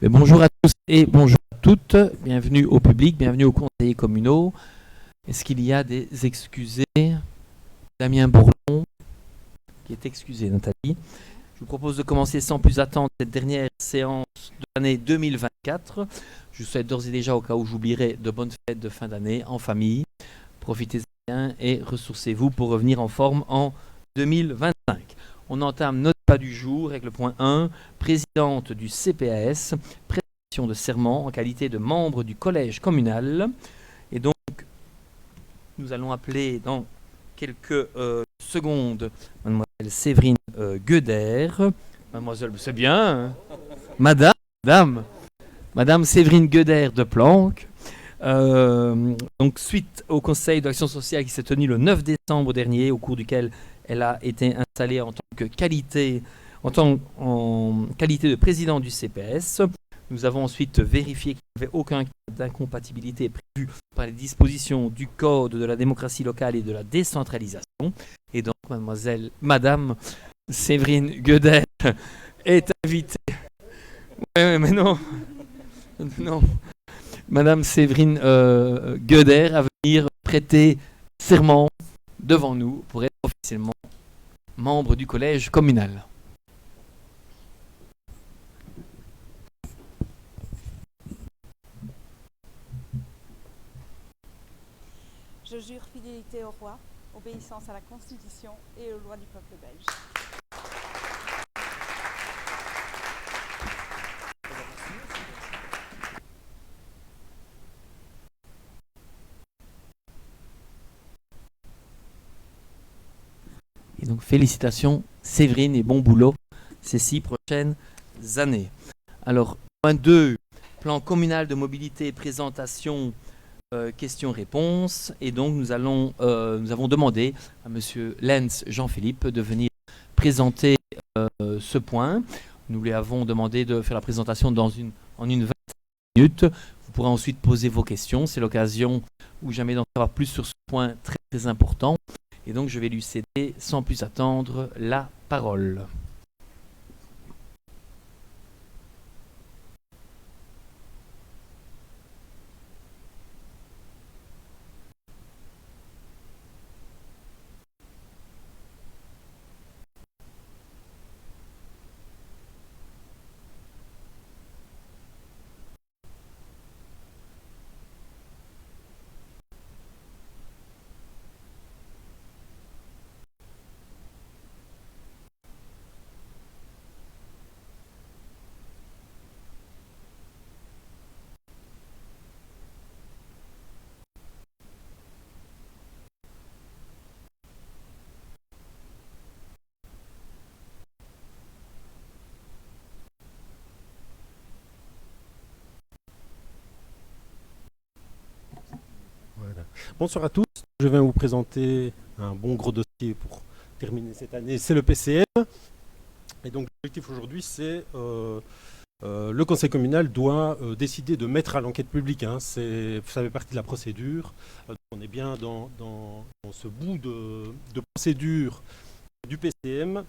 Mais bonjour à tous et bonjour à toutes. Bienvenue au public, bienvenue aux conseillers communaux. Est-ce qu'il y a des excusés? Damien Bourlon, qui est excusé, Nathalie. Je vous propose de commencer sans plus attendre cette dernière séance de l'année 2024. Je vous souhaite d'ores et déjà, au cas où j'oublierai, de bonnes fêtes de fin d'année en famille. Profitez-en bien et ressourcez-vous pour revenir en forme en 2025. On entame notre pas du jour avec le point 1, présidente du CPAS, prestation de serment en qualité de membre du collège communal. Et donc, nous allons appeler dans quelques secondes mademoiselle Séverine Goeder. Mademoiselle, c'est bien, hein. Madame Séverine Goeder de Planck. Donc, suite au Conseil d'action sociale qui s'est tenu le 9 décembre dernier, au cours duquel elle a été installée en qualité de président du CPS. Nous avons ensuite vérifié qu'il n'y avait aucun cas d'incompatibilité prévu par les dispositions du Code de la démocratie locale et de la décentralisation. Et donc, Madame Séverine Goeder est invitée. Ouais, mais non. Madame Séverine Goeder à venir prêter serment devant nous pour être officiellement membre du collège communal. Je jure fidélité au roi, obéissance à la Constitution et aux lois du peuple belge. Et donc félicitations Séverine et bon boulot ces 6 prochaines années. Alors, point 2, plan communal de mobilité, présentation, questions-réponses. Et donc nous avons demandé à monsieur Lenz Jean-Philippe de venir présenter ce point. Nous lui avons demandé de faire la présentation en une vingtaine de minutes. Vous pourrez ensuite poser vos questions. C'est l'occasion ou jamais d'en savoir plus sur ce point très, très important. Et donc, je vais lui céder, sans plus attendre, la parole. Voilà. Bonsoir à tous, je viens vous présenter un bon gros dossier pour terminer cette année, c'est le PCM. Et donc l'objectif aujourd'hui c'est le conseil communal doit décider de mettre à l'enquête publique, hein, ça fait partie de la procédure. On est bien dans ce bout de procédure du PCM.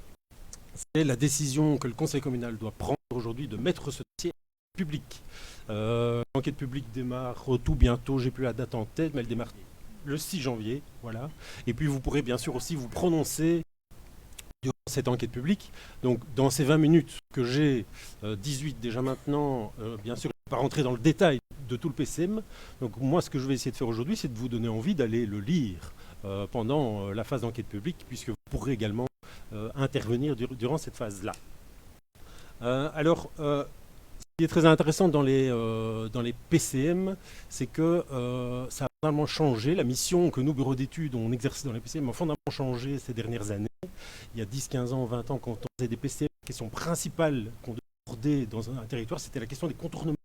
C'est la décision que le conseil communal doit prendre aujourd'hui de mettre ce dossier public. L'enquête publique démarre tout bientôt, j'ai plus la date en tête, mais elle démarre le 6 janvier. Voilà. Et puis vous pourrez bien sûr aussi vous prononcer durant cette enquête publique. Donc dans ces 20 minutes que j'ai, 18 déjà maintenant, bien sûr, je ne vais pas rentrer dans le détail de tout le PCM. Donc moi ce que je vais essayer de faire aujourd'hui, c'est de vous donner envie d'aller le lire pendant la phase d'enquête publique, puisque vous pourrez également intervenir durant cette phase-là. Ce qui est très intéressant dans les PCM, c'est que ça a fondamentalement changé. La mission que nous, bureaux d'études, on exerce dans les PCM a fondamentalement changé ces dernières années. Il y a 10, 15 ans, 20 ans, quand on faisait des PCM, la question principale qu'on devait aborder dans un territoire, c'était la question des contournements.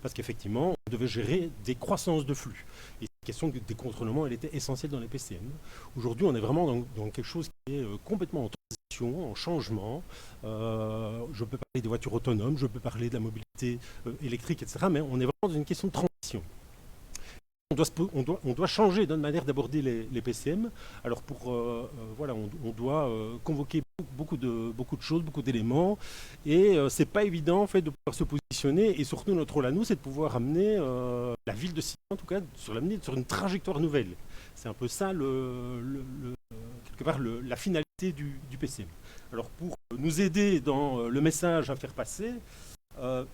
Parce qu'effectivement, on devait gérer des croissances de flux. Et cette question des contournements, elle était essentielle dans les PCM. Aujourd'hui, on est vraiment dans quelque chose qui est complètement en transition, en changement. Je peux parler des voitures autonomes, je peux parler de la mobilité électrique, etc. Mais on est vraiment dans une question de transition. on doit changer notre manière d'aborder les PCM. Alors voilà, on doit convoquer beaucoup de choses, beaucoup d'éléments, et c'est pas évident en fait de pouvoir se positionner. Et surtout notre rôle à nous, c'est de pouvoir amener la ville de Sydney, en tout cas, l'amener sur une trajectoire nouvelle. C'est un peu ça quelque part la finalité du PCM. Alors pour nous aider dans le message à faire passer, je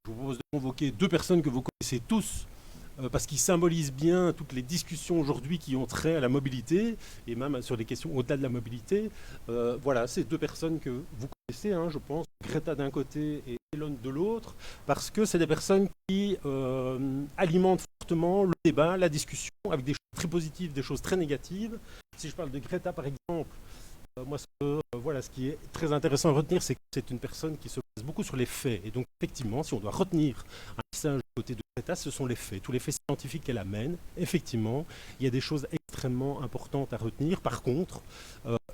vous propose de convoquer 2 personnes que vous connaissez tous, parce qu'ils symbolisent bien toutes les discussions aujourd'hui qui ont trait à la mobilité, et même sur des questions au-delà de la mobilité. Voilà, c'est 2 personnes que vous connaissez, hein, je pense, Greta d'un côté et Elon de l'autre, parce que c'est des personnes qui alimentent fortement le débat, la discussion, avec des choses très positives, des choses très négatives. Si je parle de Greta, par exemple, moi, ce qui est très intéressant à retenir, c'est que c'est une personne qui se base beaucoup sur les faits. Et donc, effectivement, si on doit retenir un message du côté de Greta, ce sont les faits. Tous les faits scientifiques qu'elle amène, effectivement, il y a des choses extrêmement importantes à retenir. Par contre,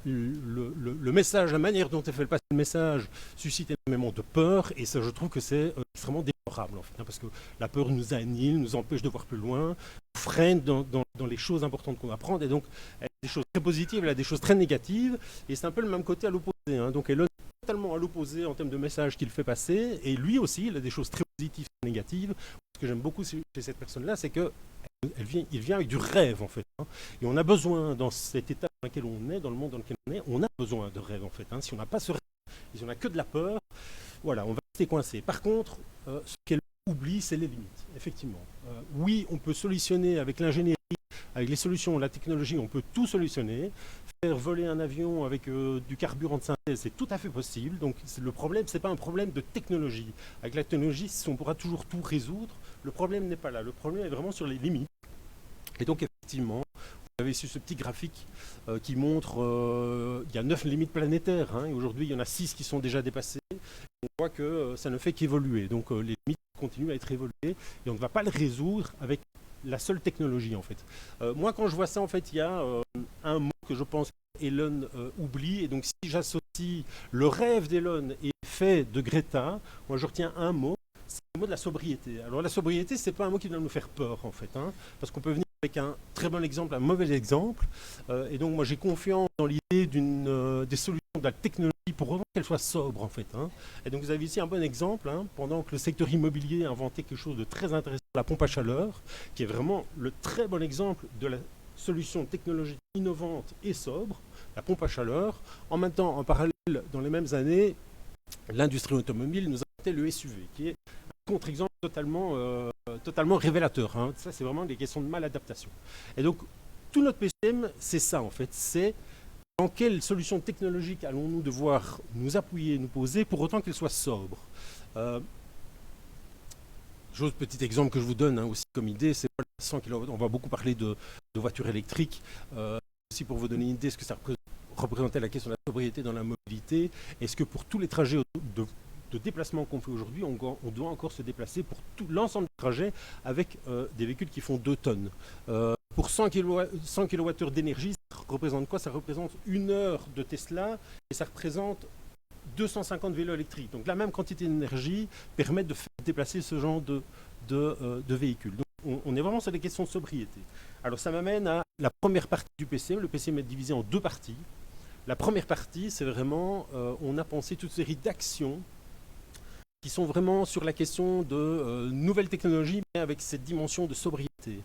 le message, la manière dont elle fait passer le message suscite énormément de peur. Et ça, je trouve que c'est extrêmement déplorable, en fait, hein, parce que la peur nous annihile, nous empêche de voir plus loin, nous freine dans les choses importantes qu'on apprend. Et donc, elle a des choses très positives, elle a des choses très négatives. Et c'est un peu le même côté à l'opposé, hein. Donc elle est totalement à l'opposé en termes de message qu'il fait passer. Et lui aussi, il a des choses très positives et négatives. Ce que j'aime beaucoup chez cette personne-là, c'est qu'il vient avec du rêve, en fait, hein. Et on a besoin, dans cet état dans lequel on est, dans le monde dans lequel on est, on a besoin de rêve, en fait, hein. Si on n'a pas ce rêve, si on n'a que de la peur, voilà, on va rester coincé. Par contre, ce qu'elle oublie, c'est les limites, effectivement. Oui, on peut solutionner avec l'ingénierie, avec les solutions, la technologie, on peut tout solutionner. Faire voler un avion avec du carburant de synthèse, c'est tout à fait possible. Donc le problème, ce n'est pas un problème de technologie. Avec la technologie, on pourra toujours tout résoudre. Le problème n'est pas là. Le problème est vraiment sur les limites. Et donc effectivement, vous avez ici ce petit graphique qui montre il y a 9 limites planétaires, hein, et aujourd'hui il y en a 6 qui sont déjà dépassées. On voit que ça ne fait qu'évoluer. Donc les limites continuent à être évoluées et on ne va pas le résoudre avec la seule technologie, en fait. Moi, quand je vois ça, en fait, il y a un mot que je pense qu'Elon oublie. Et donc, si j'associe le rêve d'Elon et les faits de Greta, moi, je retiens un mot, c'est le mot de la sobriété. Alors, la sobriété, c'est pas un mot qui doit nous faire peur, en fait, hein, parce qu'on peut venir avec un très bon exemple, un mauvais exemple. Et donc, moi, j'ai confiance dans l'idée des solutions de la technologie pour vraiment qu'elle soit sobre, en fait, hein. Et donc, vous avez ici un bon exemple, hein, pendant que le secteur immobilier a inventé quelque chose de très intéressant, la pompe à chaleur, qui est vraiment le très bon exemple de la solution technologique innovante et sobre, la pompe à chaleur. En même temps, en parallèle, dans les mêmes années, l'industrie automobile nous a inventé le SUV, qui est un contre-exemple totalement révélateur, hein. Ça, c'est vraiment des questions de maladaptation. Et donc, tout notre PCM, c'est ça, en fait. C'est dans quelle solution technologique allons-nous devoir nous appuyer, nous poser, pour autant qu'elle soit sobre. Petit exemple que je vous donne, hein, aussi comme idée, c'est 100 kW. On va beaucoup parler de voitures électriques. Aussi pour vous donner une idée, ce que ça représentait la question de la sobriété dans la mobilité. Est-ce que pour tous les trajets de déplacement qu'on fait aujourd'hui, on doit encore se déplacer pour tout l'ensemble du trajet avec des véhicules qui font 2 tonnes. Pour 100 kWh d'énergie, ça représente quoi? Ça représente 1 heure de Tesla et ça représente 250 vélos électriques. Donc la même quantité d'énergie permet de faire déplacer ce genre de véhicules. Donc on est vraiment sur des questions de sobriété. Alors ça m'amène à la première partie du PCM. Le PCM est divisé en 2 parties. La première partie, c'est vraiment, on a pensé toute une série d'actions qui sont vraiment sur la question de nouvelles technologies, mais avec cette dimension de sobriété.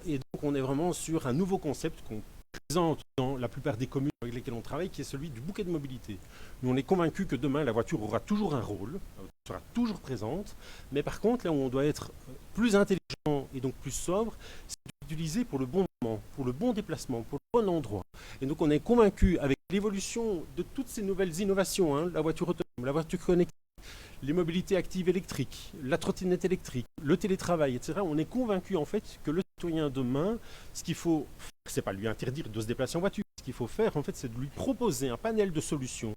Et donc on est vraiment sur un nouveau concept qu'on présente dans la plupart des communes avec lesquelles on travaille, qui est celui du bouquet de mobilité. Nous, on est convaincus que demain, la voiture aura toujours un rôle, sera toujours présente, mais par contre, là où on doit être plus intelligent et donc plus sobre, c'est d'utiliser pour le bon moment, pour le bon déplacement, pour le bon endroit. Et donc, on est convaincus avec l'évolution de toutes ces nouvelles innovations, hein, la voiture autonome, la voiture connectée, les mobilités actives électriques, la trottinette électrique, le télétravail, etc. On est convaincu en fait que le citoyen demain, ce qu'il faut faire, c'est pas lui interdire de se déplacer en voiture. Ce qu'il faut faire, en fait, c'est de lui proposer un panel de solutions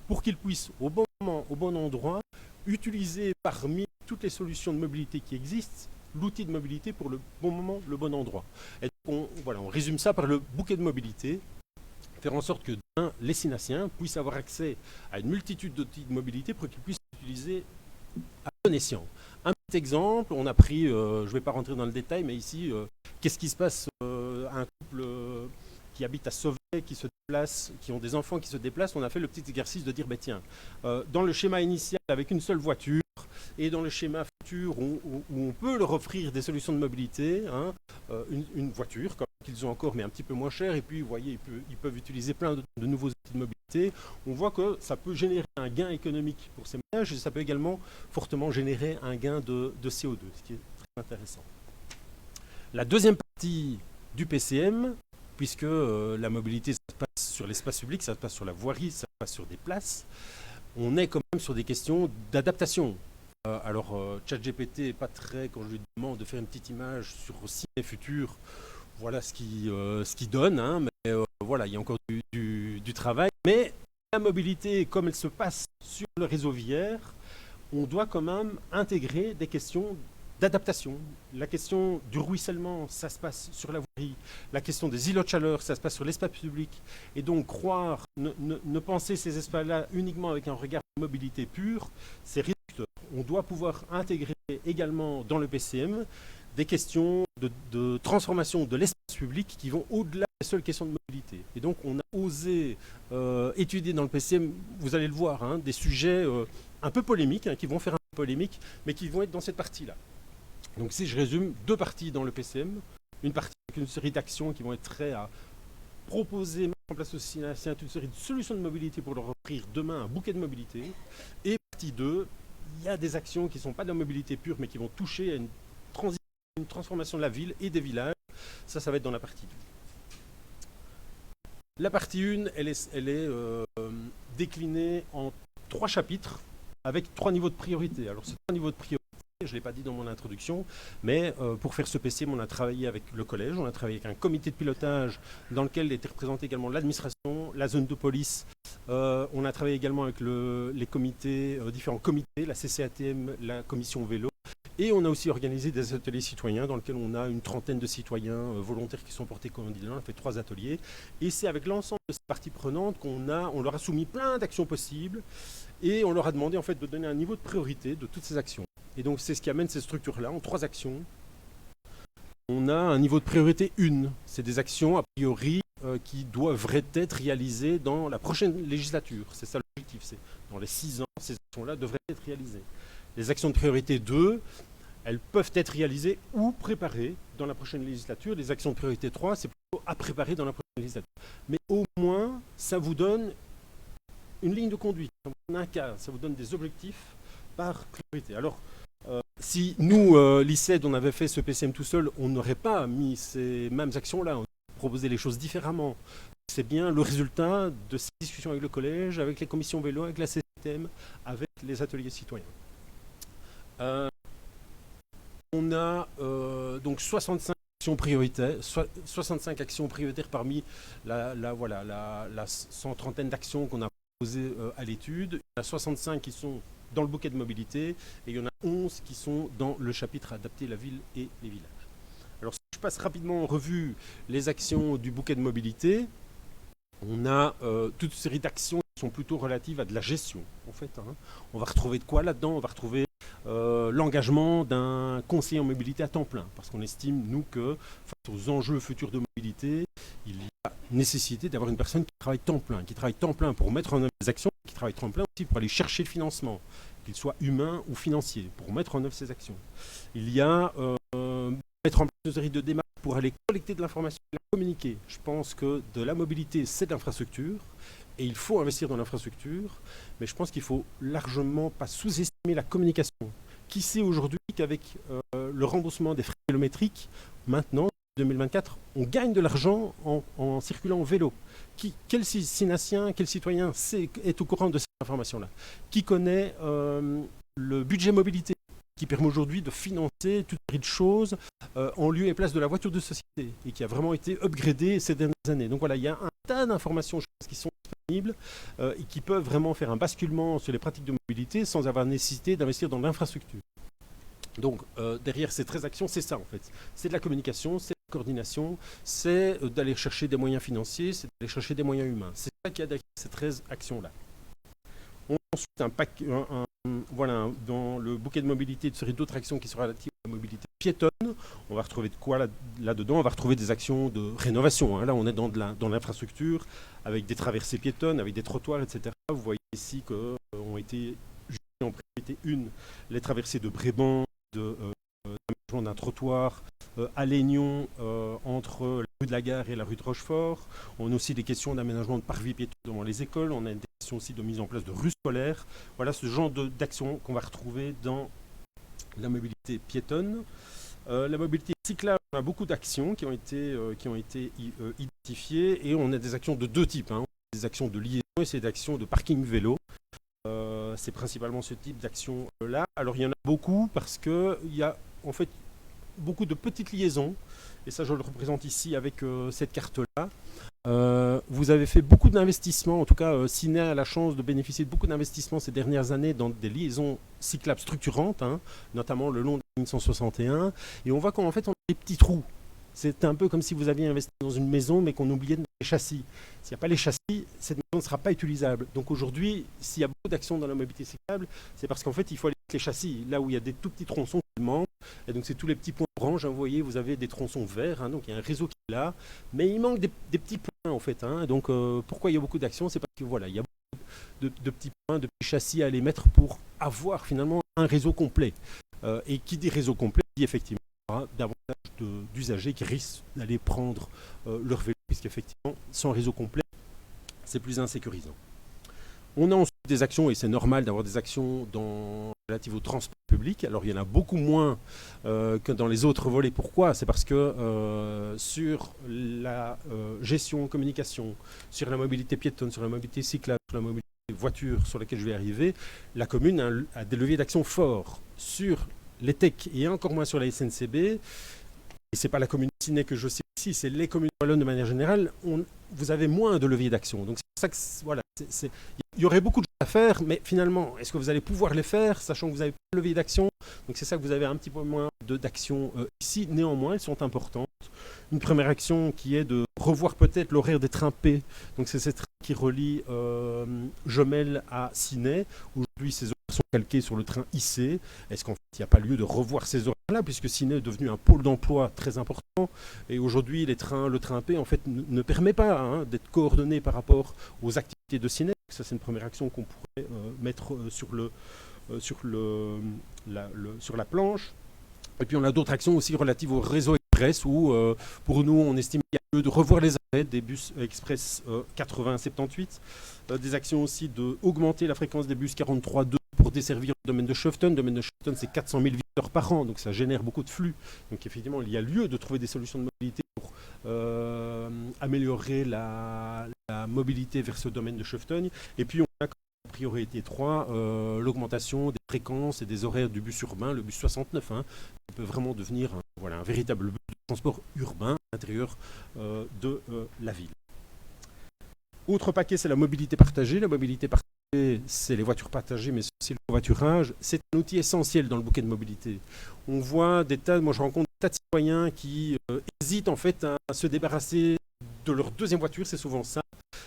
pour qu'il puisse, au bon moment, au bon endroit, utiliser parmi toutes les solutions de mobilité qui existent, l'outil de mobilité pour le bon moment, le bon endroit. Et donc on résume ça par le bouquet de mobilité. Faire en sorte que demain, les Synassiens puissent avoir accès à une multitude d'outils de mobilité pour qu'ils puissent utiliser à bon escient. Un petit exemple, on a pris, je ne vais pas rentrer dans le détail, mais ici, qu'est-ce qui se passe à un couple qui habite à Sauvet, qui se déplace, qui ont des enfants qui se déplacent. On a fait le petit exercice de dire, tiens, dans le schéma initial avec une seule voiture, et dans le schéma futur où on peut leur offrir des solutions de mobilité, hein, une voiture comme qu'ils ont encore mais un petit peu moins cher, et puis vous voyez ils peuvent utiliser plein de nouveaux outils de mobilité. On voit que ça peut générer un gain économique pour ces ménages et ça peut également fortement générer un gain de CO2, ce qui est très intéressant. La deuxième partie du PCM, puisque la mobilité ça se passe sur l'espace public, ça se passe sur la voirie, ça se passe sur des places, on est quand même sur des questions d'adaptation. Alors, ChatGPT n'est pas très, quand je lui demande de faire une petite image sur Ciné Futur, voilà ce qu'il donne, hein, mais voilà, il y a encore du travail. Mais la mobilité, comme elle se passe sur le réseau viaire, on doit quand même intégrer des questions d'adaptation. La question du ruissellement, ça se passe sur la voirie. La question des îlots de chaleur, ça se passe sur l'espace public. Et donc, ne penser ces espaces-là uniquement avec un regard de mobilité pure, c'est réducteur. On doit pouvoir intégrer également dans le PCM des questions de transformation de l'espace public qui vont au-delà des seules questions de mobilité. Et donc, on a osé étudier dans le PCM, vous allez le voir, hein, des sujets un peu polémiques, hein, qui vont faire un peu polémique, mais qui vont être dans cette partie-là. Donc, si je résume, 2 parties dans le PCM, une partie avec une série d'actions qui vont être très à proposer, mettre en place aussi une série de solutions de mobilité pour leur offrir demain un bouquet de mobilité. Et partie 2, il y a des actions qui ne sont pas de la mobilité pure, mais qui vont toucher à une transformation de la ville et des villages. Ça va être dans la partie 2. La partie 1, elle est déclinée en 3 chapitres, avec 3 niveaux de priorité. Alors, ces 3 niveaux de priorité, je ne l'ai pas dit dans mon introduction, mais pour faire ce PCM, on a travaillé avec le collège, on a travaillé avec un comité de pilotage dans lequel était représentée également l'administration, la zone de police. On a travaillé également avec les comités, différents comités, la CCATM, la commission vélo. Et on a aussi organisé des ateliers citoyens dans lesquels on a une trentaine de citoyens volontaires qui sont portés candidats. On a fait 3 ateliers. Et c'est avec l'ensemble de ces parties prenantes on leur a soumis plein d'actions possibles. Et on leur a demandé en fait de donner un niveau de priorité de toutes ces actions. Et donc c'est ce qui amène ces structures-là en 3 actions. On a un niveau de priorité 1. C'est des actions a priori qui devraient être réalisées dans la prochaine législature. C'est ça l'objectif. C'est dans les 6 ans, ces actions-là devraient être réalisées. Les actions de priorité 2, elles peuvent être réalisées ou préparées dans la prochaine législature. Les actions de priorité 3, c'est plutôt à préparer dans la prochaine législature. Mais au moins, ça vous donne une ligne de conduite, ça vous donne un cadre, ça vous donne des objectifs par priorité. Alors, si nous, l'ICED, on avait fait ce PCM tout seul, on n'aurait pas mis ces mêmes actions-là, on aurait proposé les choses différemment. C'est bien le résultat de ces discussions avec le collège, avec les commissions vélo, avec la CCTM, avec les ateliers citoyens. On a donc 65 actions prioritaires, 65 actions prioritaires parmi la 130aine d'actions qu'on a proposées à l'étude. Il y en a 65 qui sont dans le bouquet de mobilité et il y en a 11 qui sont dans le chapitre adapter la ville et les villages. Alors si je passe rapidement en revue les actions du bouquet de mobilité, on a toute une série d'actions qui sont plutôt relatives à de la gestion en fait. Hein. On va retrouver de quoi là-dedans? On va retrouver l'engagement d'un conseiller en mobilité à temps plein, parce qu'on estime, nous, que face aux enjeux futurs de mobilité, il y a nécessité d'avoir une personne qui travaille temps plein pour mettre en œuvre des actions, qui travaille temps plein aussi pour aller chercher le financement, qu'il soit humain ou financier, pour mettre en œuvre ces actions. Il y a mettre en place une série de démarches pour aller collecter de l'information et la communiquer. Je pense que de la mobilité, c'est de l'infrastructure, et il faut investir dans l'infrastructure, mais je pense qu'il ne faut largement pas sous-estimer la communication. Qui sait aujourd'hui qu'avec le remboursement des frais kilométriques, maintenant, en 2024, on gagne de l'argent en circulant en vélo. Quel Sinacien, quel citoyen est au courant de cette information-là? Qui connaît le budget mobilité qui permet aujourd'hui de financer toute une série de choses en lieu et place de la voiture de société et qui a vraiment été upgradé ces dernières années. Donc voilà, il y a un tas d'informations qui sont disponibles et qui peuvent vraiment faire un basculement sur les pratiques de mobilité sans avoir nécessité d'investir dans l'infrastructure. Donc derrière ces 13 actions, c'est ça en fait. C'est de la communication, c'est de la coordination, c'est d'aller chercher des moyens financiers, c'est d'aller chercher des moyens humains. C'est ça qu'il y a derrière ces 13 actions-là. On a ensuite voilà, dans le bouquet de mobilité, une série d'autres actions qui sont relatives à la mobilité piétonne. On va retrouver de quoi là-dedans? On va retrouver des actions de rénovation. Hein. Là, on est dans l'infrastructure, avec des traversées piétonnes, avec des trottoirs, etc. Vous voyez ici qu'ont été jugées en priorité une, les traversées de Bréban, l'aménagement d'un trottoir à Laignon entre la rue de la Gare et la rue de Rochefort. On a aussi des questions d'aménagement de parvis piétons devant les écoles. On a des questions aussi de mise en place de rues scolaires. Voilà ce genre d'actions qu'on va retrouver dans la mobilité piétonne. La mobilité cyclable, on a beaucoup d'actions qui ont été identifiées et on a des actions de deux types. Hein. Des actions de liaison et c'est des actions de parking vélo. C'est principalement ce type d'action-là. Alors il y en a beaucoup parce qu'il y a en fait beaucoup de petites liaisons, et ça je le représente ici avec cette carte-là. Vous avez fait beaucoup d'investissements, en tout cas Ciné a la chance de bénéficier de beaucoup d'investissements ces dernières années dans des liaisons cyclables structurantes, hein, notamment le long de la ligne 161, et on voit qu'en fait on a des petits trous. C'est un peu comme si vous aviez investi dans une maison mais qu'on oubliait de mettre les châssis. S'il n'y a pas les châssis, cette maison ne sera pas utilisable. Donc aujourd'hui, s'il y a beaucoup d'actions dans la mobilité cyclable, c'est parce qu'en fait il faut aller mettre les châssis, là où il y a des tout petits tronçons qui manquent. Et donc c'est tous les petits points orange, hein, vous voyez, vous avez des tronçons verts, hein, donc il y a un réseau qui est là, mais il manque des petits points en fait. Hein, donc pourquoi il y a beaucoup d'actions? C'est parce que voilà, il y a beaucoup de petits points, de petits châssis à aller mettre pour avoir finalement un réseau complet. Et qui dit réseau complet, dit effectivement davantage d'usagers qui risquent d'aller prendre leur vélo, puisqu'effectivement, sans réseau complet, c'est plus insécurisant. On a ensuite des actions, et c'est normal d'avoir des actions relatives au transport public. Alors il y en a beaucoup moins que dans les autres volets. Pourquoi? C'est parce que sur la gestion, communication, sur la mobilité piétonne, sur la mobilité cyclable, sur la mobilité voiture sur laquelle je vais arriver, la commune a des leviers d'action forts sur les techs et encore moins sur la SNCB. Et ce n'est pas la commune Ciné que je cite ici, c'est les communes wallonnes de manière générale. Vous avez moins de leviers d'action. Donc c'est pour ça que voilà, il y aurait beaucoup de choses à faire, mais finalement, est-ce que vous allez pouvoir les faire, sachant que vous avez pas de levier d'action? Donc c'est ça que vous avez un petit peu moins d'action ici. Néanmoins, elles sont importantes. Une première action qui est de revoir peut-être l'horaire des trains P. Donc c'est ces trains qui relient Jemelle à Ciné. Aujourd'hui, ces horaires sont calqués sur le train IC. Est-ce qu'en fait, il n'y a pas lieu de revoir ces horaires-là, puisque Ciné est devenu un pôle d'emploi très important. Et aujourd'hui, le train P, en fait, ne permet pas d'être coordonné par rapport aux activités de Ciné. Ça, c'est une première action qu'on pourrait mettre sur la planche. Et puis, on a d'autres actions aussi relatives au réseau express, où, pour nous, on estime qu'il y a lieu de revoir les arrêts des bus express 80-78. Des actions aussi d'augmenter la fréquence des bus 43-2 pour desservir le domaine de Schoften. Le domaine de Schoften, c'est 400 000 visiteurs par an, donc ça génère beaucoup de flux. Donc effectivement, il y a lieu de trouver des solutions de mobilité pour améliorer la mobilité vers ce domaine de Schoften. Et puis on a comme priorité 3 l'augmentation des fréquences et des horaires du bus urbain, le bus 69, qui peut vraiment devenir un véritable bus de transport urbain à l'intérieur de la ville. Autre paquet, c'est la mobilité partagée. La mobilité partagée, c'est les voitures partagées, mais c'est le covoiturage. C'est un outil essentiel dans le bouquet de mobilité. On voit moi je rencontre des tas de citoyens qui hésitent en fait à se débarrasser de leur deuxième voiture, c'est souvent ça.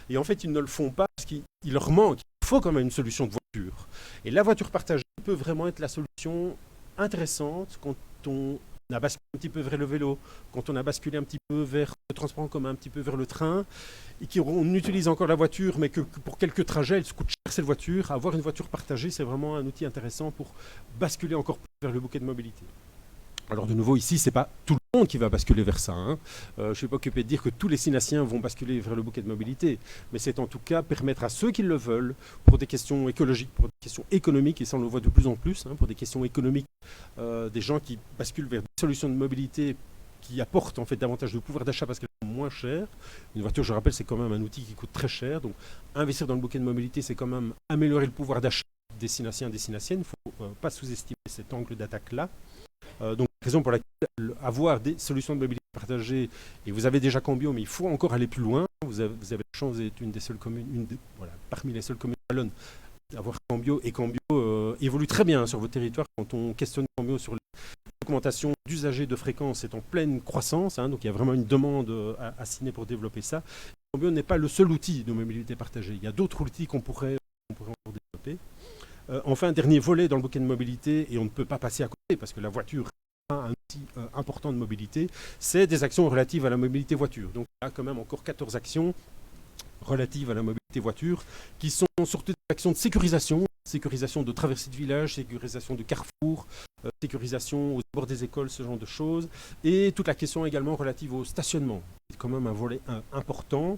Et en fait, ils ne le font pas parce qu'il leur manque. Il faut quand même une solution de voiture. Et la voiture partagée peut vraiment être la solution intéressante quand on a basculé un petit peu vers le vélo, quand on a basculé un petit peu vers le transport en commun, un petit peu vers le train, et qu'on utilise encore la voiture, mais que pour quelques trajets, elle se coûte cher cette voiture. Avoir une voiture partagée, c'est vraiment un outil intéressant pour basculer encore plus vers le bouquet de mobilité. Alors de nouveau, ici, ce n'est pas tout le monde qui va basculer vers ça. Je ne suis pas occupé de dire que tous les Cinassiens vont basculer vers le bouquet de mobilité, mais c'est en tout cas permettre à ceux qui le veulent, pour des questions écologiques, pour des questions économiques, et ça on le voit de plus en plus, pour des questions économiques, des gens qui basculent vers des solutions de mobilité qui apportent en fait davantage de pouvoir d'achat parce qu'elles sont moins chères. Une voiture, je rappelle, c'est quand même un outil qui coûte très cher, donc investir dans le bouquet de mobilité, c'est quand même améliorer le pouvoir d'achat des Cinassiens et des Cinassiennes. Il ne faut pas sous-estimer cet angle d'attaque-là. Donc, raison pour laquelle avoir des solutions de mobilité partagée, et vous avez déjà Cambio, mais il faut encore aller plus loin. Vous avez la chance d'être une des seules communes, parmi les seules communes wallonnes, d'avoir Cambio, et Cambio évolue très bien sur votre territoire. Quand on questionne Cambio sur l'augmentation d'usagers de fréquences, c'est en pleine croissance, donc il y a vraiment une demande à Ciné pour développer ça. Cambio n'est pas le seul outil de mobilité partagée. Il y a d'autres outils qu'on pourrait encore développer. Enfin, un dernier volet dans le bouquet de mobilité, et on ne peut pas passer à côté parce que la voiture est un outil important de mobilité, c'est des actions relatives à la mobilité voiture. Donc il y a quand même encore 14 actions relatives à la mobilité voiture, qui sont surtout des actions de sécurisation de traversées de villages, sécurisation de carrefours, sécurisation aux abords des écoles, ce genre de choses, et toute la question également relative au stationnement. C'est quand même un volet important.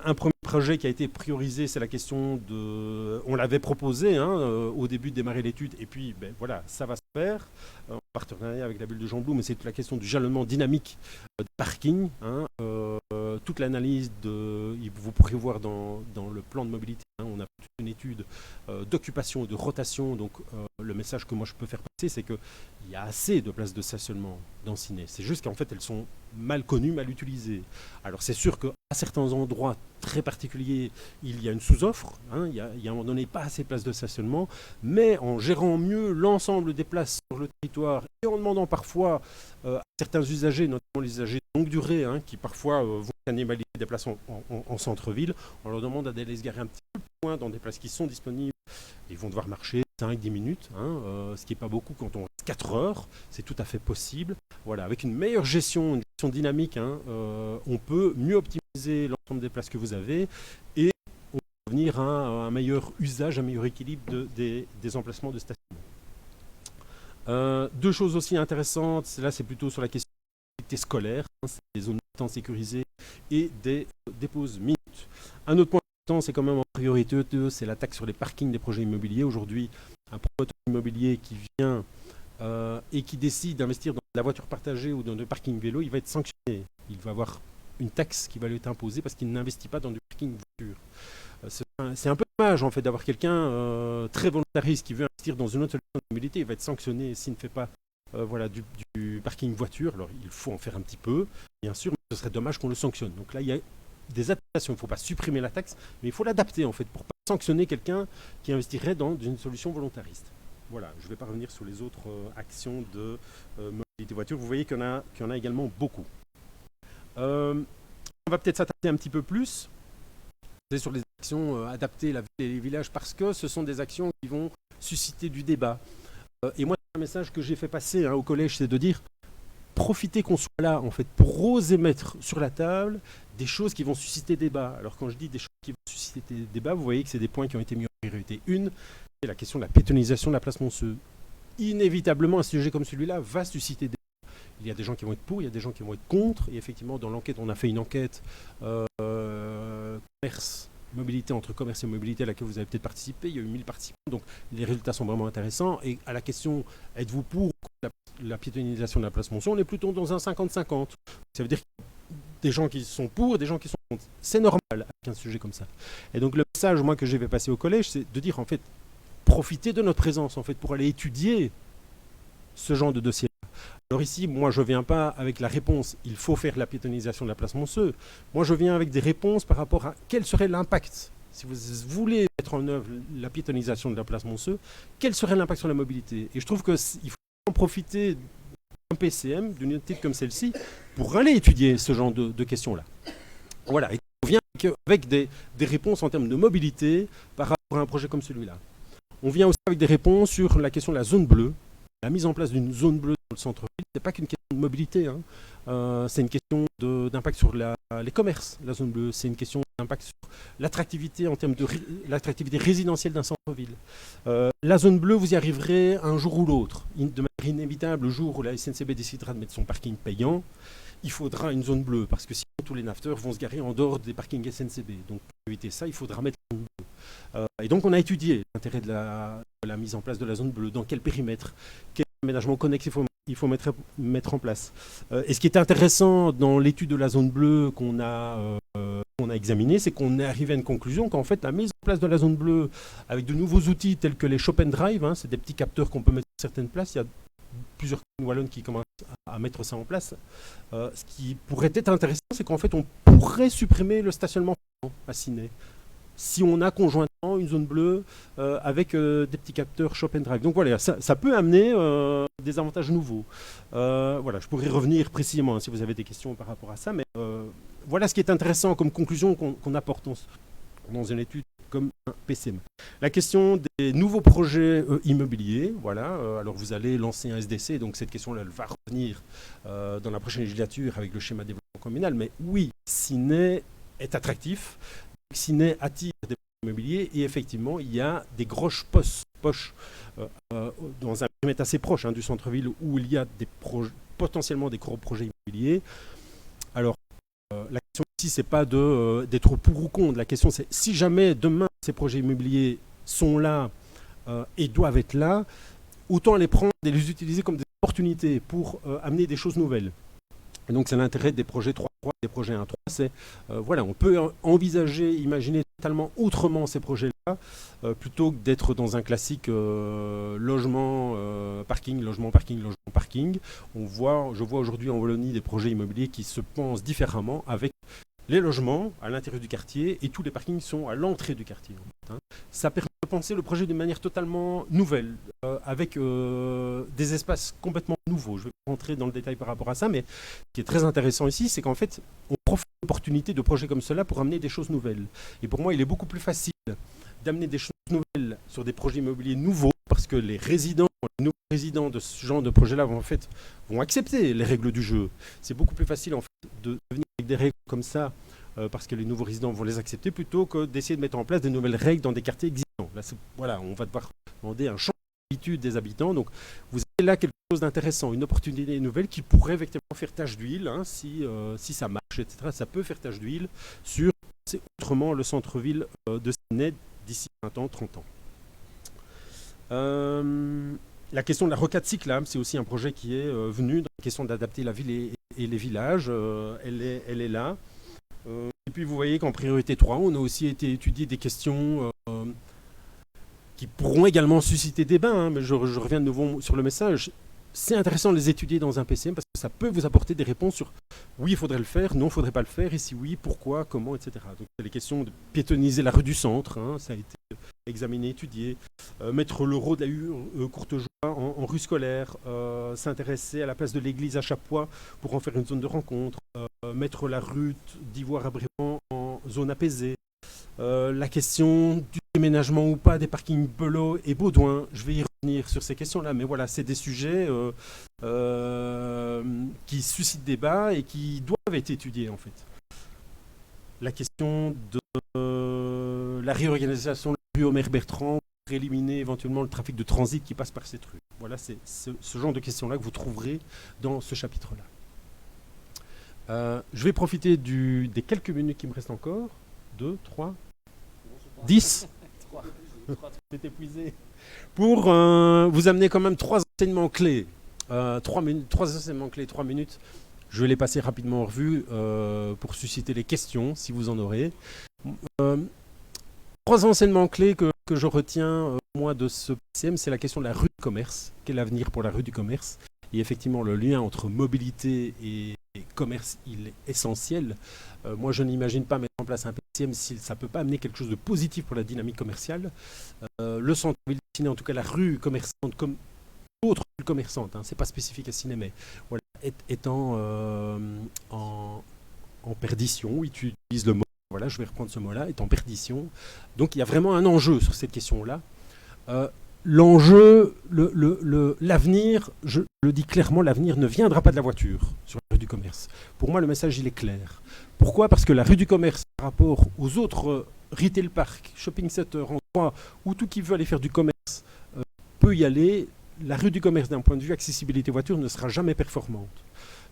Un premier projet qui a été priorisé, c'est la question de... On l'avait proposé au début de démarrer l'étude, et puis voilà, ça va se faire, en partenariat avec la bulle de Jean Blou, mais c'est toute la question du jalonnement dynamique de parking. Toute l'analyse, vous pourrez voir dans le plan de mobilité, on a toute une étude d'occupation et de rotation, donc le message que moi je peux faire passer, c'est qu'il y a assez de places de stationnement dans Ciné. C'est juste qu'en fait elles sont mal connues, mal utilisées. Alors c'est sûr qu'à certains endroits très particuliers, il y a une sous-offre, il y a à un moment donné pas assez de places de stationnement, mais en gérant mieux l'ensemble des places sur le territoire et en demandant parfois à certains usagers, notamment les usagers de longue durée, qui parfois vont cannibaliser des places en centre-ville, on leur demande d'aller se garer un petit peu plus loin dans des places qui sont disponibles. Ils vont devoir marcher 5-10 minutes, ce qui n'est pas beaucoup quand on reste 4 heures, c'est tout à fait possible. Voilà, avec une meilleure gestion, une gestion dynamique, on peut mieux optimiser l'ensemble des places que vous avez et on peut revenir à un meilleur usage, un meilleur équilibre des emplacements de stationnement. Deux choses aussi intéressantes, là c'est plutôt sur la question des scolaires, c'est des zones de temps sécurisées et des pauses minutes. Un autre point important, c'est quand même en priorité, c'est la taxe sur les parkings des projets immobiliers. Aujourd'hui, un promoteur immobilier qui vient et qui décide d'investir dans la voiture partagée ou dans le parking vélo, il va être sanctionné. Il va avoir une taxe qui va lui être imposée parce qu'il n'investit pas dans du parking voiture. C'est un peu dommage en fait d'avoir quelqu'un très volontariste qui veut investir dans une autre solution de mobilité. Il va être sanctionné s'il ne fait pas du parking voiture. Alors il faut en faire un petit peu, bien sûr, mais ce serait dommage qu'on le sanctionne. Donc là, il y a des adaptations. Il ne faut pas supprimer la taxe, mais il faut l'adapter en fait pour ne pas sanctionner quelqu'un qui investirait dans une solution volontariste. Voilà, je ne vais pas revenir sur les autres actions de mobilité voiture. Vous voyez qu'il y en a également beaucoup. On va peut-être s'attarder un petit peu plus sur les actions adaptées la ville et les villages parce que ce sont des actions qui vont susciter du débat. Et moi, un message que j'ai fait passer au collège, c'est de dire profitez qu'on soit là en fait pour oser mettre sur la table des choses qui vont susciter débat. Alors quand je dis des choses qui vont susciter débat, vous voyez que c'est des points qui ont été mis en priorité. Une, c'est la question de la pétonisation de la place Monceux. Inévitablement, un sujet comme celui-là va susciter débat. Il y a des gens qui vont être pour, il y a des gens qui vont être contre. Et effectivement, dans l'enquête, on a fait une enquête commerce, mobilité, entre commerce et mobilité à laquelle vous avez peut-être participé. Il y a eu 1000 participants, donc les résultats sont vraiment intéressants. Et à la question, êtes-vous pour la piétonisation de la place Monceau, on est plutôt dans un 50-50. Ça veut dire qu'il y a des gens qui sont pour et des gens qui sont contre. C'est normal avec un sujet comme ça. Et donc le message moi que je vais passer au collège, c'est de dire en fait, profitez de notre présence en fait pour aller étudier ce genre de dossier. Alors ici, moi je ne viens pas avec la réponse, il faut faire la piétonisation de la place Monceux. Moi je viens avec des réponses par rapport à quel serait l'impact. Si vous voulez mettre en œuvre la piétonisation de la place Monceux, quel serait l'impact sur la mobilité? Et je trouve qu'il faut en profiter d'un PCM, d'une unité comme celle-ci, pour aller étudier ce genre de questions-là. Voilà, et on vient avec des réponses en termes de mobilité par rapport à un projet comme celui-là. On vient aussi avec des réponses sur la question de la zone bleue. La mise en place d'une zone bleue dans le centre-ville, ce n'est pas qu'une question de mobilité, c'est une question d'impact sur les commerces, la zone bleue, c'est une question d'impact sur l'attractivité en termes de l'attractivité résidentielle d'un centre-ville. La zone bleue, vous y arriverez un jour ou l'autre. De manière inévitable, le jour où la SNCB décidera de mettre son parking payant, il faudra une zone bleue, parce que sinon tous les nafteurs vont se garer en dehors des parkings SNCB. Donc pour éviter ça, il faudra mettre une zone bleue. Et donc on a étudié l'intérêt de la mise en place de la zone bleue, dans quel périmètre, quel aménagement connexe il faut mettre en place. Et ce qui est intéressant dans l'étude de la zone bleue qu'on a examiné, c'est qu'on est arrivé à une conclusion qu'en fait la mise en place de la zone bleue avec de nouveaux outils tels que les Shop and Drive, c'est des petits capteurs qu'on peut mettre sur certaines places, il y a plusieurs communes wallonnes qui commencent à mettre ça en place. Ce qui pourrait être intéressant, c'est qu'en fait on pourrait supprimer le stationnement à Ciné si on a conjointement une zone bleue avec des petits capteurs Shop and Drive. Donc voilà, ça peut amener des avantages nouveaux. Voilà, je pourrais revenir précisément si vous avez des questions par rapport à ça, mais voilà ce qui est intéressant comme conclusion qu'on apporte dans une étude comme un PCM. La question des nouveaux projets immobiliers, voilà, alors vous allez lancer un SDC, donc cette question-là, elle va revenir dans la prochaine législature avec le schéma de développement communal, mais oui, Ciné est attractif, Ciné attire des projets immobiliers, et effectivement, il y a des grosses poches dans un périmètre assez proche du centre-ville où il y a potentiellement des gros projets immobiliers. Alors, la question ici, c'est pas d'être pour ou contre. La question, c'est si jamais demain ces projets immobiliers sont là et doivent être là, autant les prendre et les utiliser comme des opportunités pour amener des choses nouvelles. Et donc, c'est l'intérêt des projets 3.3, des projets 1.3. C'est, voilà, on peut envisager, imaginer totalement autrement ces projets-là, plutôt que d'être dans un classique logement, parking, logement, parking, logement, parking. Je vois aujourd'hui en Wallonie des projets immobiliers qui se pensent différemment avec les logements à l'intérieur du quartier et tous les parkings sont à l'entrée du quartier. Ça permet de penser le projet d'une manière totalement nouvelle, avec des espaces complètement nouveaux. Je vais pas rentrer dans le détail par rapport à ça, mais ce qui est très intéressant ici, c'est qu'en fait, on profite de l'opportunité de projets comme cela pour amener des choses nouvelles. Et pour moi, il est beaucoup plus facile d'amener des choses nouvelles sur des projets immobiliers nouveaux, parce que les nouveaux résidents de ce genre de projet-là vont accepter les règles du jeu. C'est beaucoup plus facile en fait de venir avec des règles comme ça, parce que les nouveaux résidents vont les accepter, plutôt que d'essayer de mettre en place des nouvelles règles dans des quartiers existants. Là, voilà, on va devoir demander un changement d'habitude des habitants. Donc, vous avez là quelque chose d'intéressant, une opportunité nouvelle qui pourrait effectivement faire tache d'huile, si ça marche, etc. Ça peut faire tache d'huile sur autrement le centre-ville de Ciné d'ici 20 ans, 30 ans. La question de la rocade cyclable, c'est aussi un projet qui est venu dans la question d'adapter la ville et les villages. Elle est là. Et puis vous voyez qu'en priorité 3, on a aussi étudié des questions qui pourront également susciter débat, mais je reviens de nouveau sur le message. C'est intéressant de les étudier dans un PCM parce que ça peut vous apporter des réponses sur oui, il faudrait le faire, non, il ne faudrait pas le faire, et si oui, pourquoi, comment, etc. Donc c'est les questions de piétonniser la rue du centre, ça a été examiné, étudié, mettre l'euro de la Courtejoie en rue scolaire, s'intéresser à la place de l'église à Chapois pour en faire une zone de rencontre, mettre la rue d'Ivoire à Brément en zone apaisée, la question du déménagement ou pas des parkings Belot et Baudouin, je vais y revenir sur ces questions-là, mais voilà, c'est des sujets qui suscitent débat et qui doivent être étudiés en fait. La question de la réorganisation de la rue Omer-Bertrand pour éliminer éventuellement le trafic de transit qui passe par cette rue. Voilà, c'est ce genre de questions-là que vous trouverez dans ce chapitre-là. Je vais profiter des quelques minutes qui me restent encore. 2, 3, 10. C'est épuisé. Pour vous amener quand même 3 enseignements clés. 3 enseignements clés, 3 minutes. Je vais les passer rapidement en revue pour susciter les questions, si vous en aurez. 3 enseignements clés que je retiens, moi, de ce PCM, c'est la question de la rue du commerce. Quel avenir pour la rue du commerce? Et effectivement, le lien entre mobilité et commerce, il est essentiel. Moi, je n'imagine pas mettre en place un PCM si ça ne peut pas amener quelque chose de positif pour la dynamique commerciale. Le centre-ville de Ciné, en tout cas la rue commerçante, comme d'autres rues commerçantes, ce n'est pas spécifique à Ciné, mais voilà, étant en perdition, oui, tu utilises le mot, voilà, je vais reprendre ce mot-là, est en perdition. Donc il y a vraiment un enjeu sur cette question-là. L'enjeu, l'avenir, je le dis clairement, l'avenir ne viendra pas de la voiture sur la rue du commerce. Pour moi, le message, il est clair. Pourquoi? Parce que la rue du commerce, par rapport aux autres retail parks, shopping centers, endroits où tout qui veut aller faire du commerce peut y aller, la rue du commerce, d'un point de vue accessibilité voiture, ne sera jamais performante.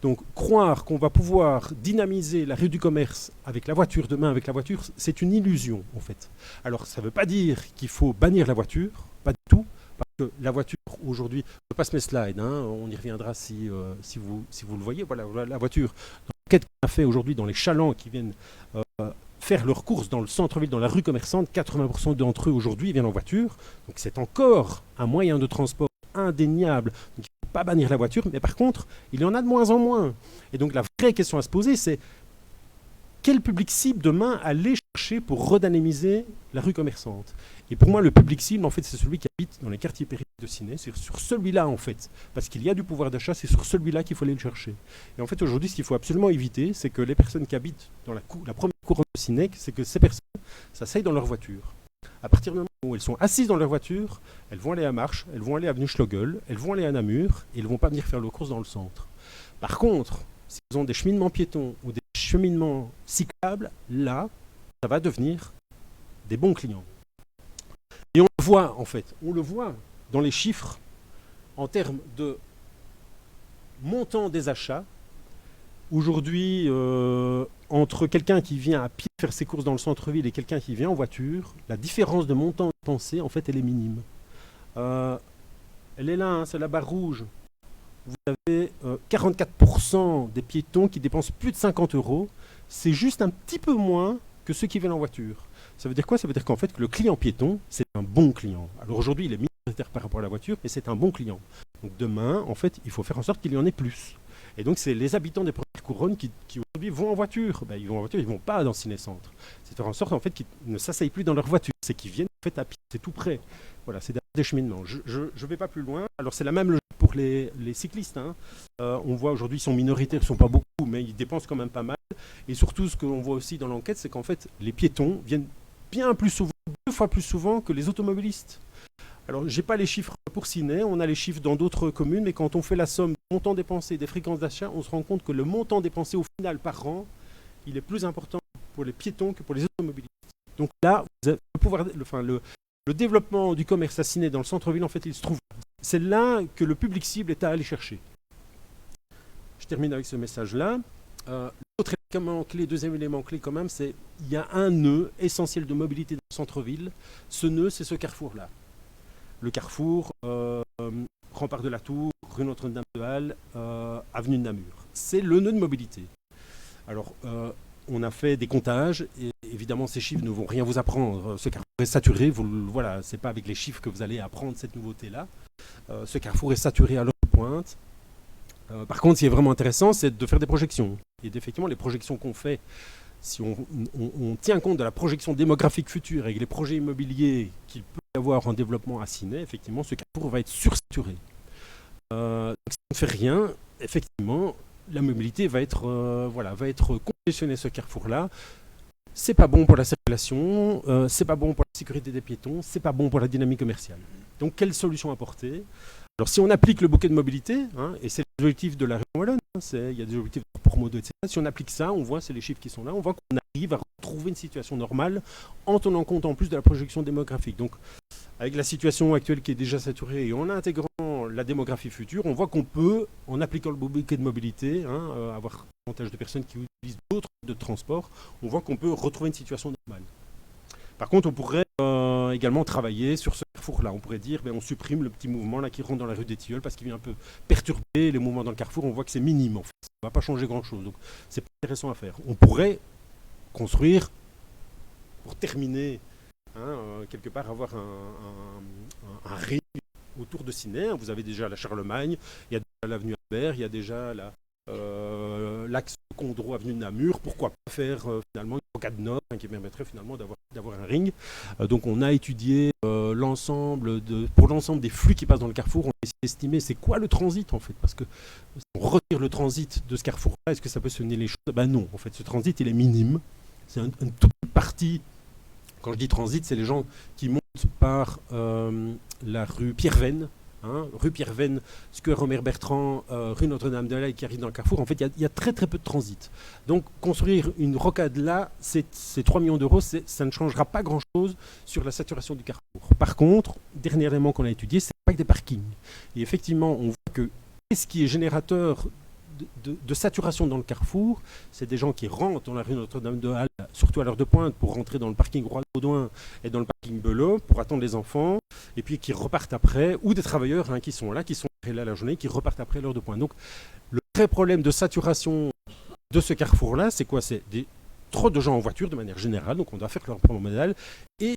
Donc, croire qu'on va pouvoir dynamiser la rue du commerce avec la voiture demain, avec la voiture, c'est une illusion, en fait. Alors, ça ne veut pas dire qu'il faut bannir la voiture, pas du tout, parce que la voiture, aujourd'hui, je ne passe mes slides, on y reviendra si vous le voyez. Voilà, la voiture, dans l'enquête qu'on a fait aujourd'hui dans les chalands qui viennent faire leurs courses dans le centre-ville, dans la rue commerçante, 80% d'entre eux aujourd'hui viennent en voiture. Donc, c'est encore un moyen de transport indéniable. Donc, il ne faut pas bannir la voiture, mais par contre, il y en a de moins en moins. Et donc, la vraie question à se poser, c'est quel public cible demain aller chercher pour redynamiser la rue commerçante? Et pour moi, le public cible, en fait, c'est celui qui habite dans les quartiers périphériques de Ciné. C'est sur celui-là, en fait, parce qu'il y a du pouvoir d'achat, c'est sur celui-là qu'il faut aller le chercher. Et en fait, aujourd'hui, ce qu'il faut absolument éviter, c'est que les personnes qui habitent dans la première couronne de Ciné, c'est que ces personnes s'asseyent dans leur voiture. À partir du moment où elles sont assises dans leur voiture, elles vont aller à Marche, elles vont aller à avenue Schlegel, elles vont aller à Namur, et elles ne vont pas venir faire leurs courses dans le centre. Par contre, si elles ont des cheminements piétons ou des cheminements cyclables, là, ça va devenir des bons clients. Et on le voit, en fait, dans les chiffres en termes de montant des achats. Aujourd'hui, entre quelqu'un qui vient à pied faire ses courses dans le centre-ville et quelqu'un qui vient en voiture, la différence de montant dépensé, en fait, elle est minime. Elle est là, hein, c'est la barre rouge. Vous avez 44% des piétons qui dépensent plus de 50 €. C'est juste un petit peu moins que ceux qui viennent en voiture. Ça veut dire quoi? Ça veut dire qu'en fait, que le client piéton, c'est un bon client. Alors aujourd'hui, il est minoritaire par rapport à la voiture, mais c'est un bon client. Donc demain, en fait, il faut faire en sorte qu'il y en ait plus. Et donc, c'est les habitants des premières couronnes qui aujourd'hui vont en voiture. Ben, ils vont en voiture, ils ne vont pas dans le ciné-centre. C'est de faire en sorte en fait, qu'ils ne s'asseyent plus dans leur voiture. C'est qu'ils viennent en fait, à pied. C'est tout près. Voilà, c'est des cheminements. Je ne vais pas plus loin. Alors, c'est la même logique pour les cyclistes. Hein. On voit aujourd'hui, ils sont minoritaires, ils ne sont pas beaucoup, mais ils dépensent quand même pas mal. Et surtout, ce qu'on voit aussi dans l'enquête, c'est qu'en fait, les piétons viennent bien plus souvent, 2 fois plus souvent que les automobilistes. Alors, je n'ai pas les chiffres pour Ciné, on a les chiffres dans d'autres communes, mais quand on fait la somme du montant dépensé et des fréquences d'achat, on se rend compte que le montant dépensé au final par an, il est plus important pour les piétons que pour les automobilistes. Donc là, vous avez le développement du commerce à Ciné dans le centre-ville, en fait, il se trouve là. C'est là que le public cible est à aller chercher. Je termine avec ce message-là. L'autre élément clé, deuxième élément clé quand même, c'est qu'il y a un nœud essentiel de mobilité dans le centre-ville. Ce nœud, c'est ce carrefour-là. Le carrefour, Rempart de la Tour, rue Notre-Dame-de-Halle, avenue de Namur. C'est le nœud de mobilité. Alors, on a fait des comptages, et évidemment, ces chiffres ne vont rien vous apprendre. Ce carrefour est saturé, voilà, ce n'est pas avec les chiffres que vous allez apprendre cette nouveauté-là. Ce carrefour est saturé à l'heure de pointe. Par contre, ce qui est vraiment intéressant, c'est de faire des projections. Et effectivement, les projections qu'on fait, si on tient compte de la projection démographique future avec les projets immobiliers qu'il peut y avoir en développement à Ciné, effectivement, ce carrefour va être sursaturé. Donc, si on ne fait rien, effectivement, la mobilité va être congestionnée, ce carrefour-là. C'est pas bon pour la circulation, c'est pas bon pour la sécurité des piétons, c'est pas bon pour la dynamique commerciale. Donc, quelle solution apporter? Alors, si on applique le bouquet de mobilité, hein, et c'est l'objectif de la région wallonne, il y a des objectifs pour modo, etc. Si on applique ça, on voit, c'est les chiffres qui sont là, on voit qu'on arrive à retrouver une situation normale en tenant compte en plus de la projection démographique. Donc, avec la situation actuelle qui est déjà saturée et en intégrant la démographie future, on voit qu'on peut, en appliquant le bouquet de mobilité, avoir davantage de personnes qui utilisent d'autres modes de transport, on voit qu'on peut retrouver une situation normale. Par contre, on pourrait également travailler sur ce carrefour-là. On pourrait dire, on supprime le petit mouvement là qui rentre dans la rue des Tilleuls parce qu'il vient un peu perturber les mouvements dans le carrefour. On voit que c'est minime en fait. Ça ne va pas changer grand-chose. Donc, c'est pas intéressant à faire. On pourrait construire, pour terminer, quelque part avoir un ring autour de Ciné. Vous avez déjà la Charlemagne, il y a déjà l'avenue Albert, il y a déjà l'axe Condro avenue de Namur. Pourquoi pas faire finalement une rocade nord qui permettrait finalement d'avoir un ring. Donc on a étudié pour l'ensemble des flux qui passent dans le carrefour, on a essayé d'estimer c'est quoi le transit en fait, parce que si on retire le transit de ce carrefour-là, est-ce que ça peut sonner les choses? Non, en fait ce transit il est minime. C'est une toute petite partie. Quand je dis transit, c'est les gens qui montent par la rue Pierre-Venn, rue Pierre-Venn, Square Romer-Bertrand, rue Notre-Dame-de-Halle et qui arrivent dans le carrefour. En fait, il y a très très peu de transit. Donc, construire une rocade là, c'est 3 millions d'euros, ça ne changera pas grand-chose sur la saturation du carrefour. Par contre, dernier élément qu'on a étudié, c'est pas que des parkings. Et effectivement, on voit que ce qui est générateur de saturation dans le carrefour, c'est des gens qui rentrent dans la rue Notre-Dame-de-Halle, surtout à l'heure de pointe, pour rentrer dans le parking Roi-Baudouin et dans le parking Belot, pour attendre les enfants, et puis qui repartent après, ou des travailleurs qui sont là la journée, qui repartent après à l'heure de pointe. Donc, le vrai problème de saturation de ce carrefour-là, c'est quoi? C'est trop de gens en voiture de manière générale, donc on doit faire leur propre modèle, et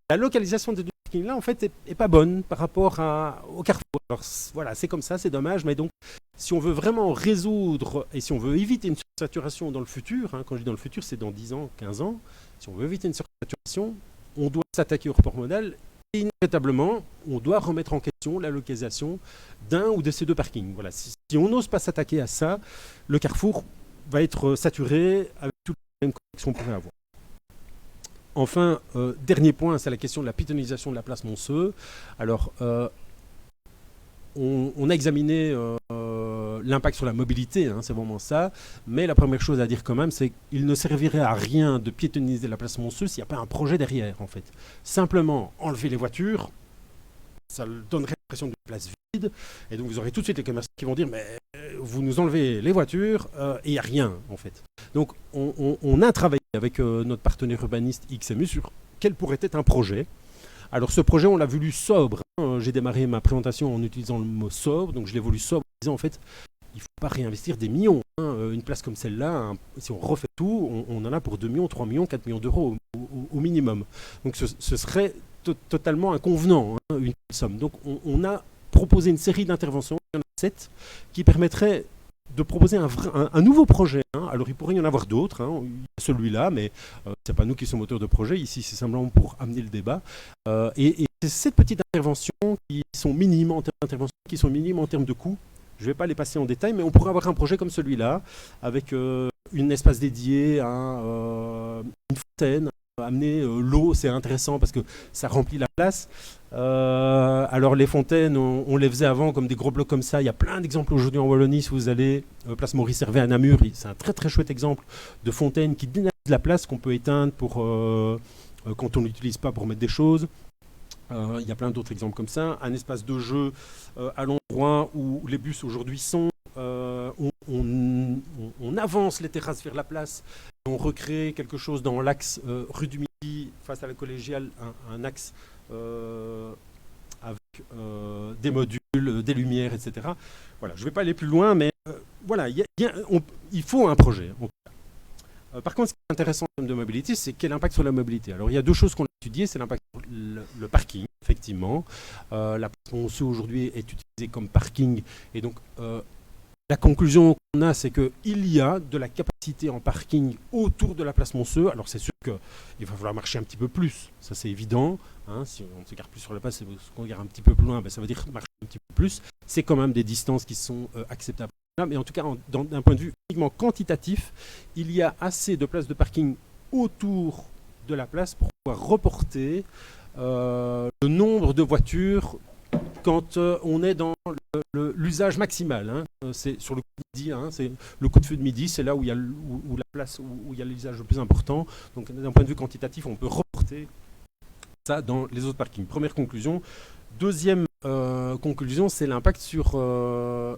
la localisation des deux parkings-là, en fait, est pas bonne par rapport au carrefour. Alors, voilà, c'est comme ça, c'est dommage, mais donc, si on veut vraiment résoudre, et si on veut éviter une sursaturation dans le futur, quand je dis dans le futur, c'est dans 10 ans, 15 ans, si on veut éviter une sursaturation, on doit s'attaquer au report modal, et inévitablement, on doit remettre en question la localisation d'un ou de ces deux parkings. Voilà. Si on n'ose pas s'attaquer à ça, le carrefour va être saturé avec toutes les mêmes connexions qu'on pourrait avoir. Enfin, dernier point, c'est la question de la piétonisation de la place Monceux. Alors, on a examiné l'impact sur la mobilité, hein, c'est vraiment ça, mais la première chose à dire quand même, c'est qu'il ne servirait à rien de piétoniser la place Monceux s'il n'y a pas un projet derrière, en fait. Simplement, enlever les voitures, ça donnerait l'impression d'une place vide, et donc vous aurez tout de suite les commerçants qui vont dire, mais vous nous enlevez les voitures, et il n'y a rien, en fait. Donc, on a travaillé avec notre partenaire urbaniste XMU sur quel pourrait être un projet. Alors ce projet, on l'a voulu sobre. Hein. J'ai démarré ma présentation en utilisant le mot sobre, donc je l'ai voulu sobre en disant en fait, il ne faut pas réinvestir des millions. Hein. Une place comme celle-là, hein, si on refait tout, on en a pour 2 millions, 3 millions, 4 millions d'euros au minimum. Donc ce serait totalement inconvenant, hein, une somme. Donc on a proposé une série d'interventions, il y en a 7, qui permettraient de proposer un nouveau projet. Hein. Alors il pourrait y en avoir d'autres, hein. Celui-là, mais c'est pas nous qui sommes auteurs de projet, ici c'est simplement pour amener le débat. Et c'est cette petite intervention qui sont minimes en termes d'intervention, qui sont minimes en termes de coûts. Je ne vais pas les passer en détail, mais on pourrait avoir un projet comme celui-là, avec un espace dédié à une fontaine. Amener l'eau, c'est intéressant parce que ça remplit la place. Alors les fontaines, on les faisait avant comme des gros blocs comme ça. Il y a plein d'exemples aujourd'hui en Wallonie. Si vous allez place Maurice Hervé à Namur, c'est un très très chouette exemple de fontaine qui dynamise la place qu'on peut éteindre pour quand on n'utilise pas pour mettre des choses. Il y a plein d'autres exemples comme ça. Un espace de jeu à l'endroit où les bus aujourd'hui sont. On avance les terrasses vers la place, on recrée quelque chose dans l'axe rue du Midi face à la collégiale, un axe avec des modules, des lumières, etc. Voilà, je ne vais pas aller plus loin, mais voilà, il faut un projet. Par contre, ce qui est intéressant en termes de mobilité, c'est quel impact sur la mobilité. Alors, il y a deux choses qu'on a étudiées, c'est l'impact sur le parking, effectivement. La place Monceux aujourd'hui est utilisée comme parking, et donc la conclusion qu'on a, c'est qu'il y a de la capacité en parking autour de la place Monceux. Alors, c'est sûr qu'il va falloir marcher un petit peu plus, ça c'est évident. Hein, si on ne se garde plus sur la place, si on regarde un petit peu plus loin, ben, ça veut dire marcher un petit peu plus. C'est quand même des distances qui sont acceptables. Mais en tout cas, d'un point de vue uniquement quantitatif, il y a assez de places de parking autour de la place pour pouvoir reporter le nombre de voitures quand on est dans l'usage maximal. Hein. C'est sur le coup de midi, hein, c'est le coup de feu de midi, c'est là où il y a où la place où il y a l'usage le plus important. Donc d'un point de vue quantitatif, on peut reporter ça dans les autres parkings. Première conclusion. Deuxième conclusion, c'est l'impact sur le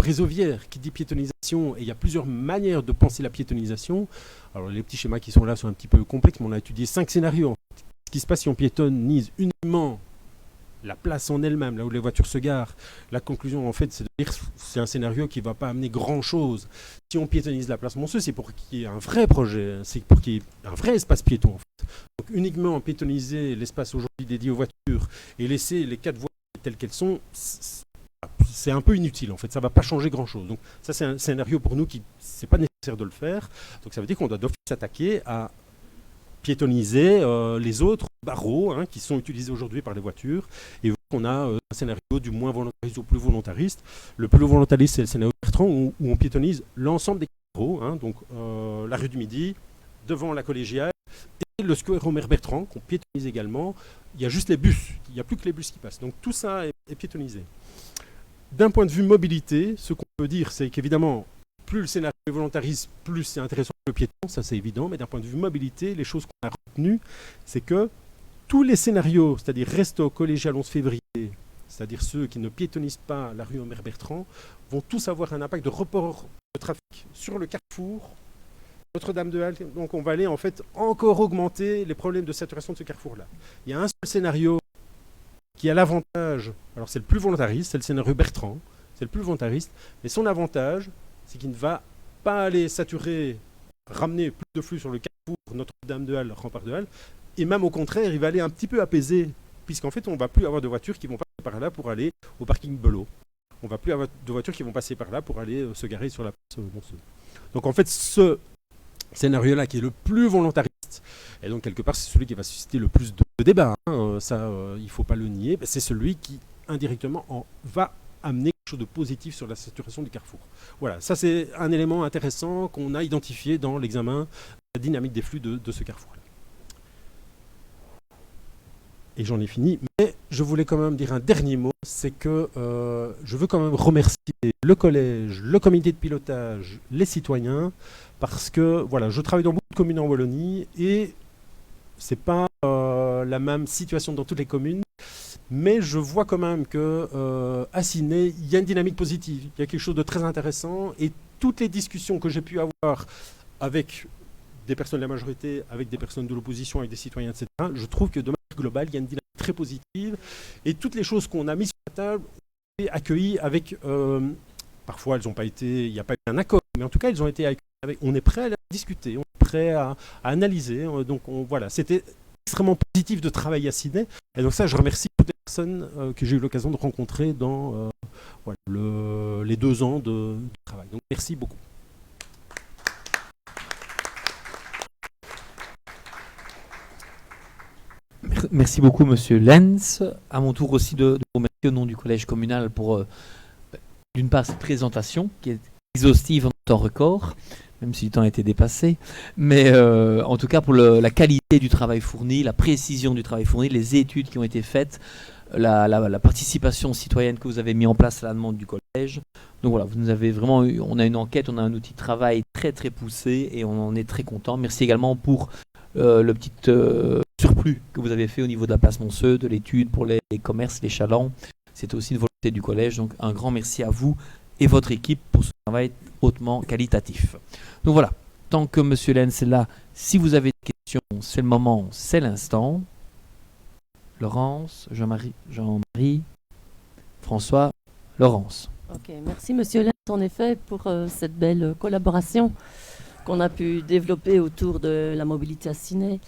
réseau viaire. Qui dit piétonisation, et il y a plusieurs manières de penser la piétonisation. Alors les petits schémas qui sont là sont un petit peu complexes, mais on a étudié 5 scénarios. Ce qui se passe si on piétonise uniquement la place en elle-même, là où les voitures se garent. La conclusion, en fait, c'est de dire que c'est un scénario qui ne va pas amener grand-chose. Si on piétonise la place Monceux, c'est pour qu'il y ait un vrai projet, c'est pour qu'il y ait un vrai espace piéton. En fait. Donc uniquement piétoniser l'espace aujourd'hui dédié aux voitures et laisser les 4 voies telles qu'elles sont, c'est un peu inutile. En fait, ça ne va pas changer grand-chose. Donc ça, c'est un scénario pour nous qui c'est pas nécessaire de le faire. Donc ça veut dire qu'on doit d'office s'attaquer à piétoniser les autres barreaux qui sont utilisés aujourd'hui par les voitures. Et on a un scénario du moins volontariste au plus volontariste. Le plus volontariste, c'est le scénario Bertrand où on piétonise l'ensemble des barreaux, donc la rue du Midi, devant la collégiale, et le square Omer Bertrand, qu'on piétonise également. Il y a juste les bus, il n'y a plus que les bus qui passent. Donc tout ça est piétonisé. D'un point de vue mobilité, ce qu'on peut dire, c'est qu'évidemment, plus le scénario est volontariste, plus c'est intéressant pour le piéton, ça c'est évident, mais d'un point de vue mobilité, les choses qu'on a retenues, c'est que tous les scénarios, c'est-à-dire Resto, Collégial 11 février, c'est-à-dire ceux qui ne piétonisent pas la rue Omer Bertrand, vont tous avoir un impact de report de trafic sur le carrefour Notre-Dame-de-Halle. Donc on va aller en fait encore augmenter les problèmes de saturation de ce carrefour-là. Il y a un seul scénario qui a l'avantage, alors c'est le plus volontariste, c'est le scénario Bertrand, c'est le plus volontariste, mais son avantage, c'est qu'il ne va pas aller saturer, ramener plus de flux sur le carrefour Notre-Dame-de-Halle, Rempart de Halle, et même au contraire, il va aller un petit peu apaiser, puisqu'en fait, on ne va plus avoir de voitures qui vont passer par là pour aller au parking Belot. On ne va plus avoir de voitures qui vont passer par là pour aller se garer sur la place Monceux. Donc en fait, ce scénario-là qui est le plus volontariste, et donc quelque part, c'est celui qui va susciter le plus de débats, il ne faut pas le nier, c'est celui qui, indirectement, va amener quelque chose de positif sur la saturation du carrefour. Voilà, ça c'est un élément intéressant qu'on a identifié dans l'examen de la dynamique des flux de ce carrefour-là. et j'en ai fini. Mais je voulais quand même dire un dernier mot, c'est que je veux quand même remercier le collège, le comité de pilotage, les citoyens, parce que voilà, je travaille dans beaucoup de communes en Wallonie et c'est pas la même situation dans toutes les communes, mais je vois quand même que à Ciney, il y a une dynamique positive, il y a quelque chose de très intéressant et toutes les discussions que j'ai pu avoir avec des personnes de la majorité, avec des personnes de l'opposition, avec des citoyens, etc., je trouve que de manière globale, il y a une dynamique très positive et toutes les choses qu'on a mises sur la table ont été accueillies avec, parfois elles n'ont pas été, il n'y a pas eu un accord, mais en tout cas elles ont été accueillies avec, on est prêt à discuter, on est prêt à analyser, donc voilà, c'était extrêmement positif de travailler à Ciney et donc ça je remercie toutes les personnes que j'ai eu l'occasion de rencontrer dans voilà, les 2 ans de travail, donc merci beaucoup. Merci beaucoup, Monsieur Lenz. À mon tour aussi de vous remercier au nom du collège communal pour, d'une part, cette présentation qui est exhaustive en temps record, même si le temps a été dépassé, mais en tout cas pour la qualité du travail fourni, la précision du travail fourni, les études qui ont été faites, la participation citoyenne que vous avez mis en place à la demande du collège. Donc voilà, vous nous avez vraiment on a une enquête, on a un outil de travail très très poussé et on en est très content. Merci également pour le petit surplus que vous avez fait au niveau de la place Monceux, de l'étude pour les commerces, les chalands. C'est aussi une volonté du collège, donc un grand merci à vous et votre équipe pour ce travail hautement qualitatif. Donc voilà, tant que M. Lenz est là, si vous avez des questions, c'est le moment, c'est l'instant. Laurence, Jean-Marie, François, Laurence. Ok, merci Monsieur Lenz en effet pour cette belle collaboration qu'on a pu développer autour de la mobilité à Ciney.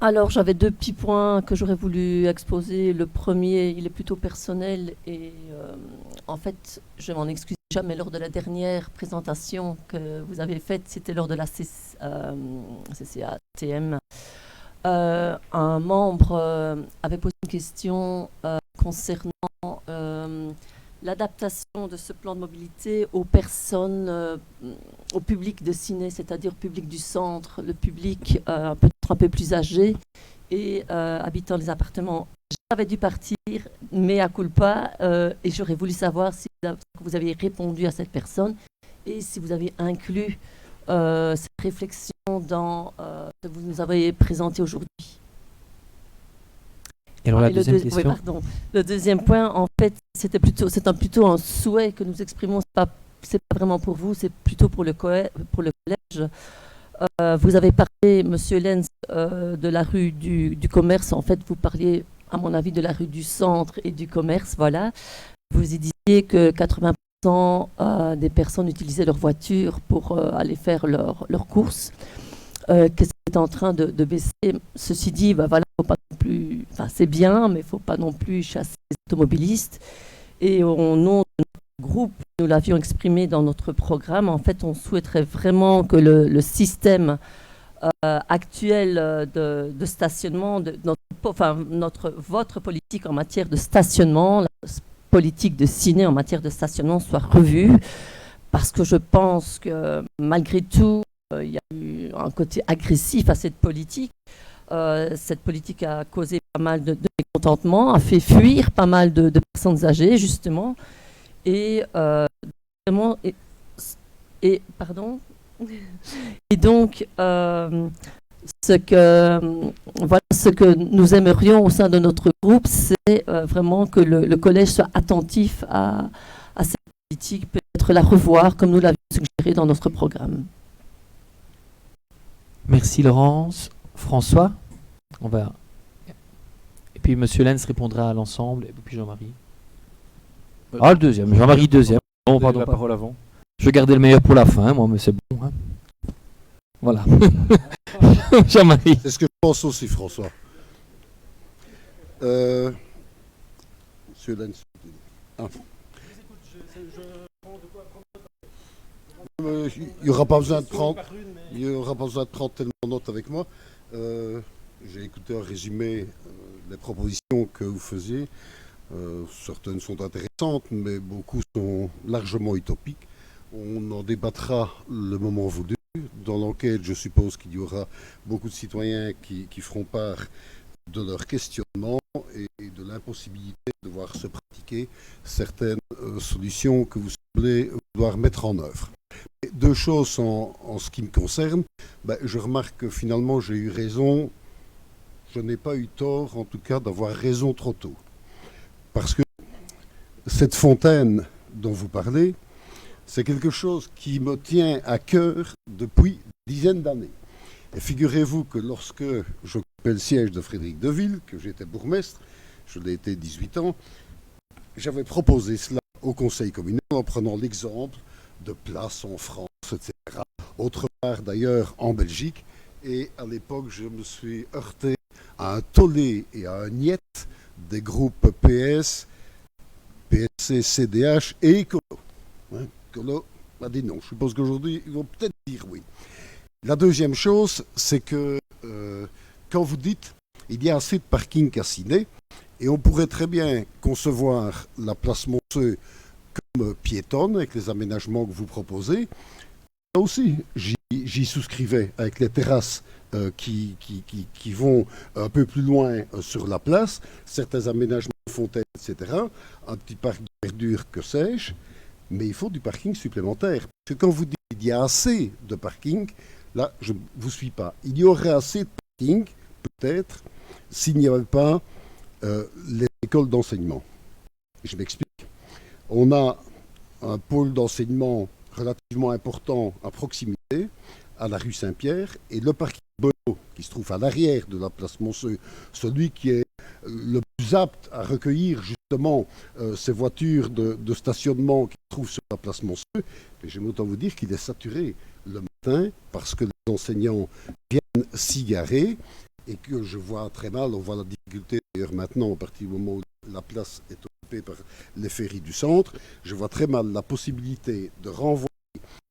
Alors j'avais 2 petits points que j'aurais voulu exposer. Le premier, il est plutôt personnel et en fait je m'en excuse déjà, mais lors de la dernière présentation que vous avez faite, c'était lors de la CCATM. Un membre avait posé une question concernant l'adaptation de ce plan de mobilité aux personnes, au public de Ciney, c'est-à-dire au public du centre, le public peut-être un peu plus âgé et habitant les appartements. J'avais dû partir, mais à culpa, et j'aurais voulu savoir si vous aviez répondu à cette personne et si vous avez inclus cette réflexion dans ce que vous nous avez présenté aujourd'hui. Et alors la deuxième question. Oui, pardon. Le deuxième point, en fait, c'est plutôt un souhait que nous exprimons. C'est pas vraiment pour vous, c'est plutôt pour le collège. Vous avez parlé, Monsieur Lenz, de la rue du commerce. En fait, vous parliez, à mon avis, de la rue du centre et du commerce. Voilà. Vous y disiez que 80% des personnes utilisaient leur voiture pour aller faire leurs courses. Que c'est en train de baisser. Ceci dit, voilà, faut pas non plus, c'est bien, mais il ne faut pas non plus chasser les automobilistes. Et au nom de notre groupe, nous l'avions exprimé dans notre programme, en fait, on souhaiterait vraiment que le système actuel de stationnement, votre politique en matière de stationnement, la politique de Ciney en matière de stationnement soit revue, parce que je pense que malgré tout, il y a eu un côté agressif à cette politique. Cette politique a causé pas mal de mécontentement, a fait fuir pas mal de personnes âgées, justement. Et vraiment, pardon. Et donc, ce que nous aimerions au sein de notre groupe, c'est vraiment que le collège soit attentif à cette politique, peut-être la revoir comme nous l'avions suggéré dans notre programme. Merci Laurence. François, on va. Et puis Monsieur Lenz répondra à l'ensemble, et puis Jean-Marie. Ah, le deuxième. Jean-Marie, deuxième. Bon, pardon, la parole avant. Je vais garder le meilleur pour la fin, moi, mais c'est bon. Hein. Voilà. Jean-Marie. C'est ce que je pense aussi, François. Monsieur Lenz. Ah. Il n'y aura pas besoin de prendre tellement de notes avec moi. J'ai écouté un résumé des propositions que vous faisiez. Certaines sont intéressantes, mais beaucoup sont largement utopiques. On en débattra le moment voulu. Dans l'enquête, je suppose qu'il y aura beaucoup de citoyens qui feront part de leur questionnement et de l'impossibilité de voir se pratiquer certaines solutions que vous semblez vouloir mettre en œuvre. Et deux choses en ce qui me concerne. Je remarque que finalement j'ai eu raison, je n'ai pas eu tort en tout cas d'avoir raison trop tôt. Parce que cette fontaine dont vous parlez, c'est quelque chose qui me tient à cœur depuis dizaines d'années. Et figurez-vous que lorsque j'occupais le siège de Frédéric Deville, que j'étais bourgmestre, je l'ai été 18 ans, j'avais proposé cela au conseil communal en prenant l'exemple de places en France, etc. Autre part d'ailleurs en Belgique. Et à l'époque, je me suis heurté à un tollé et à un niet des groupes PS, PSC, CDH et Écolo. Écolo a dit non. Je suppose qu'aujourd'hui, ils vont peut-être dire oui. La deuxième chose, c'est que quand vous dites il y a assez de parking à Ciney, et on pourrait très bien concevoir la place Monceux comme piétonne avec les aménagements que vous proposez. Là aussi, j'y souscrivais avec les terrasses qui vont un peu plus loin sur la place, certains aménagements de fontaines, etc. Un petit parc de verdure, que sais-je, mais il faut du parking supplémentaire. Parce que quand vous dites qu'il y a assez de parking, là, je ne vous suis pas. Il y aurait assez de parking, peut-être, s'il n'y avait pas les écoles d'enseignement. Je m'explique. On a un pôle d'enseignement relativement important à proximité, à la rue Saint-Pierre, et le parking Bonneau, qui se trouve à l'arrière de la place Monceux, celui qui est le plus apte à recueillir justement ces voitures de stationnement qui se trouvent sur la place Monceux, et j'aime autant vous dire qu'il est saturé le matin parce que les enseignants viennent s'y garer et que je vois très mal, on voit la difficulté d'ailleurs maintenant à partir du moment où la place est occupée par les ferries du centre, je vois très mal la possibilité de renvoyer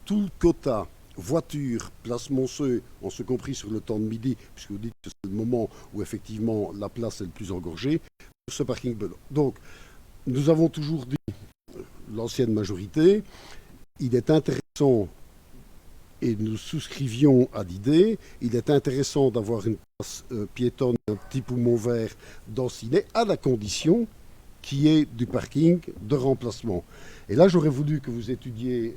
tout le quota voiture, place Monceux, on se compris sur le temps de midi, puisque vous dites que c'est le moment où effectivement la place est le plus engorgée, pour ce parking Belon. Donc, nous avons toujours dit, l'ancienne majorité, il est intéressant, et nous souscrivions à l'idée, il est intéressant d'avoir une place piétonne, un petit poumon vert dans Ciney, à la condition qu'il y ait du parking de remplacement. Et là, j'aurais voulu que vous étudiez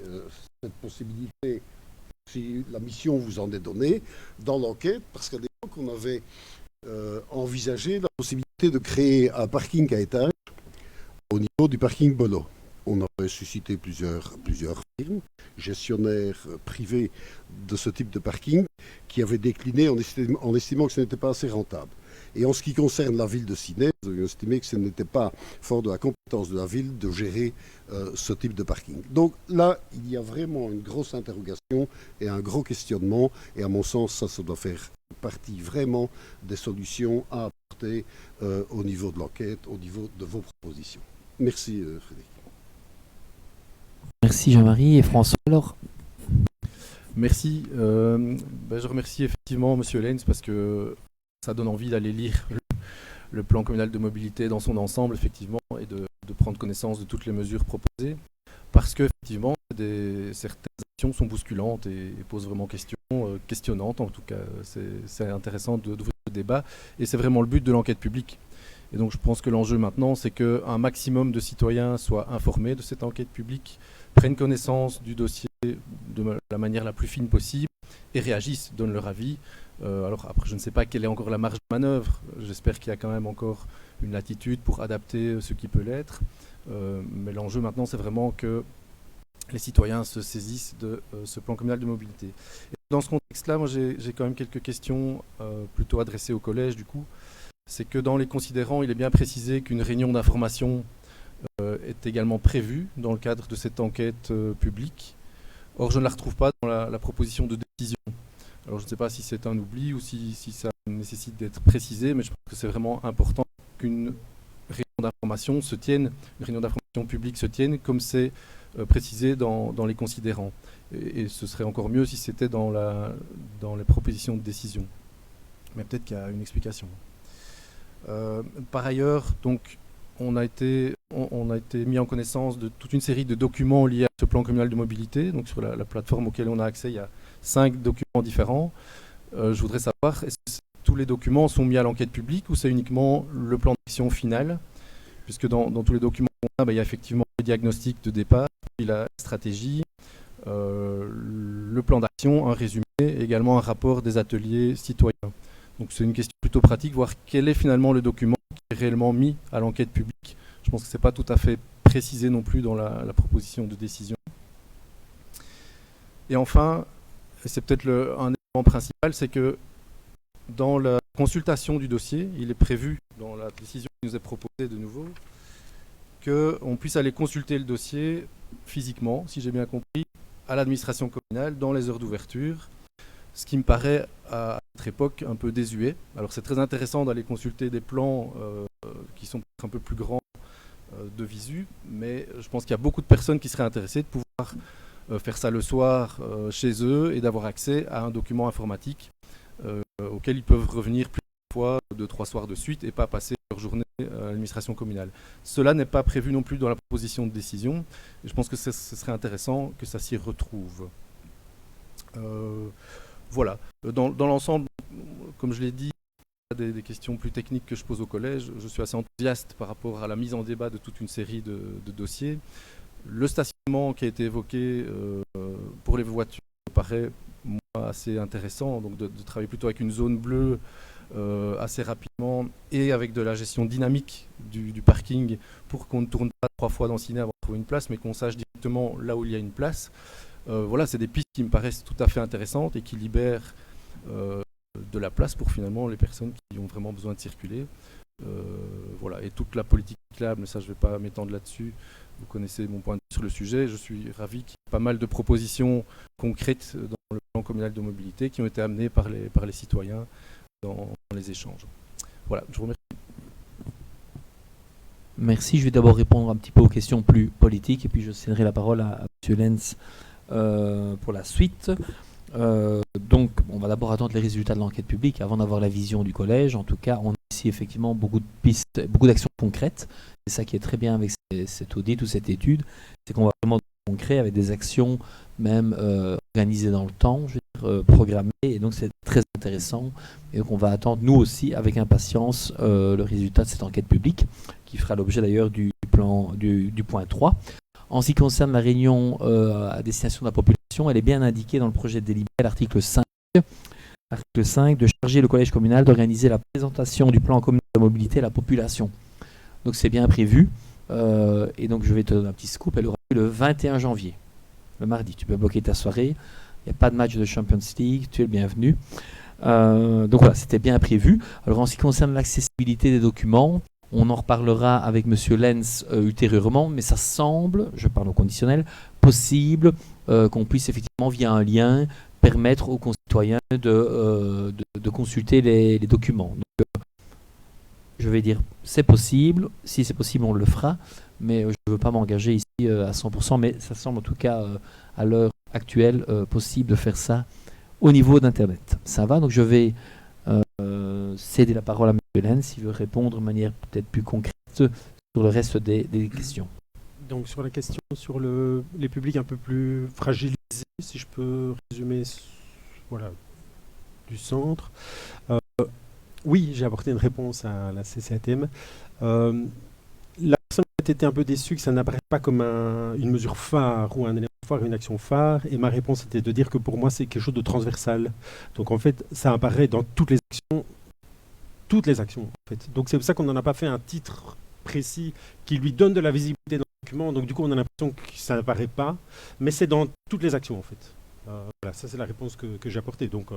cette possibilité, si la mission vous en est donnée, dans l'enquête, parce qu'à l'époque, on avait envisagé la possibilité de créer un parking à étage au niveau du parking Belot. On avait suscité plusieurs firmes, gestionnaires privés de ce type de parking, qui avaient décliné en estimant que ce n'était pas assez rentable. Et en ce qui concerne la ville de Ciney, vous avez estimé que ce n'était pas fort de la compétence de la ville de gérer ce type de parking. Donc là, il y a vraiment une grosse interrogation et un gros questionnement. Et à mon sens, ça doit faire partie vraiment des solutions à apporter au niveau de l'enquête, au niveau de vos propositions. Merci Frédéric. Merci Jean-Marie. Et François, alors? Merci. Je remercie effectivement M. Lenz parce que ça donne envie d'aller lire le plan communal de mobilité dans son ensemble, effectivement, et de prendre connaissance de toutes les mesures proposées. Parce que, effectivement, certaines actions sont bousculantes et posent vraiment questionnantes. En tout cas, c'est intéressant d'ouvrir le débat. Et c'est vraiment le but de l'enquête publique. Et donc, je pense que l'enjeu maintenant, c'est qu'un maximum de citoyens soient informés de cette enquête publique, prennent connaissance du dossier de la manière la plus fine possible et réagissent, donnent leur avis. Alors après, je ne sais pas quelle est encore la marge de manœuvre. J'espère qu'il y a quand même encore une latitude pour adapter ce qui peut l'être. Mais l'enjeu maintenant, c'est vraiment que les citoyens se saisissent de ce plan communal de mobilité. Et dans ce contexte-là, moi j'ai quand même quelques questions plutôt adressées au collège du coup. C'est que dans les considérants, il est bien précisé qu'une réunion d'information est également prévue dans le cadre de cette enquête publique. Or, je ne la retrouve pas dans la proposition de décision. Alors, je ne sais pas si c'est un oubli ou si ça nécessite d'être précisé, mais je pense que c'est vraiment important qu'une réunion d'information se tienne, une réunion d'information publique se tienne, comme c'est précisé dans les considérants. Et ce serait encore mieux si c'était dans les propositions de décision. Mais peut-être qu'il y a une explication. Par ailleurs, donc, on a été mis en connaissance de toute une série de documents liés à ce plan communal de mobilité. Donc sur la plateforme auquel on a accès, il y a 5 documents différents. Je voudrais savoir, est-ce que tous les documents sont mis à l'enquête publique ou c'est uniquement le plan d'action final? Puisque dans tous les documents qu'on a, il y a effectivement le diagnostic de départ, puis la stratégie, le plan d'action, un résumé, et également un rapport des ateliers citoyens. Donc c'est une question plutôt pratique, voir quel est finalement le document qui est réellement mis à l'enquête publique. Je pense que ce n'est pas tout à fait précisé non plus dans la proposition de décision. Et enfin, et c'est peut-être un élément principal, c'est que dans la consultation du dossier, il est prévu dans la décision qui nous est proposée de nouveau qu'on puisse aller consulter le dossier physiquement, si j'ai bien compris, à l'administration communale dans les heures d'ouverture, ce qui me paraît à notre époque un peu désuet. Alors c'est très intéressant d'aller consulter des plans qui sont peut-être un peu plus grands de visu, mais je pense qu'il y a beaucoup de personnes qui seraient intéressées de pouvoir faire ça le soir chez eux et d'avoir accès à un document informatique auquel ils peuvent revenir plusieurs fois, 2-3 soirs de suite et pas passer leur journée à l'administration communale. Cela n'est pas prévu non plus dans la proposition de décision et je pense que ce serait intéressant que ça s'y retrouve. Voilà. Dans l'ensemble, comme je l'ai dit, il y a des questions plus techniques que je pose au collège. Je suis assez enthousiaste par rapport à la mise en débat de toute une série de dossiers. Le stationnement qui a été évoqué pour les voitures me paraît moi, assez intéressant, donc de travailler plutôt avec une zone bleue assez rapidement et avec de la gestion dynamique du parking pour qu'on ne tourne pas 3 fois dans Ciné avant de trouver une place, mais qu'on sache directement là où il y a une place. Voilà, c'est des pistes qui me paraissent tout à fait intéressantes et qui libèrent de la place pour finalement les personnes qui ont vraiment besoin de circuler. Voilà, et toute la politique cyclable, ça je ne vais pas m'étendre là-dessus, vous connaissez mon point de vue sur le sujet. Je suis ravi qu'il y ait pas mal de propositions concrètes dans le plan communal de mobilité qui ont été amenées par les citoyens dans les échanges. Voilà, je vous remercie. Merci, je vais d'abord répondre un petit peu aux questions plus politiques et puis je céderai la parole à M. Lenz pour la suite. Donc, on va d'abord attendre les résultats de l'enquête publique avant d'avoir la vision du collège. En tout cas, on a ici effectivement beaucoup de pistes, beaucoup d'actions concrètes. C'est ça qui est très bien avec cet audit ou cette étude, c'est qu'on va vraiment concret avec des actions même organisées dans le temps, je veux dire, programmées, et donc c'est très intéressant. Et donc on va attendre nous aussi avec impatience le résultat de cette enquête publique, qui fera l'objet d'ailleurs du point 3. En ce qui concerne la réunion à destination de la population, elle est bien indiquée dans le projet de délibéré, l'article 5. Article 5, de charger le collège communal d'organiser la présentation du plan communal de mobilité à la population. Donc c'est bien prévu. Et donc je vais te donner un petit scoop, elle aura lieu le 21 janvier, le mardi. Tu peux bloquer ta soirée, il n'y a pas de match de Champions League, tu es le bienvenu. Donc voilà, c'était bien prévu. Alors en ce qui concerne l'accessibilité des documents, on en reparlera avec M. Lenz ultérieurement, mais ça semble, je parle au conditionnel, possible qu'on puisse effectivement via un lien permettre aux concitoyens de consulter les documents. Donc, je vais dire, c'est possible, si c'est possible on le fera, mais je ne veux pas m'engager ici à 100%, mais ça semble en tout cas à l'heure actuelle possible de faire ça au niveau d'Internet. Ça va, donc je vais céder la parole à M. Lenz s'il veut répondre de manière peut-être plus concrète sur le reste des questions. Donc sur la question sur les publics un peu plus fragilisés, si je peux résumer voilà, du centre. Oui, j'ai apporté une réponse à la CCATM. La personne a été un peu déçue que ça n'apparaît pas comme une mesure phare ou un élément phare, une action phare. Et ma réponse était de dire que pour moi, c'est quelque chose de transversal. Donc en fait, ça apparaît dans toutes les actions. Toutes les actions, en fait. Donc c'est pour ça qu'on n'en a pas fait un titre précis qui lui donne de la visibilité dans le document. Donc du coup, on a l'impression que ça n'apparaît pas. Mais c'est dans toutes les actions, en fait. Voilà, ça c'est la réponse que j'ai apportée. Donc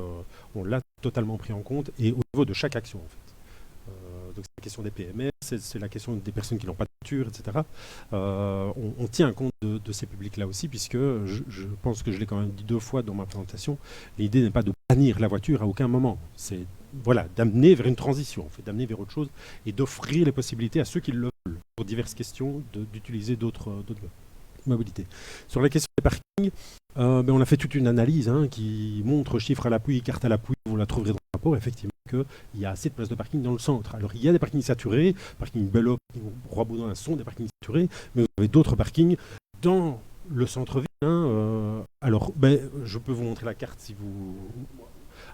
on l'a totalement pris en compte et au niveau de chaque action en fait. Donc c'est la question des PMS, c'est la question des personnes qui n'ont pas de voiture, etc. On tient compte de ces publics-là aussi, puisque je pense que je l'ai quand même dit 2 fois dans ma présentation, l'idée n'est pas de bannir la voiture à aucun moment. C'est voilà, d'amener vers une transition, en fait, d'amener vers autre chose et d'offrir les possibilités à ceux qui le veulent, pour diverses questions, d'utiliser d'autres mobilités. Sur la question des parkings, on a fait toute une analyse qui montre chiffres à l'appui, carte à l'appui, vous la trouverez dans le rapport, effectivement, qu'il y a assez de places de parking dans le centre. Alors il y a des parkings saturés, parking Bello, Roi-Baudouin sont des parkings saturés, mais vous avez d'autres parkings dans le centre-ville. Alors, je peux vous montrer la carte si vous...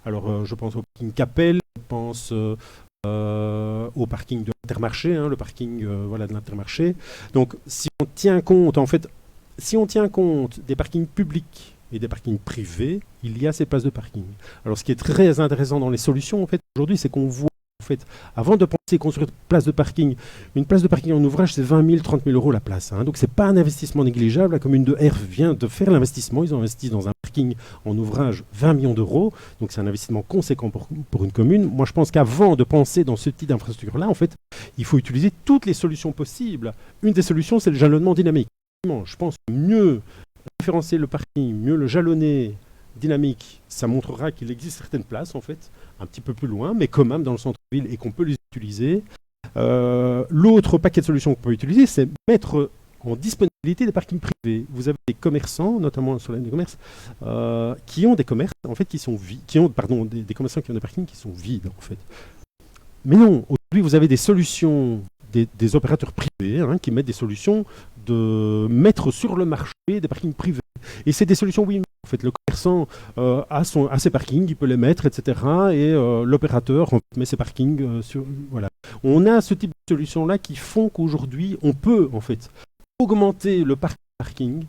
Alors, je pense au parking Capelle, pense au parking de l'Intermarché, le parking de l'Intermarché. Donc si on tient compte, des parkings publics et des parkings privés, il y a ces places de parking. Alors ce qui est très intéressant dans les solutions, en fait, aujourd'hui, c'est qu'on voit, en fait, avant de penser construire une place de parking en ouvrage, c'est 20 000, 30 000 euros la place. Donc c'est pas un investissement négligeable. La commune de Herve vient de faire l'investissement. Ils ont investi dans un parking en ouvrage 20 millions d'euros. Donc c'est un investissement conséquent pour une commune. Moi, je pense qu'avant de penser dans ce type d'infrastructure-là, en fait, il faut utiliser toutes les solutions possibles. Une des solutions, c'est le jalonnement dynamique. Je pense que mieux référencer le parking, mieux le jalonner dynamique, ça montrera qu'il existe certaines places, en fait, un petit peu plus loin, mais quand même dans le centre-ville et qu'on peut les utiliser. L'autre paquet de solutions qu'on peut utiliser, c'est mettre en disponibilité des parkings privés. Vous avez des commerçants, notamment sur la ligne de commerce, qui ont des commerces, en fait, qui sont vides, des commerçants qui ont des parkings qui sont vides, en fait. Mais non, aujourd'hui, vous avez des solutions, des opérateurs privés, qui mettent des solutions de mettre sur le marché des parkings privés. Et c'est des solutions win-win. En fait, le commerçant a ses parkings, il peut les mettre, etc. Et l'opérateur met ses parkings sur... Voilà. On a ce type de solutions-là qui font qu'aujourd'hui, on peut, en fait, augmenter le parking,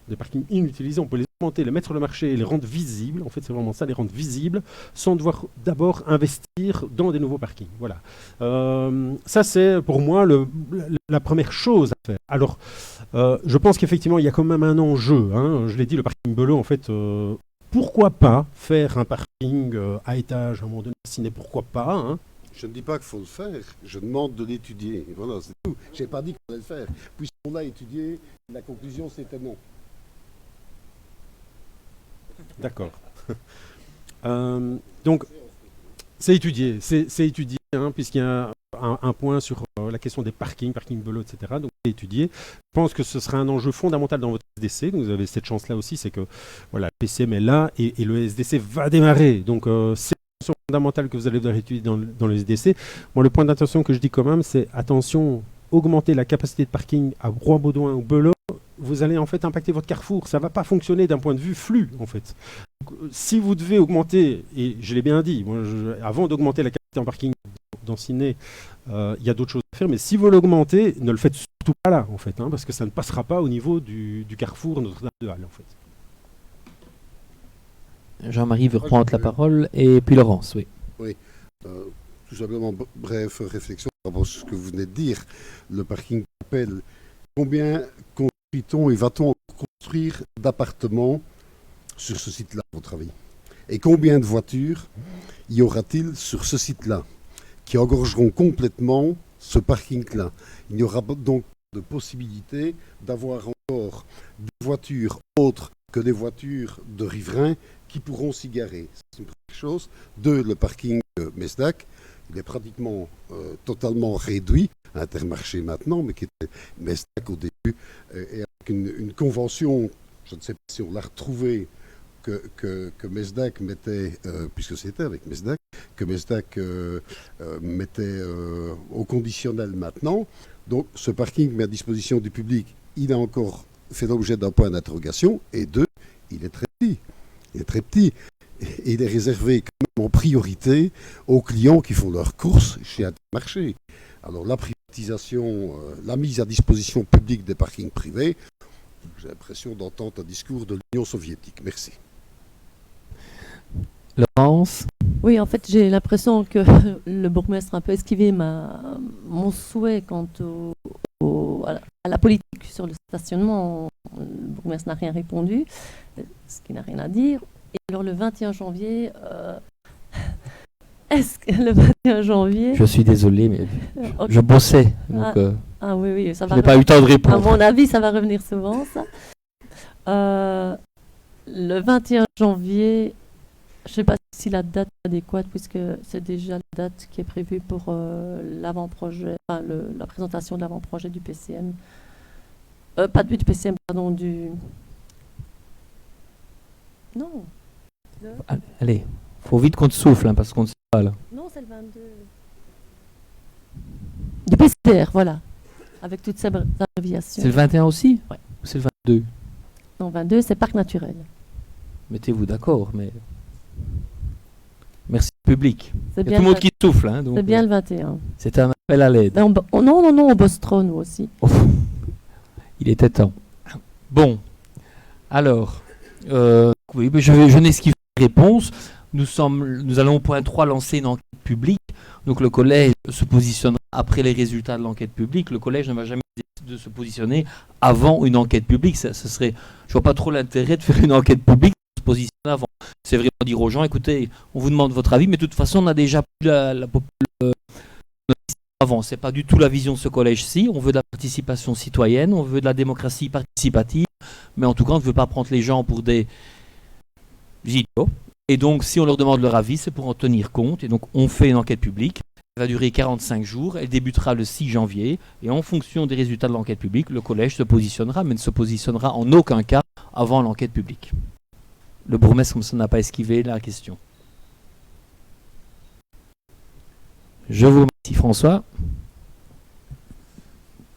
des parkings inutilisés, on peut les augmenter, les mettre sur le marché et les rendre visibles. En fait, c'est vraiment ça, les rendre visibles, sans devoir d'abord investir dans des nouveaux parkings. Voilà. Ça, c'est pour moi la première chose à faire. Alors, je pense qu'effectivement, il y a quand même un enjeu. Je l'ai dit, le parking Belot, en fait, pourquoi pas faire un parking à étage à un moment donné, ciné, pourquoi pas Je ne dis pas qu'il faut le faire, je demande de l'étudier. Voilà, c'est tout. Je n'ai pas dit qu'on allait le faire. Puisqu'on l'a étudié, la conclusion c'était non. D'accord. Donc, c'est étudié, puisqu'il y a un point sur la question des parking Belot, etc. Donc, c'est étudié. Je pense que ce sera un enjeu fondamental dans votre SDC. Donc, vous avez cette chance-là aussi, c'est que voilà, le PCM est là et le SDC va démarrer. Donc, c'est fondamentale que vous allez devoir étudier dans le SDC. Moi, le point d'attention que je dis quand même, c'est attention, augmenter la capacité de parking à Roi-Baudouin ou Belot, vous allez en fait impacter votre carrefour. Ça ne va pas fonctionner d'un point de vue flux, en fait. Donc, si vous devez augmenter, et je l'ai bien dit, avant d'augmenter la capacité en parking dans Ciné, il y a d'autres choses à faire, mais si vous l'augmentez, ne le faites surtout pas là, en fait, parce que ça ne passera pas au niveau du carrefour Notre-Dame-de-Halle, en fait. Jean-Marie veut reprendre la parole, et puis Laurence, oui. Oui, tout simplement, bref, réflexion par rapport à ce que vous venez de dire. Le parking appelle, combien construit-on et va-t-on construire d'appartements sur ce site-là, à votre avis? Et combien de voitures y aura-t-il sur ce site-là qui engorgeront complètement ce parking-là? Il n'y aura donc pas de possibilité d'avoir encore des voitures autres que des voitures de riverains qui pourront s'y garer. C'est une première chose. Deux, le parking Mesdac, il est pratiquement totalement réduit, Intermarché maintenant, mais qui était Mesdac au début, et avec une convention, je ne sais pas si on l'a retrouvée, que Mesdac mettait, puisque c'était avec Mesdac, que Mesdac mettait au conditionnel maintenant. Donc ce parking mis à disposition du public, il a encore fait l'objet d'un point d'interrogation, et deux, il est très petit. Il est très petit et il est réservé quand même en priorité aux clients qui font leurs courses chez Intermarché. Alors la privatisation, la mise à disposition publique des parkings privés, j'ai l'impression d'entendre un discours de l'Union soviétique. Merci. Laurence? Oui, en fait, j'ai l'impression que le bourgmestre a un peu esquivé mon souhait quant à la politique sur le stationnement. Le bourgmestre n'a rien répondu, ce qui n'a rien à dire. Et alors le 21 janvier, est-ce que le 21 janvier... Je suis désolé, mais je bossais. Donc, oui, ça va. Je n'ai pas eu le temps de répondre. À mon avis, ça va revenir souvent, ça. Le 21 janvier, je ne sais pas si la date est adéquate, puisque c'est déjà la date qui est prévue pour l'avant-projet, la présentation de l'avant-projet du PCM. Pas du PCM, pardon, du... Non. Allez, faut vite qu'on te souffle, parce qu'on ne sait pas, là. Non, c'est le 22. Du PCR, voilà. Avec toutes ces abréviations. C'est le 21 aussi? Ouais. Ou c'est le 22? Non, 22, c'est parc naturel. Mettez-vous d'accord, mais... Merci public. C'est Il y a bien, tout le monde qui souffle. Hein, donc, c'est bien le 21. c'est un appel à l'aide. Non, non, on bosse trop, nous aussi. Il était temps. Bon, alors, oui, mais je n'esquive pas les réponses. Nous allons au point 3 lancer une enquête publique. Donc le collège se positionnera après les résultats de l'enquête publique. Le collège ne va jamais de se positionner avant une enquête publique. Je vois pas trop l'intérêt de faire une enquête publique, de se positionner avant. C'est vraiment dire aux gens, écoutez, on vous demande votre avis, mais de toute façon, on a déjà pris avant. C'est pas du tout la vision de ce collège-ci. On veut de la participation citoyenne, on veut de la démocratie participative, mais en tout cas, on ne veut pas prendre les gens pour des idiots. Et donc, si on leur demande leur avis, c'est pour en tenir compte. Et donc, on fait une enquête publique. Elle va durer 45 jours. Elle débutera le 6 janvier. Et en fonction des résultats de l'enquête publique, le collège se positionnera, mais ne se positionnera en aucun cas avant l'enquête publique. Le bourgmestre, comme ça, n'a pas esquivé la question. Je vous remercie, François.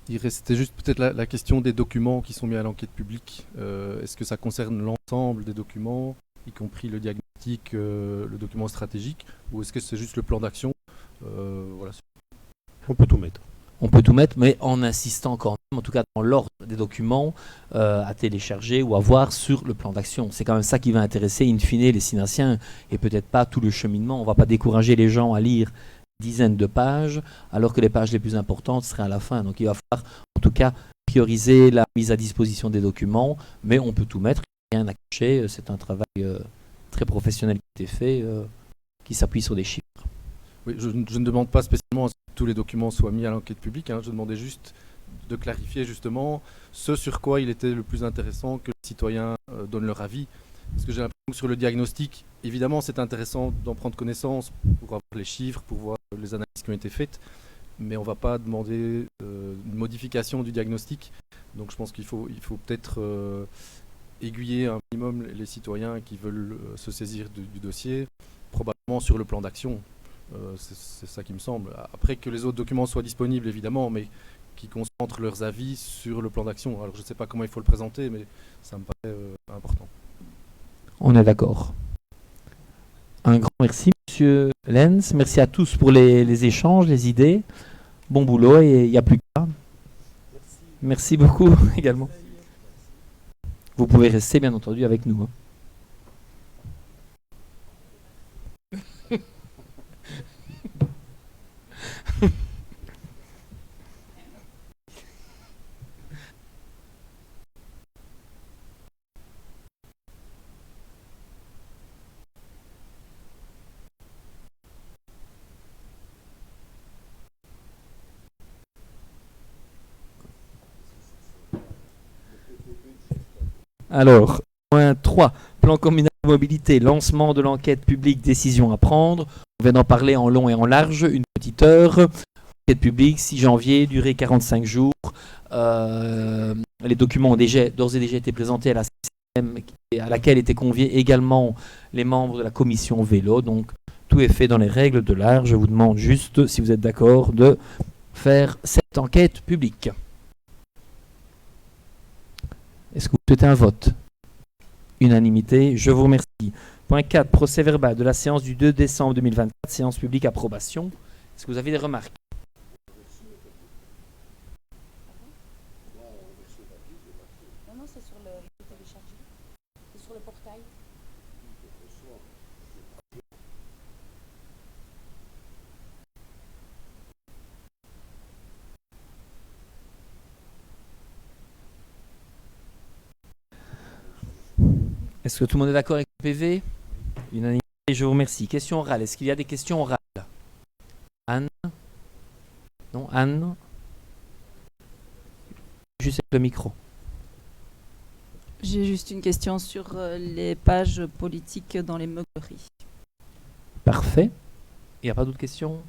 Il restait juste peut-être la question des documents qui sont mis à l'enquête publique. Est-ce que ça concerne l'ensemble des documents, y compris le diagnostic, le document stratégique, ou est-ce que c'est juste le plan d'action? Voilà. On peut tout mettre. On peut tout mettre, mais en insistant quand même, en tout cas dans l'ordre des documents à télécharger ou à voir sur le plan d'action. C'est quand même ça qui va intéresser in fine les Synassiens et peut-être pas tout le cheminement. On ne va pas décourager les gens à lire dizaines de pages, alors que les pages les plus importantes seraient à la fin. Donc il va falloir en tout cas prioriser la mise à disposition des documents, mais on peut tout mettre, rien à cacher. C'est un travail très professionnel qui a été fait, qui s'appuie sur des chiffres. Oui, je ne demande pas spécialement à ce que tous les documents soient mis à l'enquête publique, hein. Je demandais juste de clarifier justement ce sur quoi il était le plus intéressant que les citoyens donnent leur avis. Parce que j'ai l'impression que sur le diagnostic, évidemment c'est intéressant d'en prendre connaissance pour avoir les chiffres, pour voir les analyses qui ont été faites, mais on ne va pas demander une modification du diagnostic. Donc je pense qu'il faut peut-être aiguiller un minimum les citoyens qui veulent se saisir du dossier, probablement sur le plan d'action. C'est ça qui me semble. Après que les autres documents soient disponibles évidemment, mais qui concentrent leurs avis sur le plan d'action. Alors je ne sais pas comment il faut le présenter, mais ça me paraît important. On est d'accord. Un grand merci, Monsieur Lenz. Merci à tous pour les échanges, les idées. Bon boulot et il n'y a plus qu'à. Merci beaucoup également. Vous pouvez rester bien entendu avec nous. Hein. Alors, point 3, plan communal de mobilité, lancement de l'enquête publique, décision à prendre. On vient d'en parler en long et en large, une petite heure. Enquête publique, 6 janvier, durée 45 jours. Les documents ont d'ores et déjà été présentés à la CCM, à laquelle étaient conviés également les membres de la commission vélo. Donc, tout est fait dans les règles de l'art. Je vous demande juste, si vous êtes d'accord, de faire cette enquête publique. Est-ce que vous souhaitez un vote? Unanimité, je vous remercie. Point 4, procès verbal de la séance du 2 décembre 2024, séance publique approbation. Est-ce que vous avez des remarques? Non, c'est sur le téléchargé. C'est sur le portail. Est-ce que tout le monde est d'accord avec le PV? Unanimité, je vous remercie. Question orale. Est-ce qu'il y a des questions orales? Anne? Non, Anne? Juste avec le micro. J'ai juste une question sur les pages politiques dans les meuleries. Parfait. Il n'y a pas d'autres questions?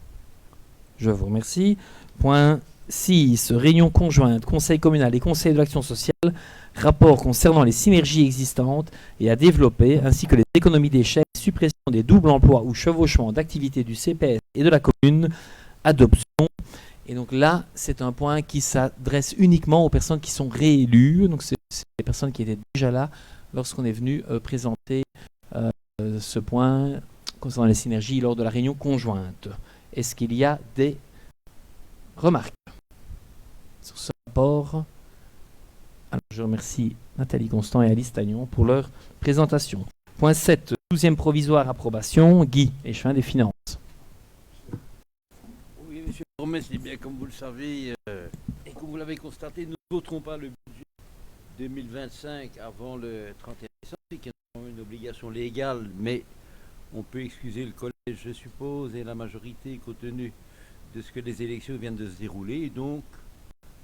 Je vous remercie. Point 6. Réunion conjointe, Conseil communal et Conseil de l'action sociale. Rapport concernant les synergies existantes et à développer, ainsi que les économies d'échelle, suppression des doubles emplois ou chevauchement d'activités du CPS et de la commune, adoption. Et donc là, c'est un point qui s'adresse uniquement aux personnes qui sont réélues. Donc c'est les personnes qui étaient déjà là lorsqu'on est venu présenter ce point concernant les synergies lors de la réunion conjointe. Est-ce qu'il y a des remarques sur ce rapport? Alors, je remercie Nathalie Constant et Alice Tagnon pour leur présentation. Point 7, 12e provisoire approbation, Guy Échevin des Finances. Oui, monsieur le Bourgmestre, bien comme vous le savez, et comme vous l'avez constaté, nous ne voterons pas le budget 2025 avant le 31 décembre, qui est une obligation légale, mais on peut excuser le collège, je suppose, et la majorité compte tenu de ce que les élections viennent de se dérouler. Et donc,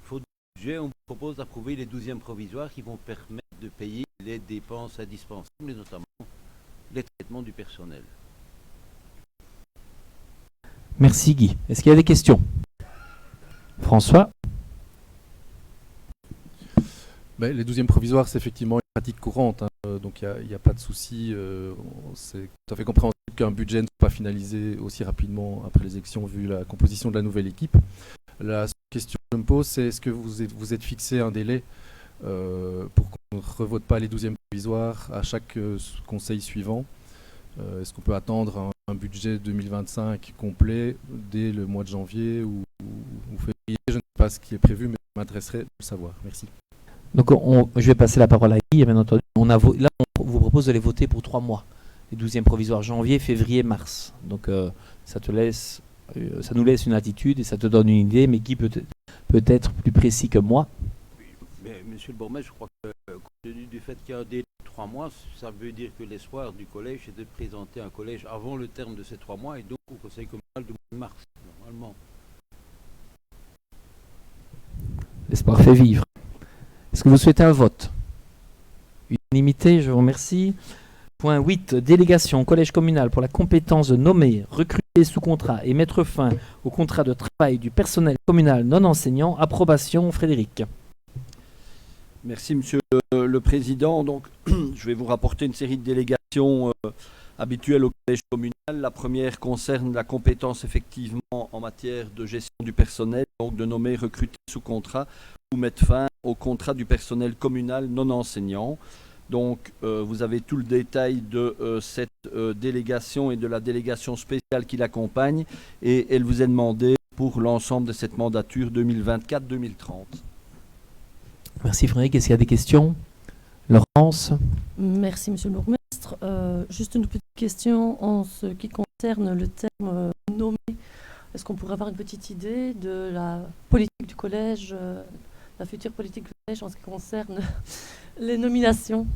faute de budget, on vous propose d'approuver les 12e provisoires qui vont permettre de payer les dépenses indispensables, et notamment les traitements du personnel. Merci Guy. Est-ce qu'il y a des questions? François? Les 12e provisoires, c'est effectivement une pratique courante, hein, donc il n'y a pas de souci. C'est tout à fait compréhensible qu'un budget ne soit pas finalisé aussi rapidement après les élections, vu la composition de la nouvelle équipe. La question que je me pose, c'est est-ce que vous êtes fixé un délai pour qu'on ne revote pas les 12e provisoires à chaque conseil suivant? Est-ce qu'on peut attendre un budget 2025 complet dès le mois de janvier ou février? Je ne sais pas ce qui est prévu, mais ça m'intéresserait de le savoir. Merci. Donc je vais passer la parole à Guy, bien entendu. Là, on vous propose de les voter pour 3 mois. Les 12e provisoires, janvier, février, mars. Donc ça nous laisse une attitude et ça te donne une idée, mais Guy peut être plus précis que moi. Oui, mais monsieur le Bourgmestre, je crois que compte tenu du fait qu'il y a un délai de 3 mois, ça veut dire que l'espoir du collège est de présenter un collège avant le terme de ces 3 mois et donc au conseil communal du mois de mars, normalement. L'espoir fait vivre. Est-ce que vous souhaitez un vote? Unanimité, je vous remercie. Point 8, délégation au collège communal pour la compétence de nommer, recruter sous contrat et mettre fin au contrat de travail du personnel communal non enseignant. Approbation, Frédéric. Merci monsieur le Président. Donc, je vais vous rapporter une série de délégations habituelles au collège communal. La première concerne la compétence effectivement en matière de gestion du personnel, donc de nommer, recruter sous contrat ou mettre fin au contrat du personnel communal non enseignant. Donc vous avez tout le détail de cette délégation et de la délégation spéciale qui l'accompagne et elle vous est demandée pour l'ensemble de cette mandature 2024-2030. Merci Frédéric. Est-ce qu'il y a des questions? Laurence? Merci Monsieur le Bourgmestre. Juste une petite question en ce qui concerne le terme nommé. Est-ce qu'on pourrait avoir une petite idée de la politique du collège, la future politique du collège en ce qui concerne les nominations?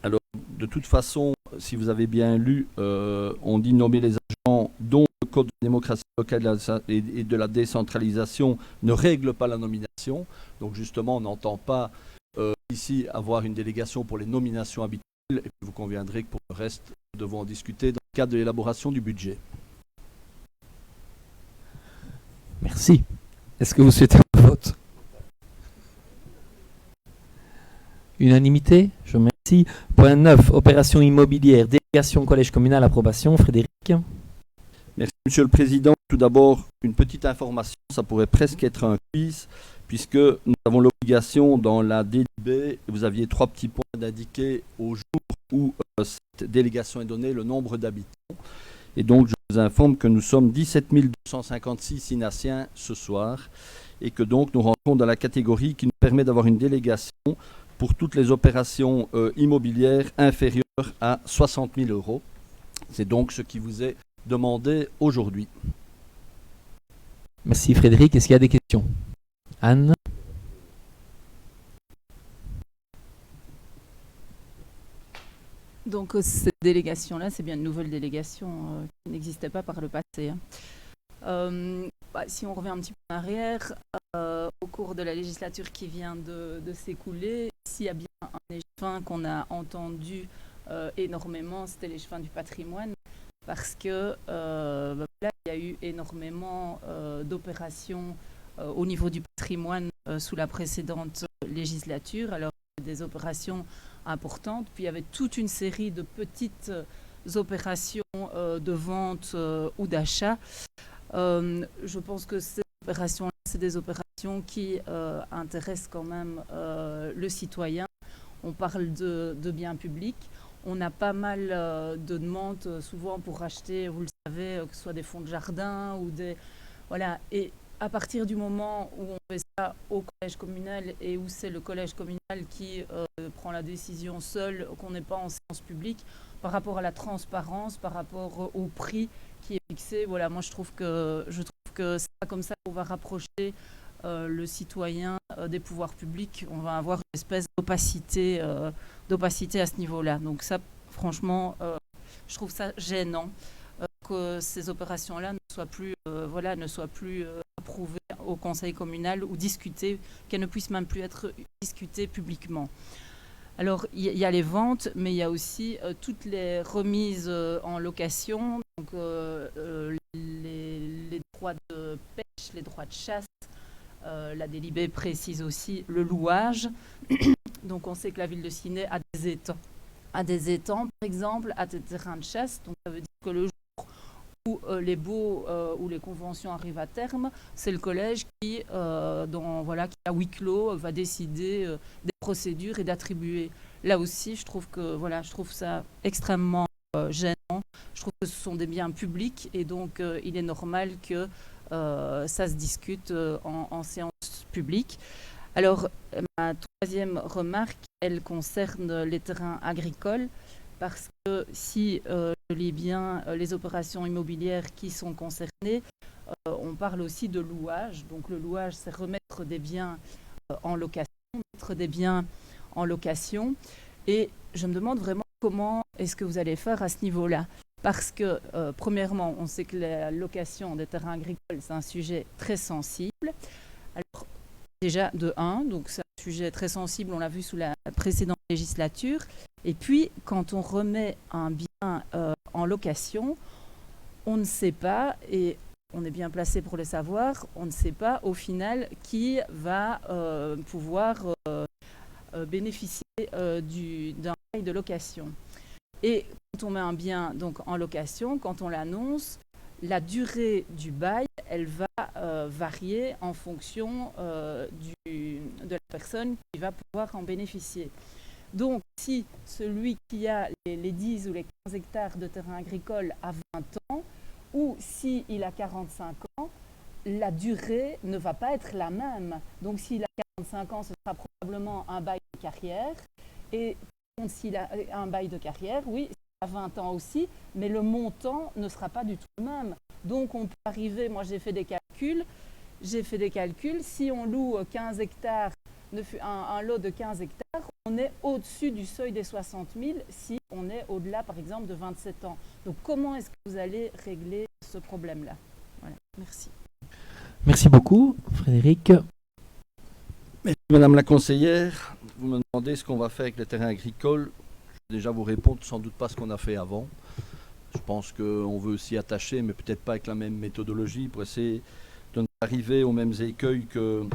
Alors, de toute façon, si vous avez bien lu, on dit nommer les agents dont le Code de la démocratie locale et de la décentralisation ne règle pas la nomination. Donc justement, on n'entend pas ici avoir une délégation pour les nominations habituelles. Et puis vous conviendrez que pour le reste, nous devons en discuter dans le cadre de l'élaboration du budget. Merci. Est-ce que vous souhaitez un vote? Unanimité, je vous remercie. Point 9, opération immobilière, délégation collège communal, approbation, Frédéric. Merci Monsieur le Président. Tout d'abord, une petite information, ça pourrait presque être un quiz, puisque nous avons l'obligation dans la DLB, vous aviez 3 petits points d'indiquer au jour où cette délégation est donnée, le nombre d'habitants. Et donc je vous informe que nous sommes 17 256 Inassiens ce soir, et que donc nous rentrons dans la catégorie qui nous permet d'avoir une délégation pour toutes les opérations immobilières inférieures à 60 000 €. C'est donc ce qui vous est demandé aujourd'hui. Merci Frédéric. Est-ce qu'il y a des questions? Anne? Donc cette délégation-là, c'est bien une nouvelle délégation qui n'existait pas par le passé. Si on revient un petit peu en arrière, au cours de la législature qui vient de s'écouler, s'il y a bien un échevin qu'on a entendu énormément, c'était l'échevin du patrimoine, parce que là, il y a eu énormément d'opérations au niveau du patrimoine sous la précédente législature. Alors, des opérations importantes, puis il y avait toute une série de petites opérations de vente ou d'achat. Je pense que ces opérations, c'est des opérations qui intéressent quand même le citoyen. On parle de biens publics, on a pas mal de demandes souvent pour racheter, vous le savez, que ce soit des fonds de jardin ou des... Voilà. Et à partir du moment où on fait ça au collège communal et où c'est le collège communal qui prend la décision seul, qu'on n'est pas en séance publique, par rapport à la transparence, par rapport au prix qui est fixé, voilà, moi je trouve que c'est pas comme ça qu'on va rapprocher le citoyen des pouvoirs publics. On va avoir une espèce d'opacité à ce niveau-là. Donc ça, franchement, je trouve ça gênant que ces opérations-là ne soient plus approuvées au conseil communal ou discutées, qu'elles ne puissent même plus être discutées publiquement. Alors, il y a les ventes, mais il y a aussi toutes les remises en location, donc les droits de pêche, les droits de chasse. La délibé précise aussi le louage. Donc, on sait que la ville de Ciney a des étangs, par exemple, à des terrains de chasse. Donc, ça veut dire que le jour où les baux ou les conventions arrivent à terme, c'est le collège qui, qui à huis clos, va décider des procédures et d'attribuer. Là aussi, je trouve ça extrêmement gênant. Je trouve que ce sont des biens publics et donc il est normal que ça se discute en séance publique. Alors, ma troisième remarque, elle concerne les terrains agricoles. Parce que si je lis bien les opérations immobilières qui sont concernées, on parle aussi de louage. Donc le louage, c'est remettre des biens en location, Et je me demande vraiment comment est-ce que vous allez faire à ce niveau-là. Parce que, premièrement, on sait que la location des terrains agricoles, c'est un sujet très sensible. Alors, déjà, de 1, donc c'est un sujet très sensible, on l'a vu sous la précédente législature. Et puis, quand on remet un bien en location, on ne sait pas, et on est bien placé pour le savoir, on ne sait pas au final qui va pouvoir bénéficier d'un bail de location. Et quand on met un bien donc, en location, quand on l'annonce, la durée du bail, elle va varier en fonction de la personne qui va pouvoir en bénéficier. Donc, si celui qui a les 10 ou les 15 hectares de terrain agricole a 20 ans, ou s'il a 45 ans, la durée ne va pas être la même. Donc, s'il a 45 ans, ce sera probablement un bail de carrière. Et s'il a un bail de carrière, oui, à 20 ans aussi, mais le montant ne sera pas du tout le même. Donc, on peut arriver, moi j'ai fait des calculs, si on loue 15 hectares, un lot de 15 hectares, on est au-dessus du seuil des 60 000 si on est au-delà, par exemple, de 27 ans. Donc, comment est-ce que vous allez régler ce problème-là? Voilà, merci. Merci beaucoup, Frédéric. Merci, Madame la conseillère. Vous me demandez ce qu'on va faire avec les terrains agricoles. Je vais déjà vous répondre, sans doute pas ce qu'on a fait avant. Je pense qu'on veut s'y attacher, mais peut-être pas avec la même méthodologie pour essayer de ne pas arriver aux mêmes écueils que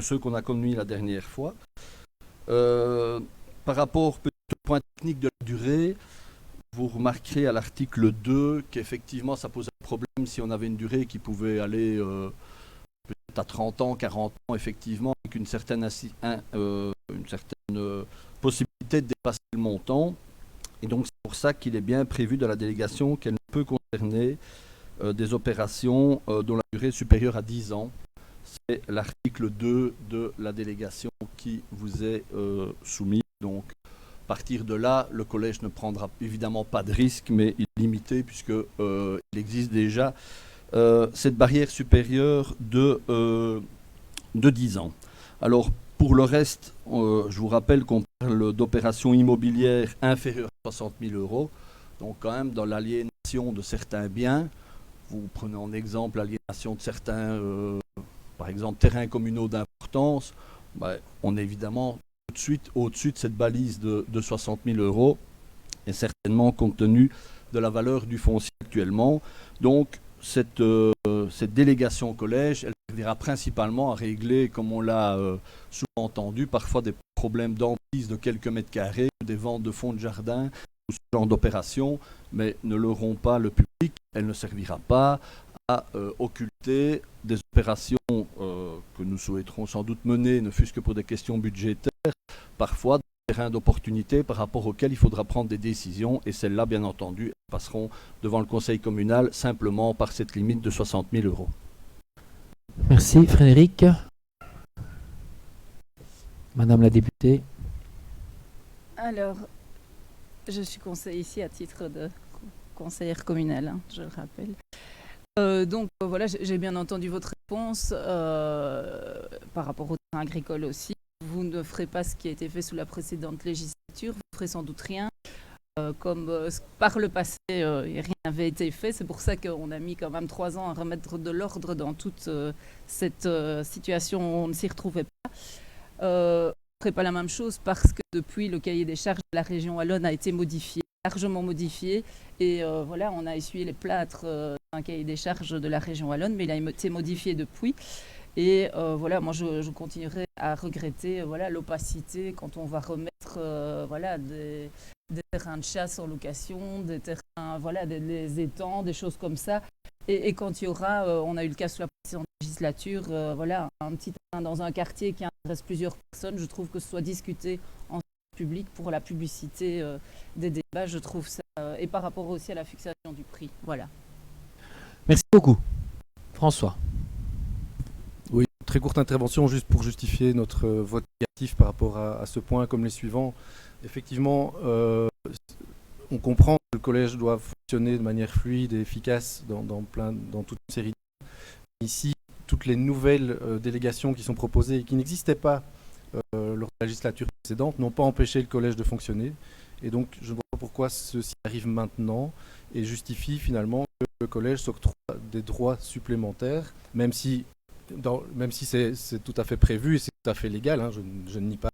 ceux qu'on a connus la dernière fois. Par rapport au point technique de la durée, vous remarquerez à l'article 2 qu'effectivement ça pose un problème si on avait une durée qui pouvait aller peut-être à 30 ans, 40 ans, effectivement, avec une certaine possibilité de dépasser le montant. Et donc c'est pour ça qu'il est bien prévu dans la délégation qu'elle ne peut concerner des opérations dont la durée est supérieure à 10 ans. C'est l'article 2 de la délégation qui vous est soumis. Donc, à partir de là, le collège ne prendra évidemment pas de risque, mais il est limité puisqu'il existe déjà cette barrière supérieure de 10 ans. Alors, pour le reste, je vous rappelle qu'on parle d'opérations immobilières inférieures à 60 000 €. Donc, quand même, dans l'aliénation de certains biens, vous prenez en exemple l'aliénation de certains, par exemple, terrains communaux d'importance, on est évidemment tout de suite au-dessus de cette balise de 60 000 €, et certainement compte tenu de la valeur du foncier actuellement. Donc, cette délégation au collège, elle servira principalement à régler, comme on l'a souvent entendu, parfois des problèmes d'emprise de quelques mètres carrés, des ventes de fonds de jardin, ou ce genre d'opérations, mais ne l'auront pas le public. Elle ne servira pas à occulter des opérations que nous souhaiterons sans doute mener, ne fût-ce que pour des questions budgétaires, parfois terrain d'opportunité par rapport auquel il faudra prendre des décisions, et celles-là, bien entendu, passeront devant le conseil communal simplement par cette limite de 60 000 €. Merci Frédéric. Madame la députée. Alors, je suis conseillère ici à titre de conseillère communale, hein, je le rappelle. Donc voilà, j'ai bien entendu votre réponse par rapport au terrain agricole aussi. Vous ne ferez pas ce qui a été fait sous la précédente législature, vous ne ferez sans doute rien. Comme par le passé, rien n'avait été fait. C'est pour ça qu'on a mis quand même 3 ans à remettre de l'ordre dans toute cette situation où on ne s'y retrouvait pas. On ne ferait pas la même chose parce que depuis, le cahier des charges de la région wallonne a été modifié, largement modifié. Et voilà, on a essuyé les plâtres d'un cahier des charges de la région wallonne, mais il a été modifié depuis. Et voilà, moi je continuerai à regretter voilà, l'opacité quand on va remettre voilà, des terrains de chasse en location, des terrains, voilà, des étangs, des choses comme ça. Et quand il y aura, on a eu le cas sous la précédente législature, voilà, un petit terrain dans un quartier qui intéresse plusieurs personnes, je trouve que ce soit discuté en public pour la publicité des débats, je trouve ça, et par rapport aussi à la fixation du prix. Voilà. Merci beaucoup. François. Oui, très courte intervention juste pour justifier notre vote négatif par rapport à ce point comme les suivants. Effectivement, on comprend que le collège doit fonctionner de manière fluide et efficace dans toute une série de... Ici, toutes les nouvelles délégations qui sont proposées et qui n'existaient pas lors de la législature précédente n'ont pas empêché le collège de fonctionner. Et donc, je ne vois pas pourquoi ceci arrive maintenant et justifie finalement que le collège s'octroie des droits supplémentaires, même si c'est tout à fait prévu et c'est tout à fait légal, hein, je ne nie pas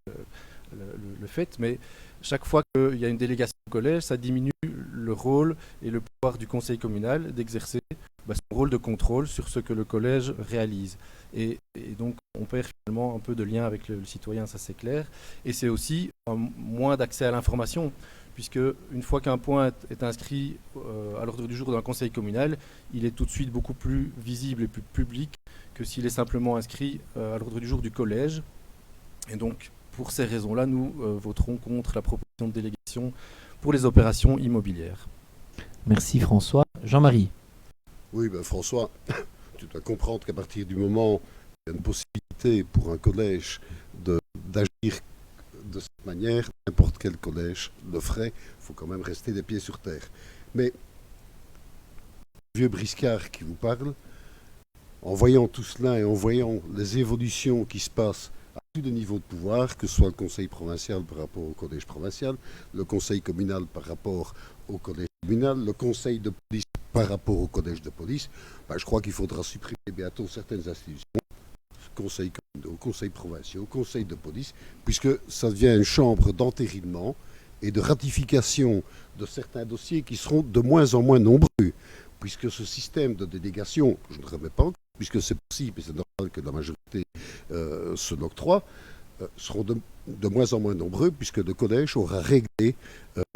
le fait, mais chaque fois qu'il y a une délégation au collège, ça diminue le rôle et le pouvoir du conseil communal d'exercer son rôle de contrôle sur ce que le collège réalise. Et donc on perd finalement un peu de lien avec le citoyen, ça c'est clair. Et c'est aussi moins d'accès à l'information, puisque une fois qu'un point est inscrit à l'ordre du jour d'un conseil communal, il est tout de suite beaucoup plus visible et plus public que s'il est simplement inscrit à l'ordre du jour du collège. Et donc, pour ces raisons-là, nous voterons contre la proposition de délégation pour les opérations immobilières. Merci François. Jean-Marie. Oui, ben François, tu dois comprendre qu'à partir du moment où il y a une possibilité pour un collège d'agir de cette manière, n'importe quel collège le ferait, il faut quand même rester les pieds sur terre. Mais, vieux briscard qui vous parle, en voyant tout cela et en voyant les évolutions qui se passent à tous les niveaux de pouvoir, que ce soit le conseil provincial par rapport au collège provincial, le conseil communal par rapport au collège communal, le conseil de police par rapport au collège de police, ben, je crois qu'il faudra supprimer bientôt certaines institutions, conseil communal, conseil provincial, conseil de police, puisque ça devient une chambre d'entérinement et de ratification de certains dossiers qui seront de moins en moins nombreux, puisque ce système de délégation, je ne remets pas, puisque c'est possible et c'est normal que la majorité se l'octroie, seront de moins en moins nombreux, puisque le collège aura réglé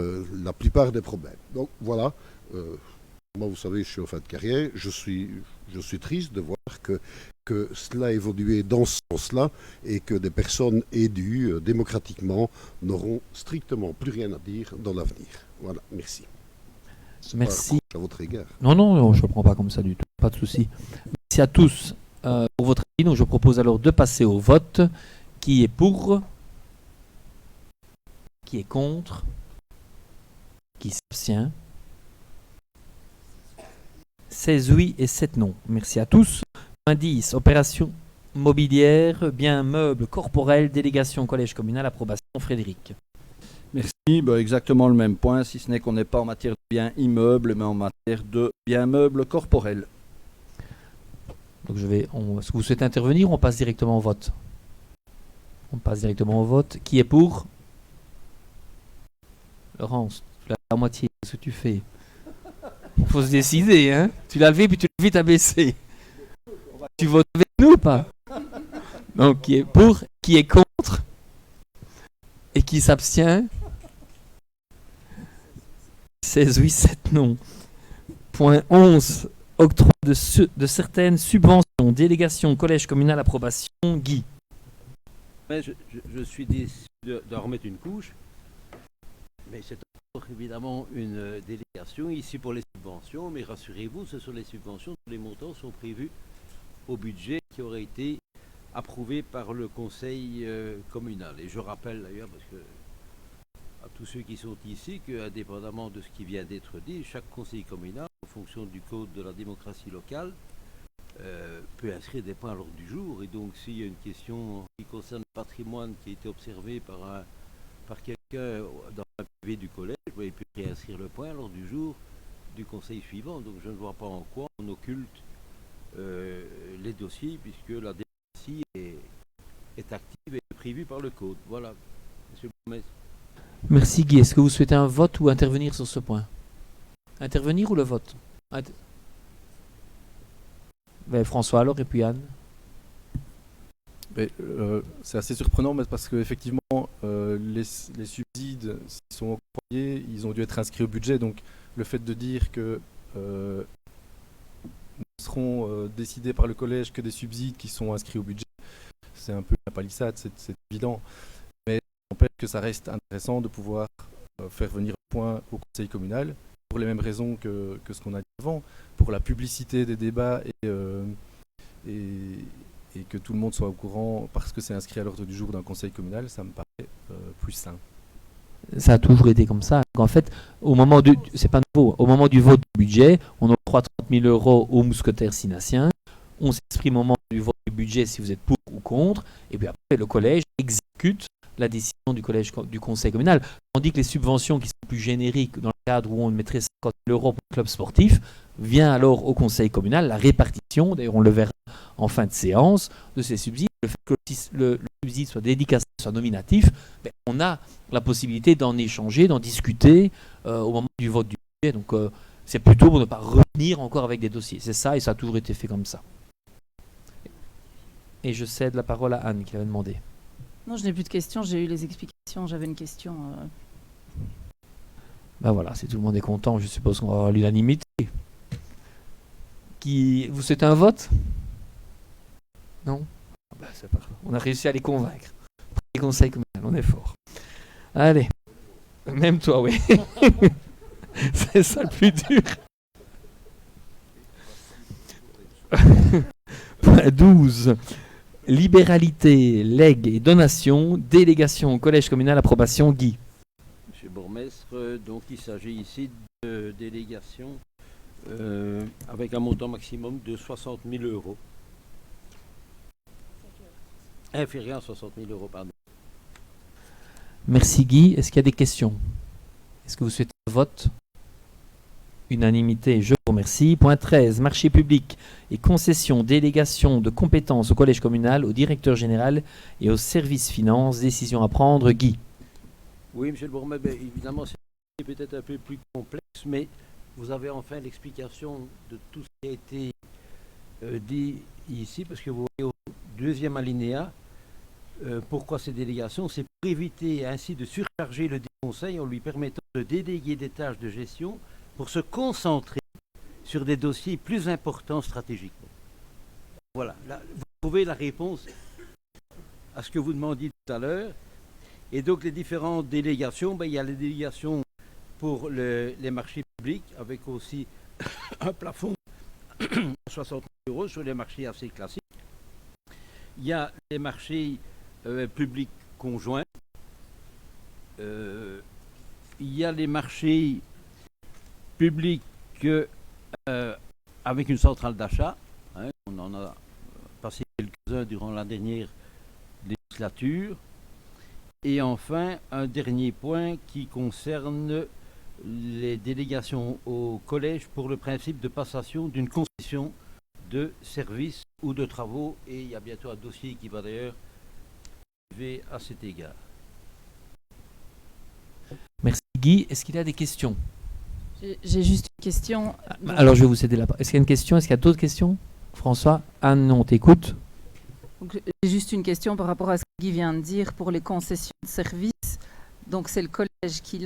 la plupart des problèmes. Donc voilà, moi vous savez, je suis en fin de carrière, je suis triste de voir que cela a évolué dans ce sens-là et que des personnes élues démocratiquement n'auront strictement plus rien à dire dans l'avenir. Voilà, merci. Merci. À votre égard. Non, je ne le prends pas comme ça du tout, pas de souci. Merci à tous pour votre avis. Donc je propose alors de passer au vote. Qui est pour? Qui est contre? Qui s'abstient? 16 oui et 7 non. Merci à tous. Point 10, opération mobilière, biens meubles corporels, délégation collège communal, approbation. Frédéric. Merci, exactement le même point, si ce n'est qu'on n'est pas en matière de biens immeubles, mais en matière de biens meubles corporels. Donc est-ce que vous souhaitez intervenir ou on passe directement au vote? On passe directement au vote. Qui est pour? Laurence, tu l'as à moitié, qu'est-ce que tu fais? Il faut se décider, hein? Tu l'as levé puis tu l'as vite abaissé. Tu votes avec nous ou pas? Donc, qui est pour? Qui est contre? Et qui s'abstient? 16 oui, 7 non. Point 11. Octroi de certaines subventions. Délégation collège communal, approbation. Guy. Mais je suis déçu d'en remettre une couche, mais c'est encore évidemment une délégation ici pour les subventions, mais rassurez-vous, ce sont les subventions, les montants sont prévus au budget qui aurait été approuvé par le conseil communal. Et je rappelle d'ailleurs, parce que à tous ceux qui sont ici, qu'indépendamment de ce qui vient d'être dit, chaque conseil communal, en fonction du code de la démocratie locale, peut inscrire des points à l'ordre du jour. Et donc s'il y a une question qui concerne le patrimoine qui a été observé par quelqu'un dans un PV du collège, il peut réinscrire le point à l'ordre du jour du conseil suivant. Donc je ne vois pas en quoi on occulte les dossiers, puisque la démocratie est active et prévue par le code. Voilà, monsieur le bourgmestre. Merci Guy. Est-ce que vous souhaitez un vote ou intervenir sur ce point? Intervenir ou le vote? François alors et puis Anne. C'est assez surprenant parce qu'effectivement les subsides s'ils sont octroyés, ils ont dû être inscrits au budget. Donc le fait de dire que ne seront décidés par le collège que des subsides qui sont inscrits au budget, c'est un peu la palissade, c'est évident. Mais ça n'empêche que ça reste intéressant de pouvoir faire venir le point au conseil communal pour les mêmes raisons que ce qu'on a dit avant, pour la publicité des débats et que tout le monde soit au courant parce que c'est inscrit à l'ordre du jour d'un conseil communal, ça me paraît plus sain. Ça a toujours été comme ça. En fait, c'est pas nouveau. Au moment du vote du budget, on octroie 30 000 € aux mousquetaires sinassiens. On s'exprime au moment du vote du budget si vous êtes pour ou contre. Et puis après, le collège exécute la décision du conseil communal. Tandis que les subventions qui sont plus génériques, dans le cadre où on mettrait 50 000 € pour le club sportif, vient alors au conseil communal la répartition, d'ailleurs on le verra en fin de séance, de ces subsides. Le fait que le subside soit dédicacé, soit nominatif, on a la possibilité d'en échanger, d'en discuter au moment du vote du budget. Donc c'est plutôt pour ne pas revenir encore avec des dossiers. C'est ça, et ça a toujours été fait comme ça. Et je cède la parole à Anne qui avait demandé. Non, je n'ai plus de questions, j'ai eu les explications, j'avais une question. Ben voilà, si tout le monde est content, je suppose qu'on va avoir l'unanimité. Vous souhaitez un vote? Non? C'est parfait. On a réussi à les convaincre. Les conseils communaux, on est fort. Allez, même toi, oui. C'est ça le plus dur. Point 12. Libéralité, legs et donation, délégation au collège communal, approbation, Guy. Monsieur le bourgmestre, donc il s'agit ici de délégation avec un montant maximum de 60 000 €. Inférieur à 60 000 €, pardon. Merci Guy. Est-ce qu'il y a des questions? Est-ce que vous souhaitez un vote? Unanimité, je vous remercie. Point 13, marché public et concession, délégation de compétences au collège communal, au directeur général et au service finances. Décision à prendre, Guy. Oui, monsieur le bourgmestre, évidemment, c'est peut-être un peu plus complexe, mais vous avez enfin l'explication de tout ce qui a été dit ici, parce que vous voyez au deuxième alinéa, pourquoi ces délégations? C'est pour éviter ainsi de surcharger le conseil en lui permettant de déléguer des tâches de gestion pour se concentrer sur des dossiers plus importants stratégiquement. Voilà, là, vous trouvez la réponse à ce que vous demandiez tout à l'heure. Et donc les différentes délégations, il y a les délégations pour les marchés publics, avec aussi un plafond de 60 € sur les marchés assez classiques. Il y a les marchés publics conjoints. Il y a les marchés publics avec une centrale d'achat. On en a passé quelques-uns durant la dernière législature. Et enfin, un dernier point qui concerne les délégations au collège pour le principe de passation d'une concession de services ou de travaux. Et il y a bientôt un dossier qui va d'ailleurs arriver à cet égard. Merci Guy. Est-ce qu'il y a des questions? J'ai juste une question. Alors je vais vous céder la parole. Est-ce qu'il y a une question? Est-ce qu'il y a d'autres questions? François, Anne, on t'écoute. J'ai juste une question par rapport à ce que Guy vient de dire pour les concessions de services. Donc c'est le collège qui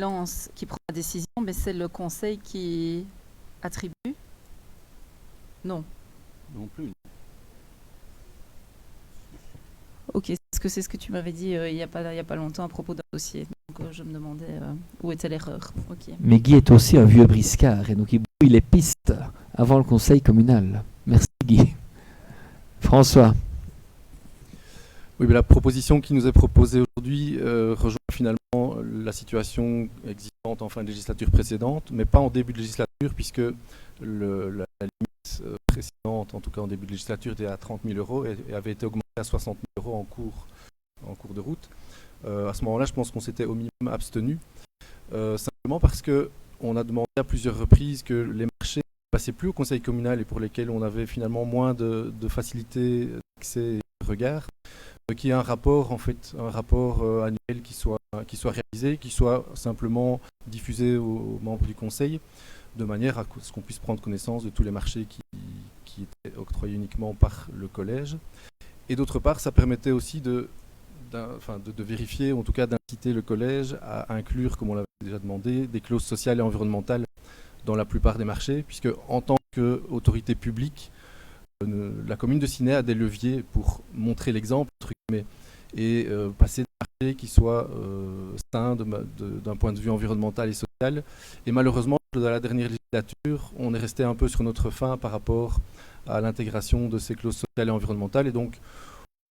prend la décision, mais c'est le conseil qui attribue? Non. Non plus. Ok, c'est ce parce que c'est ce que tu m'avais dit il y a pas longtemps à propos d'un dossier. Donc je me demandais où était l'erreur. Ok. Mais Guy est aussi un vieux briscard et donc il brouille les pistes avant le conseil communal. Merci Guy. François. Oui, mais la proposition qui nous est proposée aujourd'hui rejoint finalement la situation existante en fin de législature précédente, mais pas en début de législature, puisque la limite précédente, en tout cas en début de législature, était à 30 000 € et avait été augmentée à 60 000 € en cours de route. À ce moment-là, je pense qu'on s'était au minimum abstenu, simplement parce qu'on a demandé à plusieurs reprises que les marchés ne passaient plus au conseil communal et pour lesquels on avait finalement moins de facilité d'accès et de regard, qu'il y ait un rapport annuel qui soit réalisé, qui soit simplement diffusé aux membres du conseil, de manière à ce qu'on puisse prendre connaissance de tous les marchés qui étaient octroyés uniquement par le collège. Et d'autre part, ça permettait aussi de vérifier, en tout cas d'inciter le collège à inclure, comme on l'avait déjà demandé, des clauses sociales et environnementales dans la plupart des marchés, puisque en tant qu'autorité publique, la commune de Ciney a des leviers pour montrer l'exemple et passer des marchés qui soient sains d'un point de vue environnemental et social. Et malheureusement, dans la dernière législature, on est resté un peu sur notre faim par rapport à l'intégration de ces clauses sociales et environnementales. Et donc,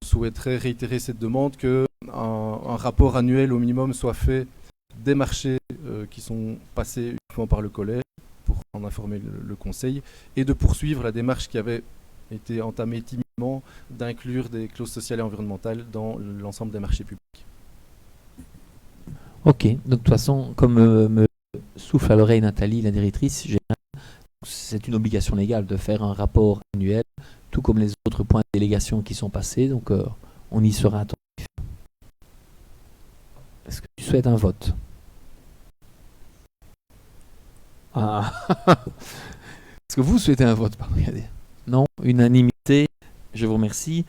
on souhaiterait réitérer cette demande qu'un rapport annuel au minimum soit fait des marchés qui sont passés uniquement par le collège pour en informer le conseil et de poursuivre la démarche qui avait été entamée timidement d'inclure des clauses sociales et environnementales dans l'ensemble des marchés publics. Ok, donc de toute façon, comme me souffle à l'oreille Nathalie, la directrice générale, c'est une obligation légale de faire un rapport annuel, tout comme les autres points de délégation qui sont passés, donc on y sera attentif. Est-ce que tu souhaites un vote? Ah. Est-ce que vous souhaitez un vote? Regardez. Non, unanimité, je vous remercie.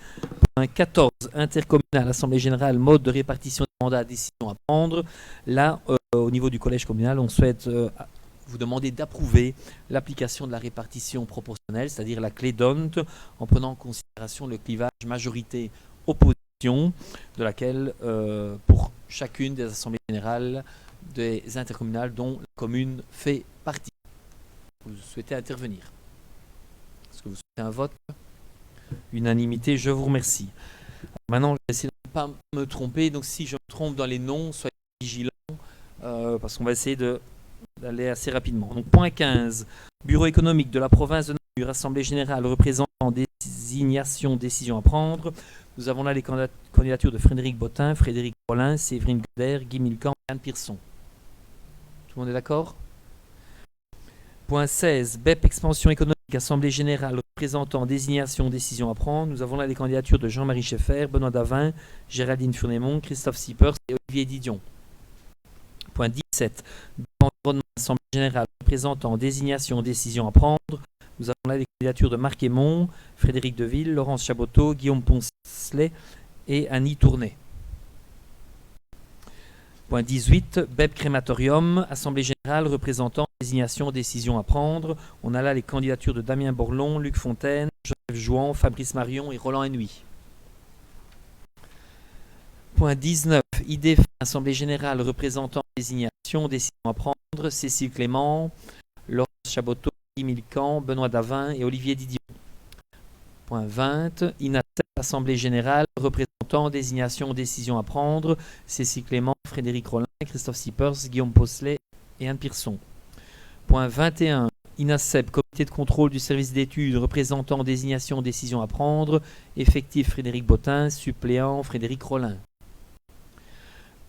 Point 14, intercommunal, assemblée générale, mode de répartition des mandats, décision à prendre. Là, au niveau du collège communal, on souhaite vous demander d'approuver l'application de la répartition proportionnelle, c'est-à-dire la clé d'Hondt, en prenant en considération le clivage majorité-opposition, de laquelle, pour chacune des assemblées générales des intercommunales dont la commune fait partie. Vous souhaitez intervenir? Est-ce que vous souhaitez un vote? Unanimité, je vous remercie. Maintenant, je vais essayer de ne pas me tromper. Donc, si je me trompe dans les noms, soyez vigilants, parce qu'on va essayer d'aller assez rapidement. Donc, point 15. Bureau économique de la province de Namur, Assemblée générale représentant désignation, décision à prendre. Nous avons là les candidatures de Frédéric Bottin, Frédéric Rollin, Séverine Goder, Guy Milcan et Anne Pearson. Tout le monde est d'accord? Point 16. BEP expansion économique, Assemblée générale représentant désignation, décision à prendre. Nous avons là les candidatures de Jean-Marie Scheffer, Benoît Davin, Géraldine Furnémont, Christophe Siepers et Olivier Didion. Point 17. Environnement, Assemblée générale représentant désignation, décision à prendre. Nous avons là les candidatures de Marc Aymon, Frédéric Deville, Laurence Chaboteau, Guillaume Poncelet et Annie Tournet. Point 18, BEP crématorium, Assemblée générale représentant désignation, décision à prendre. On a là les candidatures de Damien Borlon, Luc Fontaine, Joseph Jouan, Fabrice Marion et Roland Hennuy. Point 19, IDF, Assemblée générale représentant désignation, décision à prendre. Cécile Clément, Laurence Chaboteau, Guy Milcan, Benoît Davin et Olivier Didion. Point 20, INACEP, Assemblée générale représentant désignation, décision à prendre. Cécile Clément, Frédéric Rollin, Christophe Siepers, Guillaume Poncelet et Anne Pearson. Point 21, INACEP, comité de contrôle du service d'études représentant désignation, décision à prendre. Effectif Frédéric Bottin, suppléant Frédéric Rollin.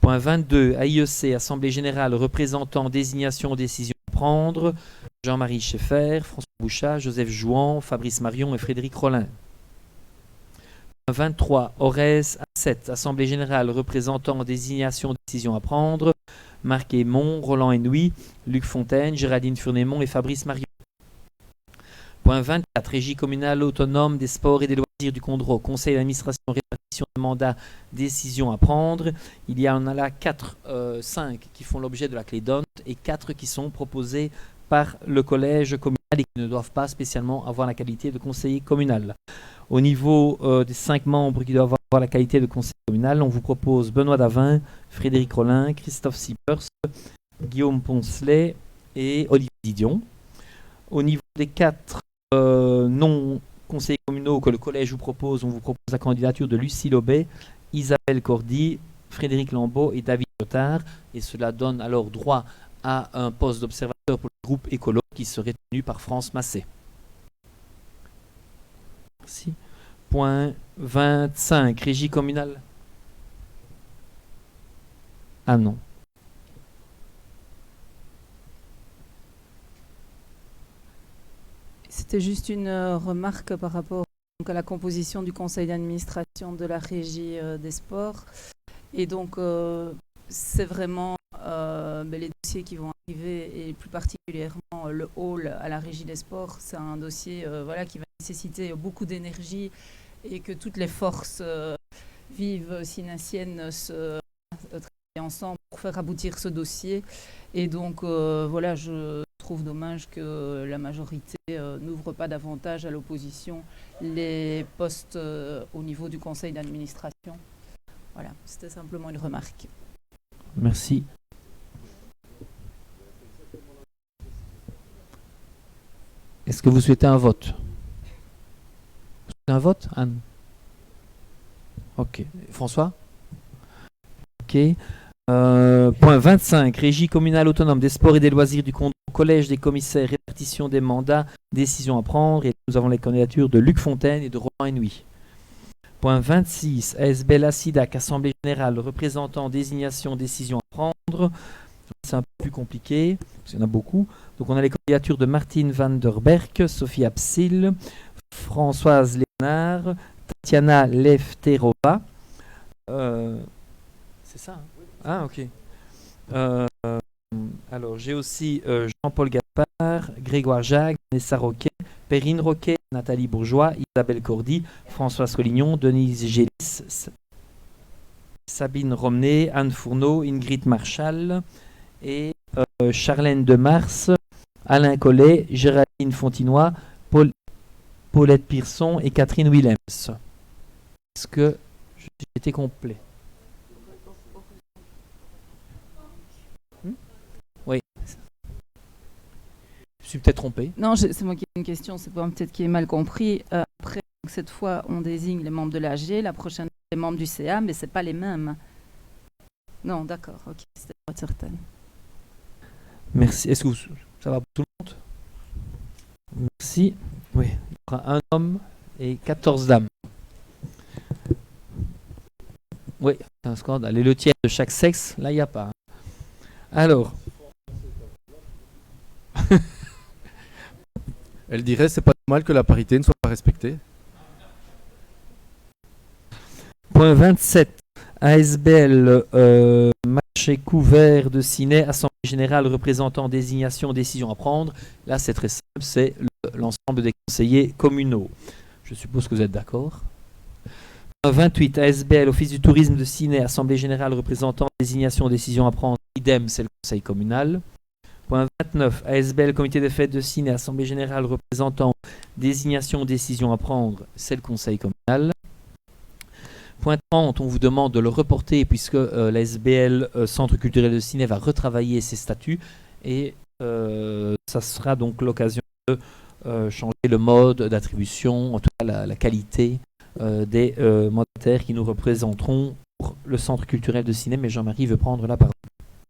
Point 22, AIEC, Assemblée générale représentant désignation, décision à prendre. Jean-Marie Scheffer, François Bouchat, Joseph Jouan, Fabrice Marion et Frédéric Rollin. 23, Orez A7, Assemblée générale représentant désignation, décision à prendre. Marc Aymon, Roland Hennuy, Luc Fontaine, Géraldine Furnémont et Fabrice Marion. Point 24, Régie communale autonome des sports et des loisirs du Condro, Conseil d'administration, répartition de mandats, décision à prendre. Il y en a là 5 qui font l'objet de la clé d'Hondt et 4 qui sont proposés par le collège communal et qui ne doivent pas spécialement avoir la qualité de conseiller communal. Au niveau des 5 membres qui doivent avoir la qualité de conseiller communal, on vous propose Benoît Davin, Frédéric Rollin, Christophe Siebers, Guillaume Poncelet et Olivier Didion. Au niveau des 4 non-conseillers communaux que le collège vous propose, on vous propose la candidature de Lucie Lobet, Isabelle Cordy, Frédéric Lambeau et David Jotard. Et cela donne alors droit à un poste d'observateur pour le groupe écolo qui serait tenu par France Massé. Merci. Point 25, régie communale. Ah non. C'était juste une remarque par rapport donc, à la composition du conseil d'administration de la régie des sports. Et donc, c'est vraiment les dossiers qui vont arriver, et plus particulièrement le hall à la régie des sports. C'est un dossier qui va nécessiter beaucoup d'énergie et que toutes les forces vives sinassiennes se travaillent ensemble pour faire aboutir ce dossier. Et donc, je trouve dommage que la majorité n'ouvre pas davantage à l'opposition les postes au niveau du conseil d'administration. Voilà, c'était simplement une remarque. Merci. Est-ce que vous souhaitez un vote? Vous souhaitez un vote, Anne? Ok. François? Ok. Point 25. Régie communale autonome des sports et des loisirs du collège des commissaires, répartition des mandats, décision à prendre. Et nous avons les candidatures de Luc Fontaine et de Romain Henouy. Point 26. ASBL ACIDAC, Assemblée Générale, représentant, désignation, décision à prendre. C'est un peu plus compliqué, parce qu'il y en a beaucoup. Donc on a les candidatures de Martine van der Berk, Sophie Absil, Françoise Léonard, Tatiana Lefterova. C'est ça, hein? Ah, ok. Alors j'ai aussi Jean-Paul Gaspard, Grégoire Jacques, Vanessa Roquet, Perrine Roquet, Nathalie Bourgeois, Isabelle Cordy, Françoise Collignon, Denise Gélis, Sabine Romney, Anne Fourneau, Ingrid Marchal et Charlène Demars, Alain Collet, Géraldine Fontinoy, Paulette Pearson et Catherine Willems. Est-ce que j'étais complet? Oui. Je suis peut-être trompé. Non, c'est moi qui ai une question, c'est peut-être qui est mal compris. Après, cette fois, on désigne les membres de l'AG, la prochaine, les membres du CA, mais ce n'est pas les mêmes. Non, d'accord, ok, c'était pas certain. Merci. Est-ce que ça va pour tout le monde? Merci. Oui, il y aura un homme et 14 dames. Oui, c'est un scandale. Et le tiers de chaque sexe, là, il n'y a pas. Alors. Elle dirait c'est pas normal que la parité ne soit pas respectée. Point 27. ASBL marché couvert de ciné, Assemblée Générale représentant, désignation, décision à prendre. Là, c'est très simple, c'est l'ensemble des conseillers communaux. Je suppose que vous êtes d'accord. 28. ASBL, Office du tourisme de ciné, Assemblée Générale représentant, désignation, décision à prendre. Idem, c'est le conseil communal. Point 29. ASBL, Comité des fêtes de ciné, Assemblée Générale représentant, désignation, décision à prendre. C'est le conseil communal. Point 30, on vous demande de le reporter puisque l'ASBL Centre culturel de ciné va retravailler ses statuts et ça sera donc l'occasion de changer le mode d'attribution, en tout cas la qualité des mandataires qui nous représenteront pour le Centre culturel de ciné. Mais Jean-Marie veut prendre la parole.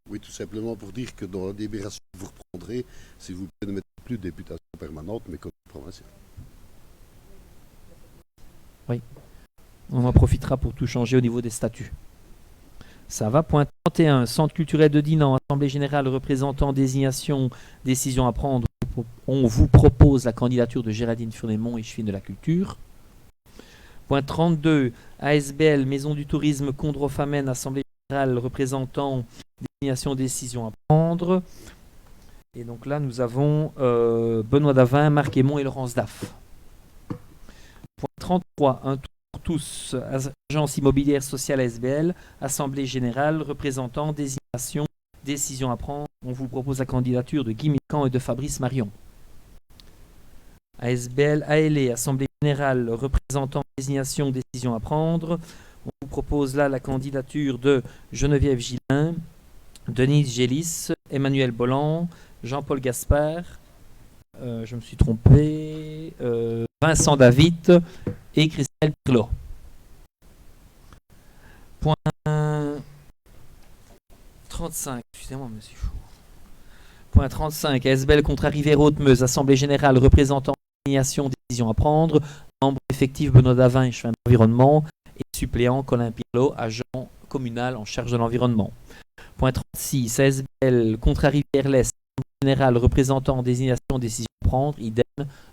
Oui, tout simplement pour dire que dans la délibération que vous reprendrez, s'il vous plaît, ne mettez plus de députation permanente, mais comme provinciale. Oui. On en profitera pour tout changer au niveau des statuts. Ça va. Point 31. Centre culturel de Dinan, Assemblée Générale représentant, désignation, décision à prendre. On vous propose la candidature de Géraldine Furnémont et Chefine de la Culture. Point 32. ASBL, Maison du Tourisme, Condrofamen, Assemblée Générale représentant, désignation, décision à prendre. Et donc là, nous avons Benoît Davin, Marc Aymon et Laurence Daff. Point 33. Un tour pour tous, Agence immobilière sociale ASBL, Assemblée Générale représentant, désignation, décision à prendre. On vous propose la candidature de Guy Milcan et de Fabrice Marion. ASBL ALE, Assemblée Générale, représentant, désignation, décision à prendre. On vous propose là la candidature de Geneviève Gillin, Denise Gélis, Emmanuel Bolland, Jean-Paul Gaspard, je me suis trompé, Vincent David et Christelle Pirlot. Point 35, excusez-moi monsieur. Point 35, ASBL contre Rivero-Meuse, Assemblée Générale, représentant, désignation, décision à prendre, membre effectif Benoît Davin et chef d'environnement, et suppléant Colin Pirlot, agent communal en charge de l'environnement. Point 36, ASBL contre Rivière-l'Est, Assemblée Générale, représentant, désignation, décision à prendre, idem,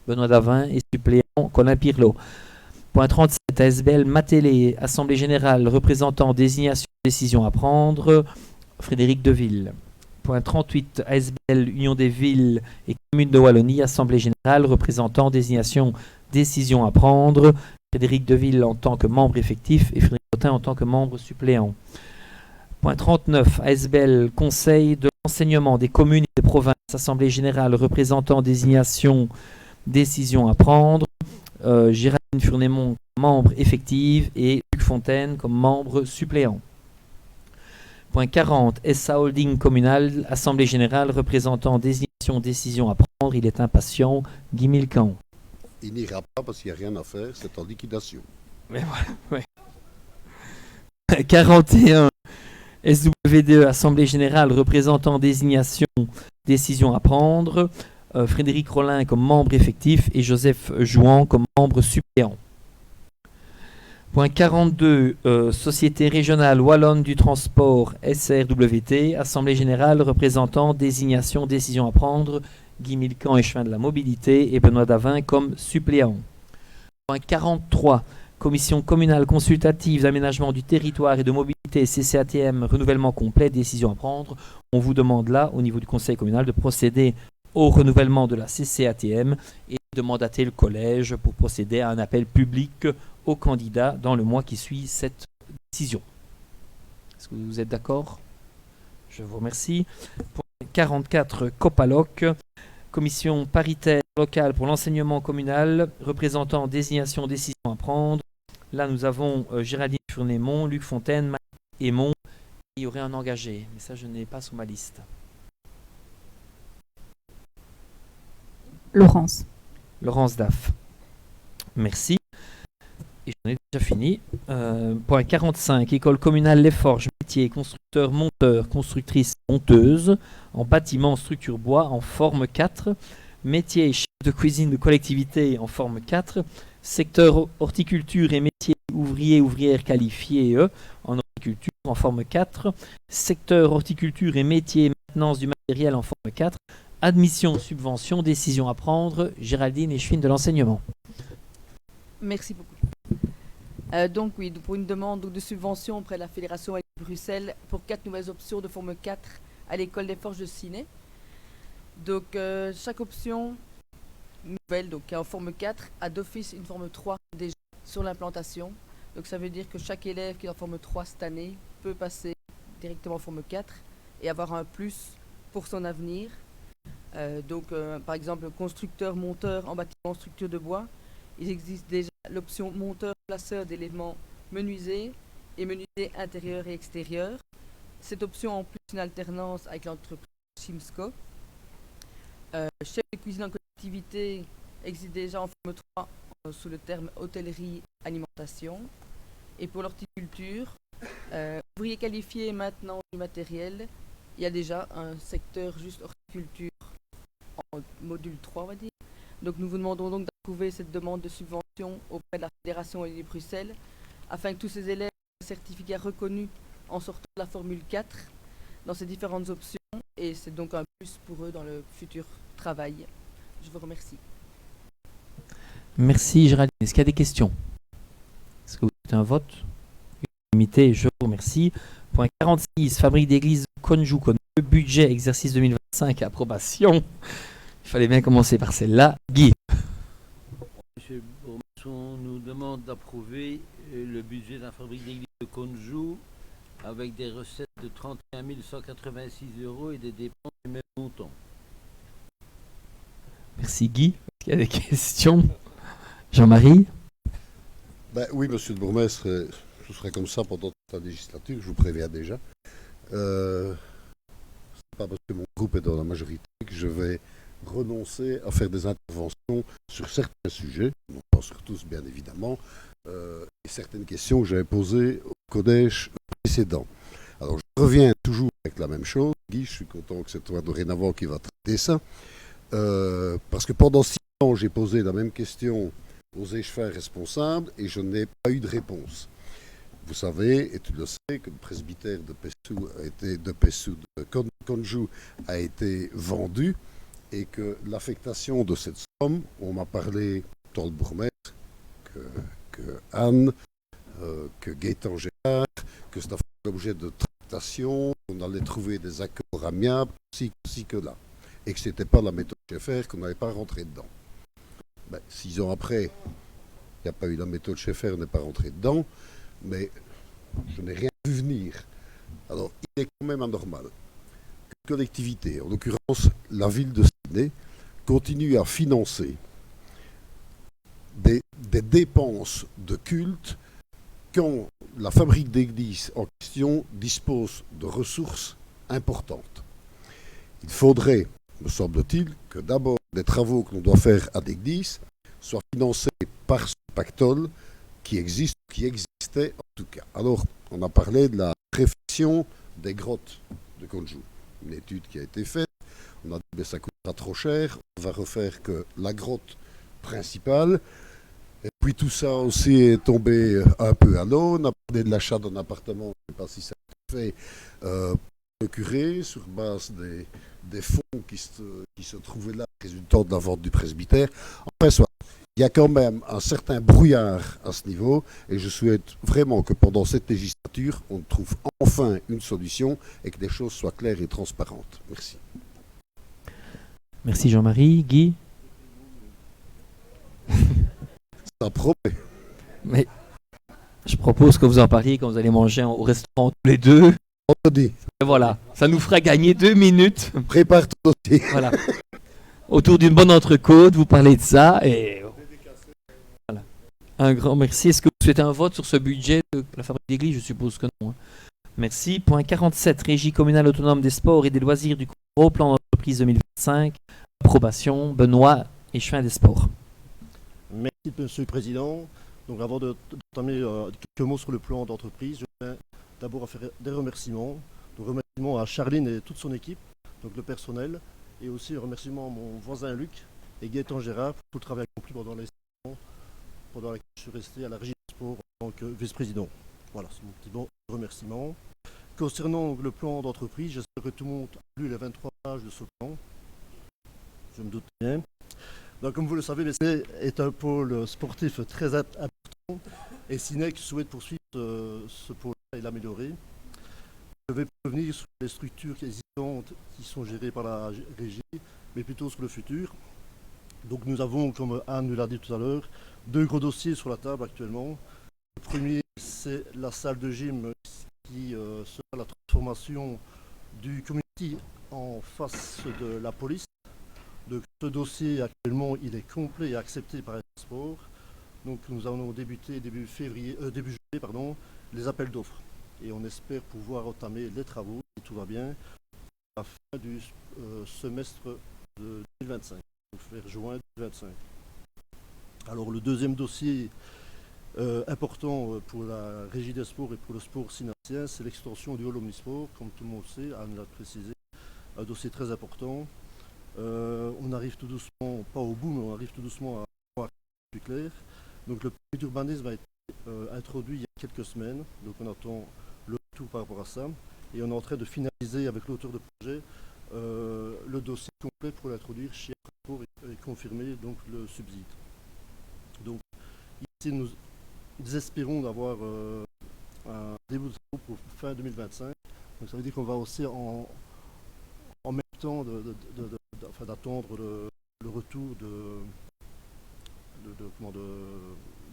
Benoît Davin et suppléant Colin Pirlot. Point 37, ASBL Matélé, Assemblée Générale, représentant, désignation, décision à prendre, Frédéric Deville. Point 38, ASBL Union des villes et communes de Wallonie, Assemblée Générale, représentant, désignation, décision à prendre, Frédéric Deville en tant que membre effectif et Frédéric Autin en tant que membre suppléant. Point 39, ASBL Conseil de l'enseignement des communes et des provinces, Assemblée Générale, représentant, désignation, décision à prendre, Géraldine Furnémont comme membre effective et Luc Fontaine comme membre suppléant. Point 40, SA Holding communal, Assemblée Générale, représentant, désignation, décision à prendre, il est impatient, Guy Milcan. Il n'ira pas parce qu'il n'y a rien à faire, c'est en liquidation. Mais voilà, ouais. 41, SWD, Assemblée Générale, représentant, désignation, décision à prendre, Frédéric Rollin comme membre effectif et Joseph Jouan comme membre suppléant. Point 42, Société régionale wallonne du transport SRWT, Assemblée Générale, représentant, désignation, décision à prendre, Guy Milcan et chemin de la mobilité et Benoît Davin comme suppléant. Point 43, Commission communale consultative d'aménagement du territoire et de mobilité CCATM, renouvellement complet, décision à prendre. On vous demande là, au niveau du conseil communal, de procéder au renouvellement de la CCATM et de mandater le collège pour procéder à un appel public aux candidats dans le mois qui suit cette décision. Est-ce que vous êtes d'accord? Je vous remercie. Point 44, Copaloc, commission paritaire locale pour l'enseignement communal, représentant, désignation, décision à prendre. Là, nous avons Géraldine Furnémont, Luc Fontaine, Marie Aymon. Il y aurait un engagé, mais ça, je n'ai pas sur ma liste. Laurence. Laurence Daff. Merci. Et j'en ai déjà fini. Point 45, école communale Les Forges, métier, constructeur, monteur, constructrice, monteuse, en bâtiment, structure bois, en forme 4, métier, chef de cuisine de collectivité, en forme 4, secteur horticulture et métier, ouvrier, ouvrière qualifiée, en horticulture, en forme 4, secteur horticulture et métier, maintenance du matériel, en forme 4, admission, subvention, décision à prendre, Géraldine Eschwin de l'enseignement. Merci beaucoup. Donc oui, pour une demande de subvention auprès de la Fédération de Bruxelles pour 4 nouvelles options de forme 4 à l'école des Forges de Ciné. Donc chaque option nouvelle, donc en forme 4, a d'office une forme 3 déjà sur l'implantation. Donc ça veut dire que chaque élève qui est en forme 3 cette année peut passer directement en forme 4 et avoir un plus pour son avenir. Par exemple, constructeur, monteur en bâtiment, structure de bois. Il existe déjà l'option monteur-placeur d'éléments menuisés et menuisés intérieurs et extérieurs. Cette option en plus une alternance avec l'entreprise Chimsco. Chef de cuisine en collectivité existe déjà en forme 3 sous le terme hôtellerie-alimentation. Et pour l'horticulture, ouvrier qualifié maintenant du matériel, il y a déjà un secteur juste horticulture en module 3, on va dire. Donc nous vous demandons donc d'approuver cette demande de subvention auprès de la Fédération de Bruxelles afin que tous ces élèves aient un certificat reconnu en sortant de la formule 4 dans ces différentes options et c'est donc un plus pour eux dans le futur travail. Je vous remercie. Merci Géraldine. Est-ce qu'il y a des questions? Est-ce que vous avez un vote? Limité, je vous remercie. Point 46, fabrique d'église Konju Koneu, budget exercice 2025, approbation. Il fallait bien commencer par celle-là. Guy. Monsieur Bourmasson nous demande d'approuver le budget de la fabrique d'église de Konju avec des recettes de 31 186 € et des dépenses du même montant. Merci Guy. Est-ce qu'il y a des questions? Jean-Marie? Ben, oui, monsieur le bourgmestre, ce serait comme ça pendant toute la législature, je vous préviens déjà. C'est pas parce que mon groupe est dans la majorité que je vais renoncer à faire des interventions sur certains sujets, non pas sur tous bien évidemment, et certaines questions que j'avais posées au collège précédent. Alors je reviens toujours avec la même chose. Guy, je suis content que c'est toi dorénavant qui va traiter ça, parce que pendant 6 ans j'ai posé la même question aux échevins responsables et je n'ai pas eu de réponse. Vous savez, et tu le sais, que le presbytère de Konjou a été vendu et que l'affectation de cette somme, on m'a parlé tant le bourgmestre que Anne, que Gaëtan Gérard, que c'est l'objet de tractation, on allait trouver des accords amiables, ci que là, et que ce n'était pas la méthode Schaeffer, qu'on n'avait pas rentré dedans. Ben, 6 ans après, il n'y a pas eu la méthode Schaeffer, on n'est pas rentré dedans, mais je n'ai rien vu venir. Alors, il est quand même anormal qu'une collectivité, en l'occurrence la ville de Sydney, continue à financer des dépenses de culte quand la fabrique d'église en question dispose de ressources importantes. Il faudrait, me semble-t-il, que d'abord les travaux que l'on doit faire à l'église soient financés par ce pactole qui existait en tout cas. Alors, on a parlé de la réfection des grottes de Konjou. Une étude qui a été faite. On a dit que ça coûtera trop cher. On va refaire que la grotte principale. Et puis tout ça aussi est tombé un peu à l'eau. On a parlé de l'achat d'un appartement, je ne sais pas si ça a été fait, pour le curé, sur base des fonds qui se trouvaient là, résultant de la vente du presbytère. Enfin, soit. Il y a quand même un certain brouillard à ce niveau et je souhaite vraiment que pendant cette législature, on trouve enfin une solution et que les choses soient claires et transparentes. Merci. Merci Jean-Marie. Guy? Ça promet. Mais je propose que vous en parliez quand vous allez manger au restaurant tous les deux. Vendredi. Et voilà, ça nous fera gagner 2 minutes. Prépare ton dossier. Voilà. Autour d'une bonne entrecôte, vous parlez de ça et... Voilà. Un grand merci. Est-ce que vous souhaitez un vote sur ce budget de la fabrique d'église? Je suppose que non. Merci. Point 47. Régie communale autonome des sports et des loisirs du gros plan d'entreprise 2025. Approbation. Benoît, échevin des sports. Merci, Monsieur le Président. Donc, avant d'entamer quelques mots sur le plan d'entreprise, je vais d'abord faire des remerciements. Donc, remerciements à Charline et toute son équipe, donc le personnel, et aussi un remerciement à mon voisin Luc et Gaëtan Gérard pour tout le travail accompli pendant les 6 ans, pendant laquelle je suis resté à la Régie des sports en tant que vice-président. Voilà, c'est mon petit bon remerciement. Concernant le plan d'entreprise, j'espère que tout le monde a lu les 23 pages de ce plan. Je me doute bien. Donc, comme vous le savez, Sydney est un pôle sportif très important et Sydney souhaite poursuivre ce pôle-là et l'améliorer. Je vais revenir sur les structures existantes qui sont gérées par la régie, mais plutôt sur le futur. Donc nous avons, comme Anne nous l'a dit tout à l'heure, 2 gros dossiers sur la table actuellement. Le premier, c'est la salle de gym qui sera la transformation du community en face de la police. Donc ce dossier actuellement il est complet et accepté par Sport. Donc nous allons débuter début juillet les appels d'offres. Et on espère pouvoir entamer les travaux, si tout va bien, à la fin du semestre de 2025, donc vers juin 2025. Alors le deuxième dossier important pour la régie des sports et pour le sport synancien, c'est l'extension du hall omnisport, comme tout le monde sait, Anne l'a précisé, un dossier très important. On arrive tout doucement, pas au bout, mais on arrive tout doucement à voir plus clair. Donc le permis d'urbanisme a été introduit il y a quelques semaines, donc on attend le retour par rapport à ça, et on est en train de finaliser avec l'auteur de projet le dossier complet pour l'introduire chez Sport et confirmer donc le subside. Donc ici nous espérons d'avoir un début de travaux pour fin 2025, donc ça veut dire qu'on va aussi en même temps d'attendre le retour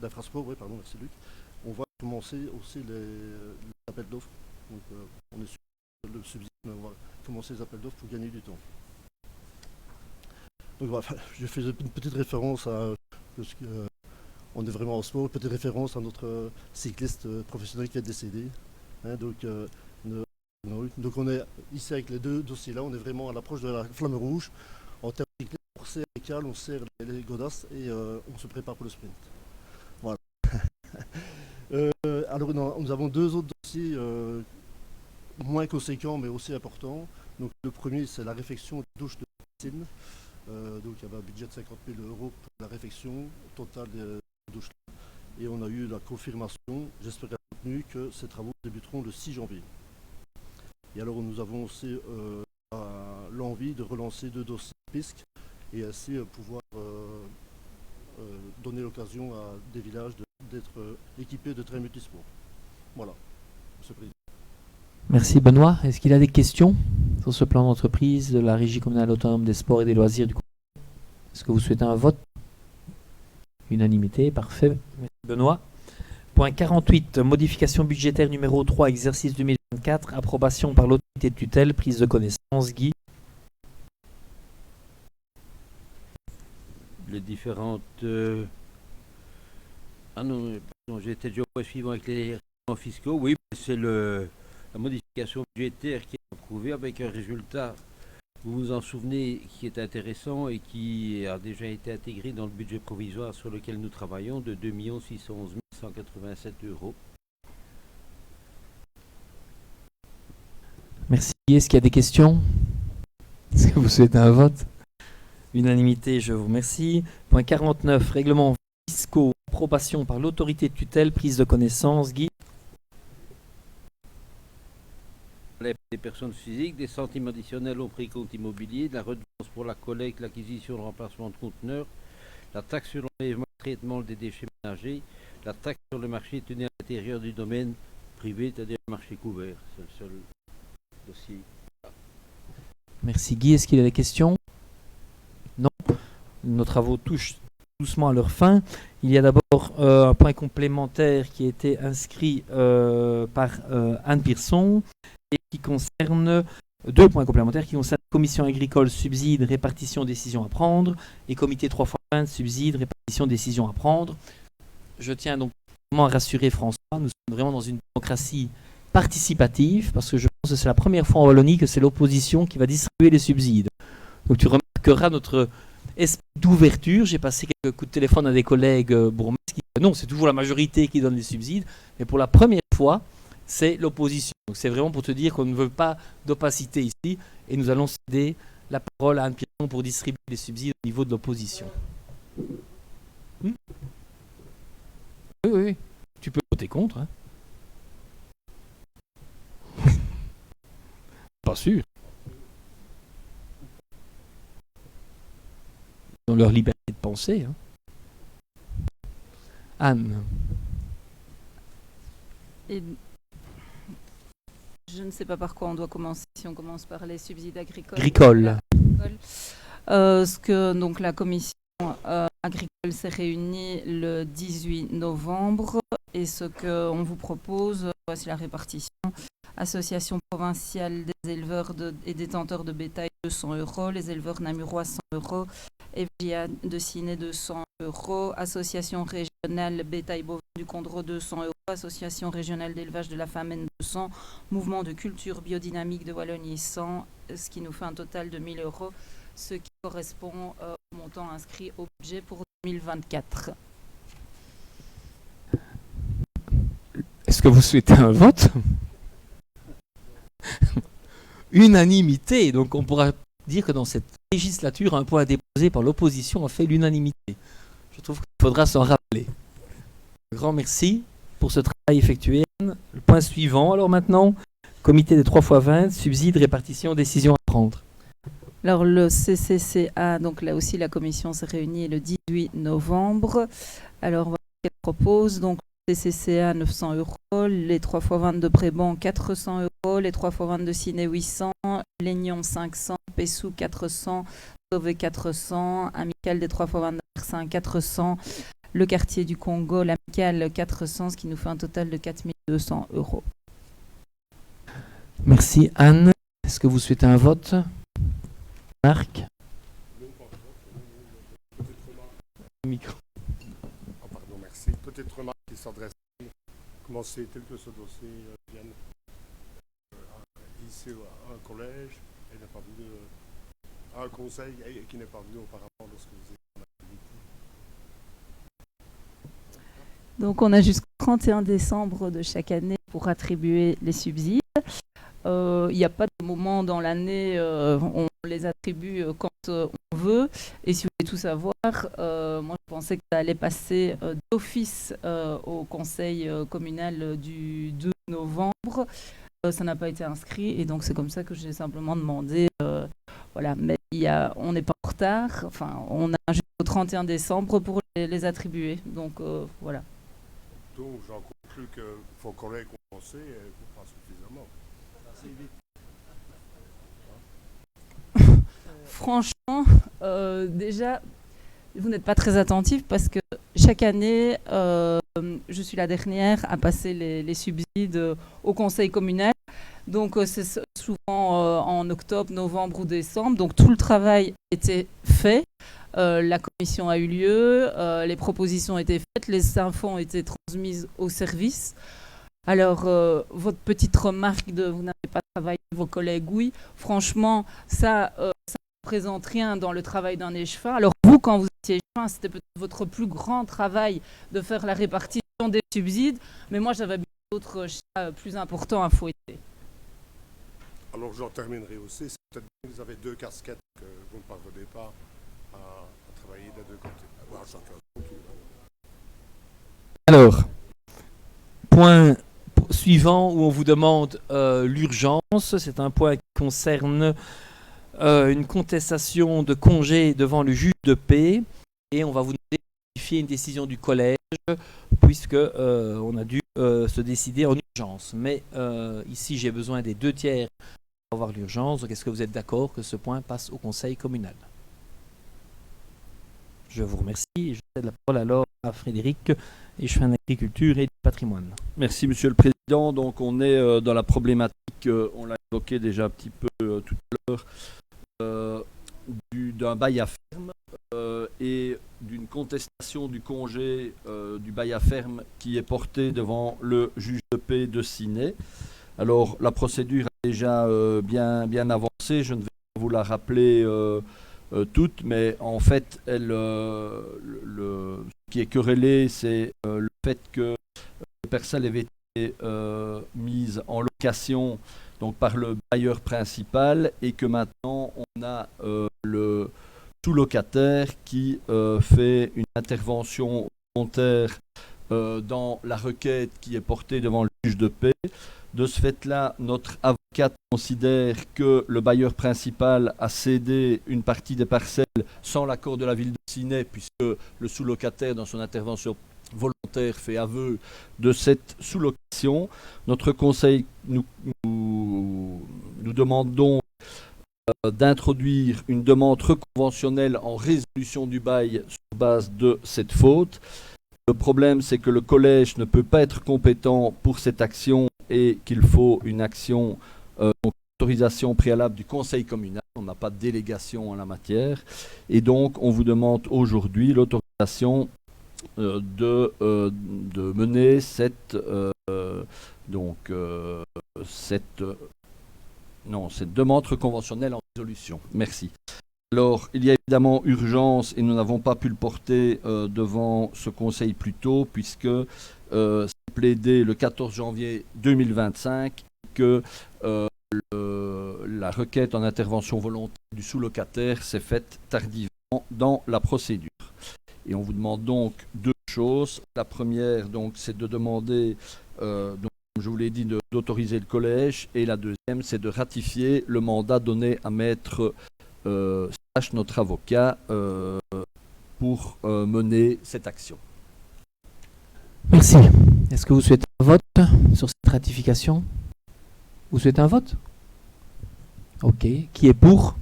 d'Infrasport, oui, pardon, merci Luc. On va commencer aussi les appels d'offres Donc on est sur le subside, mais on va commencer les appels d'offres pour gagner du temps. Donc voilà, je fais une petite référence à on est vraiment en sport, une petite référence à notre cycliste professionnel qui est décédé. Hein, donc on est ici avec les deux dossiers là, on est vraiment à l'approche de la flamme rouge. En termes de cyclisme, on serre les cales, on serre les godasses et on se prépare pour le sprint. Voilà. Alors nous avons deux autres dossiers moins conséquents mais aussi importants. Donc le premier c'est la réfection de douche de piscine. Donc il y avait un budget de 50 000 € pour la réfection totale des douches. Et on a eu la confirmation, j'espère qu'elle a tenu, que ces travaux débuteront le 6 janvier. Et alors nous avons aussi l'envie de relancer deux dossiers PISC et ainsi pouvoir donner l'occasion à des villages d'être équipés de trains multisports. Voilà, Monsieur le Président. Merci Benoît. Est-ce qu'il a des questions sur ce plan d'entreprise de la Régie communale autonome des sports et des loisirs du Conseil? Est-ce que vous souhaitez un vote? Unanimité, parfait. Merci Benoît. Point 48, modification budgétaire numéro 3, exercice 2024, approbation par l'autorité de tutelle, prise de connaissance. Guy. Les différentes... Ah non, j'étais déjà au point suivant avec les fiscaux. Oui, c'est la modification budgétaire qui est approuvée avec un résultat, vous vous en souvenez, qui est intéressant et qui a déjà été intégré dans le budget provisoire sur lequel nous travaillons de 2 611 187 €. Merci. Est-ce qu'il y a des questions? Est-ce que vous souhaitez un vote? Unanimité, je vous remercie. Point 49, règlement fiscaux, approbation par l'autorité de tutelle, prise de connaissance. Guy. Des personnes physiques, des centimes additionnels au prix compte immobilier, de la redevance pour la collecte, l'acquisition, le remplacement de conteneurs, la taxe sur l'enlèvement et le traitement des déchets ménagers, la taxe sur le marché tenu à l'intérieur du domaine privé, c'est-à-dire le marché couvert. C'est le seul dossier. Merci Guy. Est-ce qu'il y a des questions? Non. Nos travaux touchent doucement à leur fin. Il y a d'abord un point complémentaire qui a été inscrit par Anne Pearson et qui concerne deux points complémentaires qui concernent commission agricole, subside, répartition, décision à prendre et comité 3x20, subside, répartition, décision à prendre. Je tiens donc vraiment à rassurer François, nous sommes vraiment dans une démocratie participative parce que je pense que c'est la première fois en Wallonie que c'est l'opposition qui va distribuer les subsides. Donc tu remarqueras notre esprit d'ouverture. J'ai passé quelques coups de téléphone à des collègues bourgmestres qui disent non, c'est toujours la majorité qui donne les subsides, mais pour la première fois, c'est l'opposition. Donc c'est vraiment pour te dire qu'on ne veut pas d'opacité ici et nous allons céder la parole à Anne Piron pour distribuer les subsides au niveau de l'opposition. Oui, oui. Tu peux voter contre. Hein. Pas sûr. Dans leur liberté de penser. Hein. Anne. Et je ne sais pas par quoi on doit commencer. Si on commence par les subsides agricoles. Ce que donc la commission agricole s'est réunie le 18 novembre et ce qu'on vous propose, voici la répartition. Association provinciale des éleveurs et détenteurs de bétail 200 €, les éleveurs namurois 100 €, FJA de Ciné 200 €, Association régionale bétail bovin du Condro 200 €, Association régionale d'élevage de la Famenne 200, Mouvement de culture biodynamique de Wallonie 100, ce qui nous fait un total de 1 000 €, ce qui correspond au montant inscrit au budget pour 2024. Est-ce que vous souhaitez un vote? Unanimité, donc on pourra dire que dans cette législature, un point déposé par l'opposition a fait l'unanimité. Je trouve qu'il faudra s'en rappeler. Un grand merci pour ce travail effectué. Le point suivant, alors maintenant, comité des 3x20, subsides, répartition, décision à prendre. Alors le CCCA, donc là aussi la commission s'est réunie le 18 novembre. Alors voilà ce qu'elle propose, donc CCCA 900 €, les 3x20 de Bréban 400 €, les 3x20 de Ciné 800, Légnon 500, Pessou 400, Sauvé 400, Amical des 3x20 d'Arsin 400, le quartier du Congo, l'Amical 400, ce qui nous fait un total de 4 200 €. Merci. Anne, est-ce que vous souhaitez un vote? Marc? Micro. Oh, pardon, merci. Petite remarque qui s'adresse à comment c'est-il que ce dossier vienne ici à un collège et n'est pas venu à un conseil et qui n'est pas venu auparavant lorsque vous étiez en activité? Donc on a jusqu'au 31 décembre de chaque année pour attribuer les subsides. Il n'y a pas de moment dans l'année, on les attribue quand on veut. Et si vous voulez tout savoir, moi je pensais que ça allait passer d'office au conseil communal du 2 novembre. Ça n'a pas été inscrit et donc c'est comme ça que j'ai simplement demandé. Voilà, mais on n'est pas en retard. Enfin, on a jusqu'au 31 décembre pour les attribuer. Donc voilà. Donc j'en conclus que vos collègues ont pensé et vous pas suffisamment. Franchement, déjà, vous n'êtes pas très attentif parce que chaque année, je suis la dernière à passer les subsides au conseil communal. Donc, c'est souvent en octobre, novembre ou décembre. Donc, tout le travail était fait. La commission a eu lieu, les propositions ont été faites, les infos ont été transmises au service. Alors, votre petite remarque de vous n'avez pas travaillé, vos collègues, oui, franchement, ça ne représente rien dans le travail d'un échevin. Alors, vous, quand vous étiez échevin, c'était peut-être votre plus grand travail de faire la répartition des subsides, mais moi, j'avais bien d'autres chats plus importants à fouetter. Alors, j'en terminerai aussi. C'est peut-être que vous avez deux casquettes que vous ne parvenez pas à travailler des deux côtés. Alors, chacun son tour. Alors, point suivant où on vous demande l'urgence. C'est un point qui concerne une contestation de congé devant le juge de paix. Et on va vous demander de vérifier une décision du collège puisque on a dû se décider en urgence. Mais ici, j'ai besoin des 2/3 pour avoir l'urgence. Donc, est-ce que vous êtes d'accord que ce point passe au conseil communal? Je vous remercie. Je cède la parole alors à Frédéric, échevin d'agriculture et du patrimoine. Merci Monsieur le Président. Donc on est dans la problématique, on l'a évoqué déjà un petit peu tout à l'heure, d'un bail à ferme et d'une contestation du congé du bail à ferme qui est porté devant le juge de paix de Ciney. Alors la procédure est déjà bien avancée. Je ne vais pas vous la rappeler toutes, mais en fait, ce qui est querellé, c'est le fait que les parcelles avaient été mises en location donc par le bailleur principal et que maintenant on a le sous-locataire qui fait une intervention volontaire dans la requête qui est portée devant le juge de paix. De ce fait-là, notre avocate considère que le bailleur principal a cédé une partie des parcelles sans l'accord de la ville de Ciney, puisque le sous-locataire, dans son intervention volontaire, fait aveu de cette sous-location. Notre conseil nous demande donc d'introduire une demande reconventionnelle en résolution du bail sur base de cette faute. Le problème, c'est que le collège ne peut pas être compétent pour cette action et qu'il faut une action, donc autorisation préalable du conseil communal. On n'a pas de délégation en la matière. Et donc, on vous demande aujourd'hui l'autorisation de mener cette demande reconventionnelle en résolution. Merci. Alors, il y a évidemment urgence et nous n'avons pas pu le porter devant ce conseil plus tôt puisque c'est plaidé le 14 janvier 2025 que la requête en intervention volontaire du sous-locataire s'est faite tardivement dans la procédure. Et on vous demande donc deux choses. La première, donc, c'est de demander, donc, comme je vous l'ai dit, d'autoriser le collège. Et la deuxième, c'est de ratifier le mandat donné à maître notre avocat pour mener cette action. Merci. Est-ce que vous souhaitez un vote sur cette ratification? Vous souhaitez un vote? Ok. Qui est pour?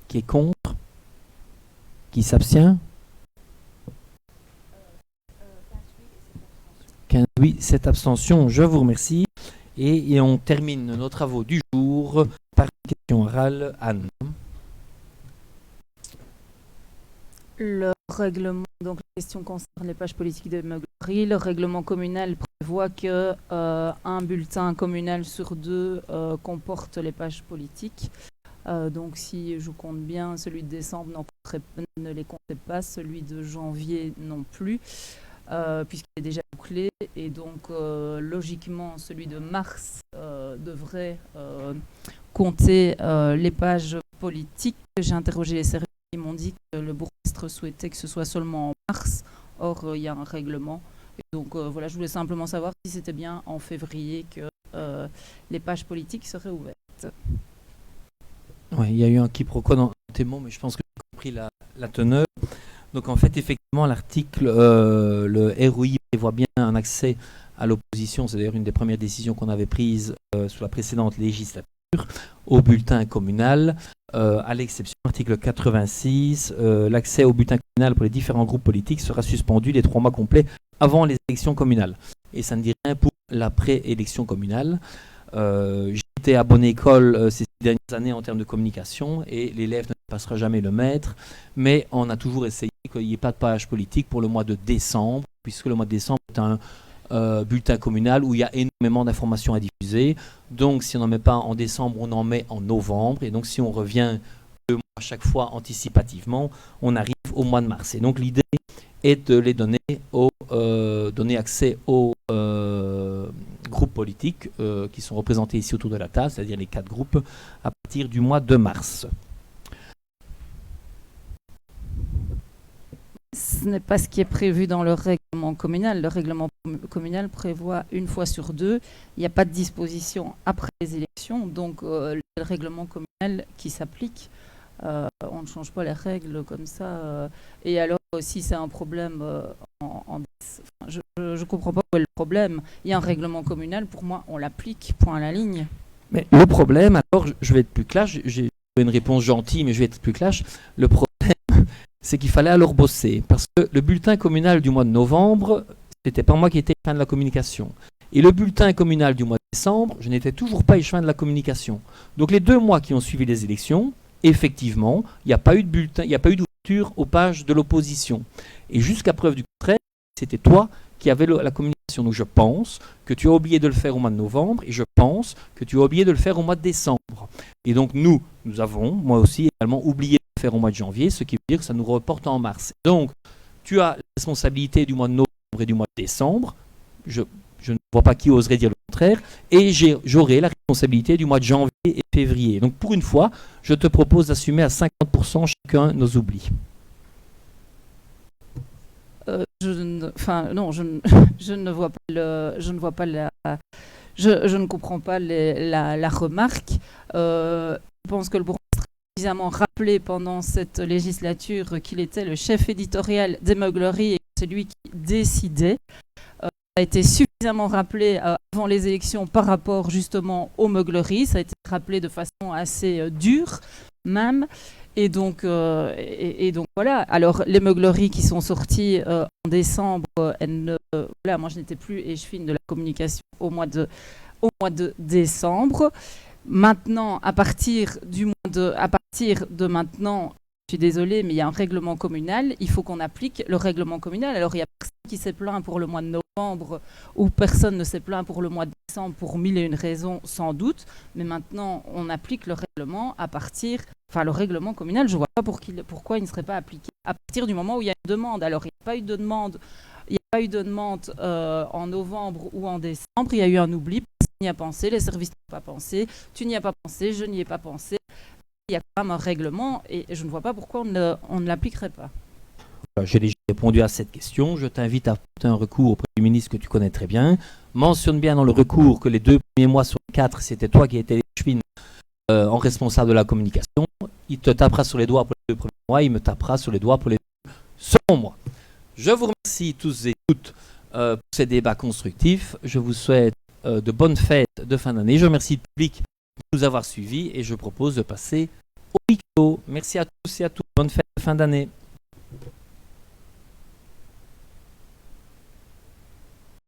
Qui est contre? Qui s'abstient? 15 oui, 7 abstentions. Je vous remercie. Et on termine nos travaux du jour par une question orale. Anne. Le règlement, donc la question concerne les pages politiques de Meuglerie. Le règlement communal prévoit que un bulletin communal sur 2 comporte les pages politiques. Donc si je compte bien, celui de décembre ne les comptait pas, celui de janvier non plus, puisqu'il est déjà bouclé. Et donc logiquement, celui de mars devrait compter les pages politiques. J'ai interrogé les services. Ils m'ont dit que le bourgmestre souhaitait que ce soit seulement en mars. Or, il y a un règlement. Et donc, voilà, je voulais simplement savoir si c'était bien en février que les pages politiques seraient ouvertes. Oui, il y a eu un quiproquo dans tes mots, mais je pense que j'ai compris la teneur. Donc, en fait, effectivement, l'article, le ROI prévoit bien un accès à l'opposition. C'est d'ailleurs une des premières décisions qu'on avait prises sous la précédente législature au bulletin communal. À l'exception de l'article 86, l'accès au bulletin communal pour les différents groupes politiques sera suspendu les 3 mois complets avant les élections communales. Et ça ne dit rien pour l'après-élection communale. J'étais à bonne école ces 6 dernières années en termes de communication et l'élève ne passera jamais le maître, mais on a toujours essayé qu'il n'y ait pas de page politique pour le mois de décembre, puisque le mois de décembre est un bulletin communal où il y a énormément d'informations à diffuser. Donc si on n'en met pas en décembre, on en met en novembre. Et donc si on revient 2 mois à chaque fois anticipativement, on arrive au mois de mars. Et donc l'idée est de les donner donner accès aux groupes politiques qui sont représentés ici autour de la table, c'est-à-dire les 4 groupes, à partir du mois de mars. Ce n'est pas ce qui est prévu dans le règlement communal. Le règlement communal prévoit 1 fois sur 2. Il n'y a pas de disposition après les élections. Donc, le règlement communal qui s'applique, on ne change pas les règles comme ça. Et alors, si c'est un problème, je ne comprends pas où est le problème. Il y a un règlement communal, pour moi, on l'applique, point à la ligne. Mais le problème, alors, je vais être plus clair, j'ai une réponse gentille, mais je vais être plus clair. Le problème, c'est qu'il fallait alors bosser. Parce que le bulletin communal du mois de novembre, c'était pas moi qui étais échevin de la communication. Et le bulletin communal du mois de décembre, je n'étais toujours pas échevin de la communication. Donc les 2 mois qui ont suivi les élections, effectivement, il n'y a pas eu de bulletin, il n'y a pas eu d'ouverture aux pages de l'opposition. Et jusqu'à preuve du contraire, c'était toi qui avais la communication. Donc je pense que tu as oublié de le faire au mois de novembre et je pense que tu as oublié de le faire au mois de décembre. Et donc nous avons, moi aussi, également oublié de le faire au mois de janvier, ce qui veut dire que ça nous reporte en mars. Donc tu as la responsabilité du mois de novembre et du mois de décembre. Je ne vois pas qui oserait dire le contraire. Et j'aurai la responsabilité du mois de janvier et février. Donc pour une fois, je te propose d'assumer à 50% chacun nos oublis. Je ne comprends pas la remarque. Je pense que le bourgmestre a suffisamment rappelé pendant cette législature qu'il était le chef éditorial des Meugleries et que c'est lui qui décidait. Ça a été suffisamment rappelé avant les élections par rapport justement aux Meugleries. Ça a été rappelé de façon assez dure même. Et donc voilà. Alors les Meugleries qui sont sorties en décembre, moi je n'étais plus échevine de la communication au mois de décembre. Maintenant, à partir de maintenant, je suis désolée, mais il y a un règlement communal. Il faut qu'on applique le règlement communal. Alors il y a personne qui s'est plaint pour le mois de novembre ou personne ne s'est plaint pour le mois de décembre pour 1001 raisons sans doute. Mais maintenant, on applique le règlement le règlement communal, je ne vois pas pourquoi il ne serait pas appliqué à partir du moment où il y a une demande. Alors, il n'y a pas eu de demande, en novembre ou en décembre. Il y a eu un oubli, personne n'y a pensé, les services n'y ont pas pensé, tu n'y as pas pensé, je n'y ai pas pensé. Il y a quand même un règlement et je ne vois pas pourquoi on ne l'appliquerait pas. J'ai déjà répondu à cette question. Je t'invite à porter un recours auprès du ministre que tu connais très bien. Mentionne bien dans le recours que les 2 premiers mois sur 4, c'était toi qui étais l'échevine en responsable de la communication. Il te tapera sur les doigts pour les 2 premiers mois, il me tapera sur les doigts pour les 2 seconds mois. Je vous remercie tous et toutes pour ces débats constructifs. Je vous souhaite de bonnes fêtes de fin d'année. Je remercie le public de nous avoir suivis et je propose de passer au week-end. Merci à tous et à toutes. Bonne fête de fin d'année.